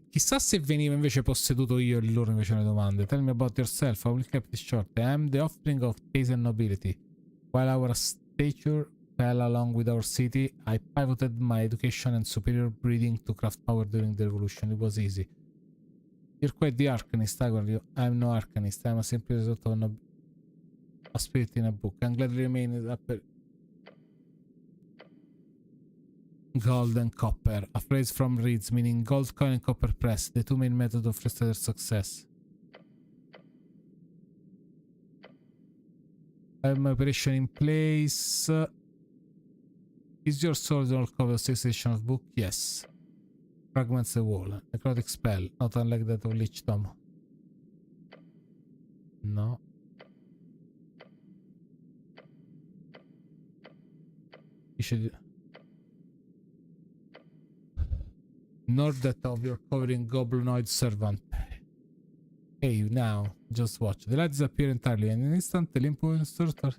Chissà se veniva invece posseduto io e loro invece le domande. Tell me about yourself. I will keep it short. I am the offspring of taste and nobility. While our stature fell along with our city, I pivoted my education and superior breeding to craft power during the revolution. It was easy. You're quite the arcanist, I'm no arcanist. I'm a simple result of a spirit in a book. I'm glad to remain in upper... Gold and copper, a phrase from Reeds meaning gold coin and copper press, the two main methods of frustrated success. I have my operation in place. Is your soul the old cover of 6th edition of book? Yes. Fragments the wall. Necrotic spell, not unlike that of Lich Tom. No. You should... Nor that of your covering goblinoid servant. Hey, now, just watch. The light disappear entirely, and in an instant, the limp instructor.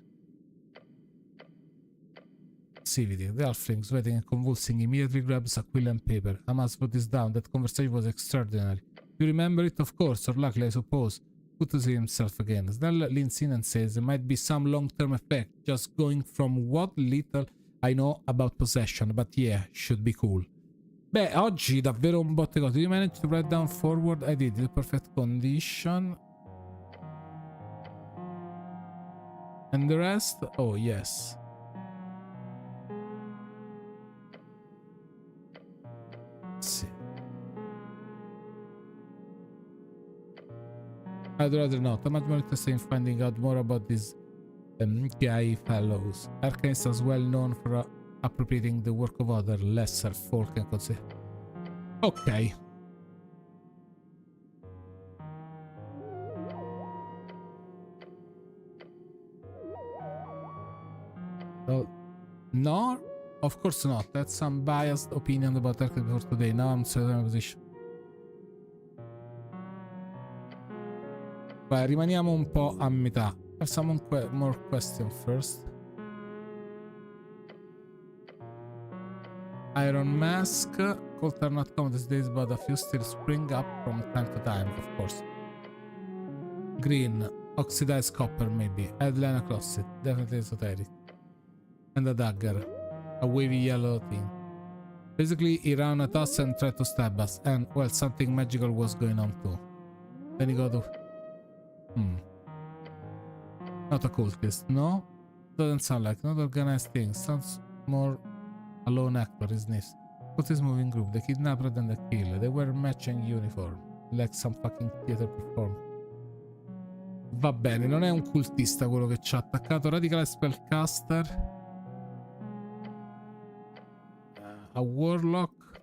Passivity. The halfling, sweating and convulsing, immediately grabs a quill and paper. I must put this down. That conversation was extraordinary. You remember it, of course, or luckily, I suppose. Good to see himself again. Snell leans in and says there might be some long-term effect, just going from what little I know about possession, but yeah, should be cool. Beh, oggi davvero un botto di cose. You managed to write down forward? I did, in perfect condition. And the rest? Oh, yes. Sì. I'd rather not. I'm much more interested in finding out more about these guy fellows. Arcanists as well known for appropriating the work of other lesser folk and consider. Ok. No, of course not. That's some biased opinion about Arcane before today. Now I'm certain my position. Beh, rimaniamo un po' a metà. Some more question first. Iron Mask. Cold are not common these days, but a few still spring up from time to time, of course. Green. Oxidized copper, maybe. Headline across it. Definitely esoteric. And a dagger. A wavy yellow thing. Basically, he ran at us and tried to stab us. And, well, something magical was going on too. Then he got to... Not a cultist, no? Doesn't sound like. Not organized thing. Sounds more a lone actor, isn't it? Cultist moving group. The kidnapper and the killer. They wear matching uniform. Like some fucking theater performer. Va bene, non è un cultista quello che ci ha attaccato. Radical Spellcaster. A Warlock.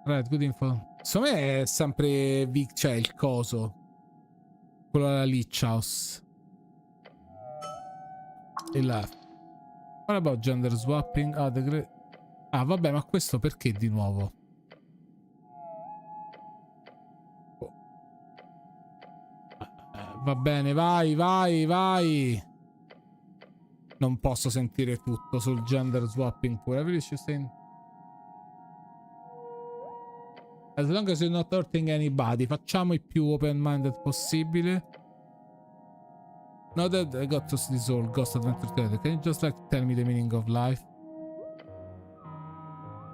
Right, good info. Secondo me è sempre Vic, cioè il coso. Quello della Lich House. E là. What about gender swapping? Ah, vabbè, ma questo perché di nuovo? Va bene, vai, vai, vai. Non posso sentire tutto sul gender swapping pure. As long as you're not hurting anybody. Facciamo il più open-minded possibile. Now that I got to this whole Ghost Adventure together, can you just like tell me the meaning of life?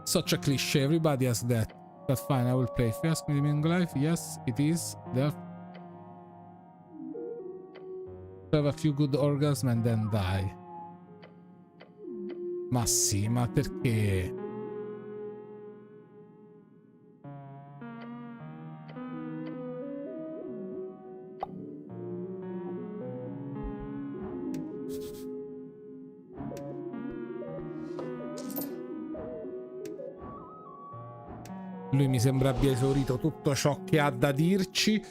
Such a cliché, everybody has that. But fine, I will play. If you ask me the meaning of life, yes, it is. To have a few good orgasms and then die. Ma sì, ma perché? Lui mi sembra abbia esaurito tutto ciò che ha da dirci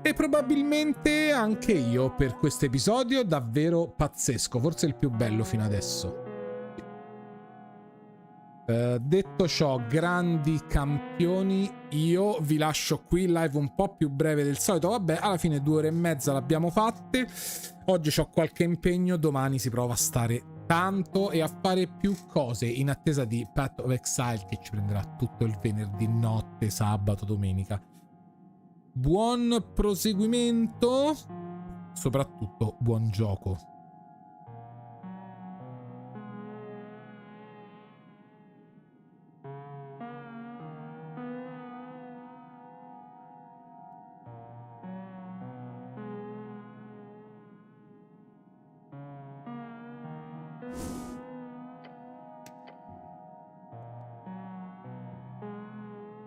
e probabilmente anche io per questo episodio davvero pazzesco, forse il più bello fino adesso. Detto ciò, grandi campioni, io vi lascio qui, live un po' più breve del solito, vabbè, alla fine 2 ore e mezza l'abbiamo fatte, oggi ho qualche impegno, domani si prova a stare tanto e a fare più cose in attesa di Path of Exile che ci prenderà tutto il venerdì notte, sabato, domenica. Buon proseguimento, soprattutto buon gioco.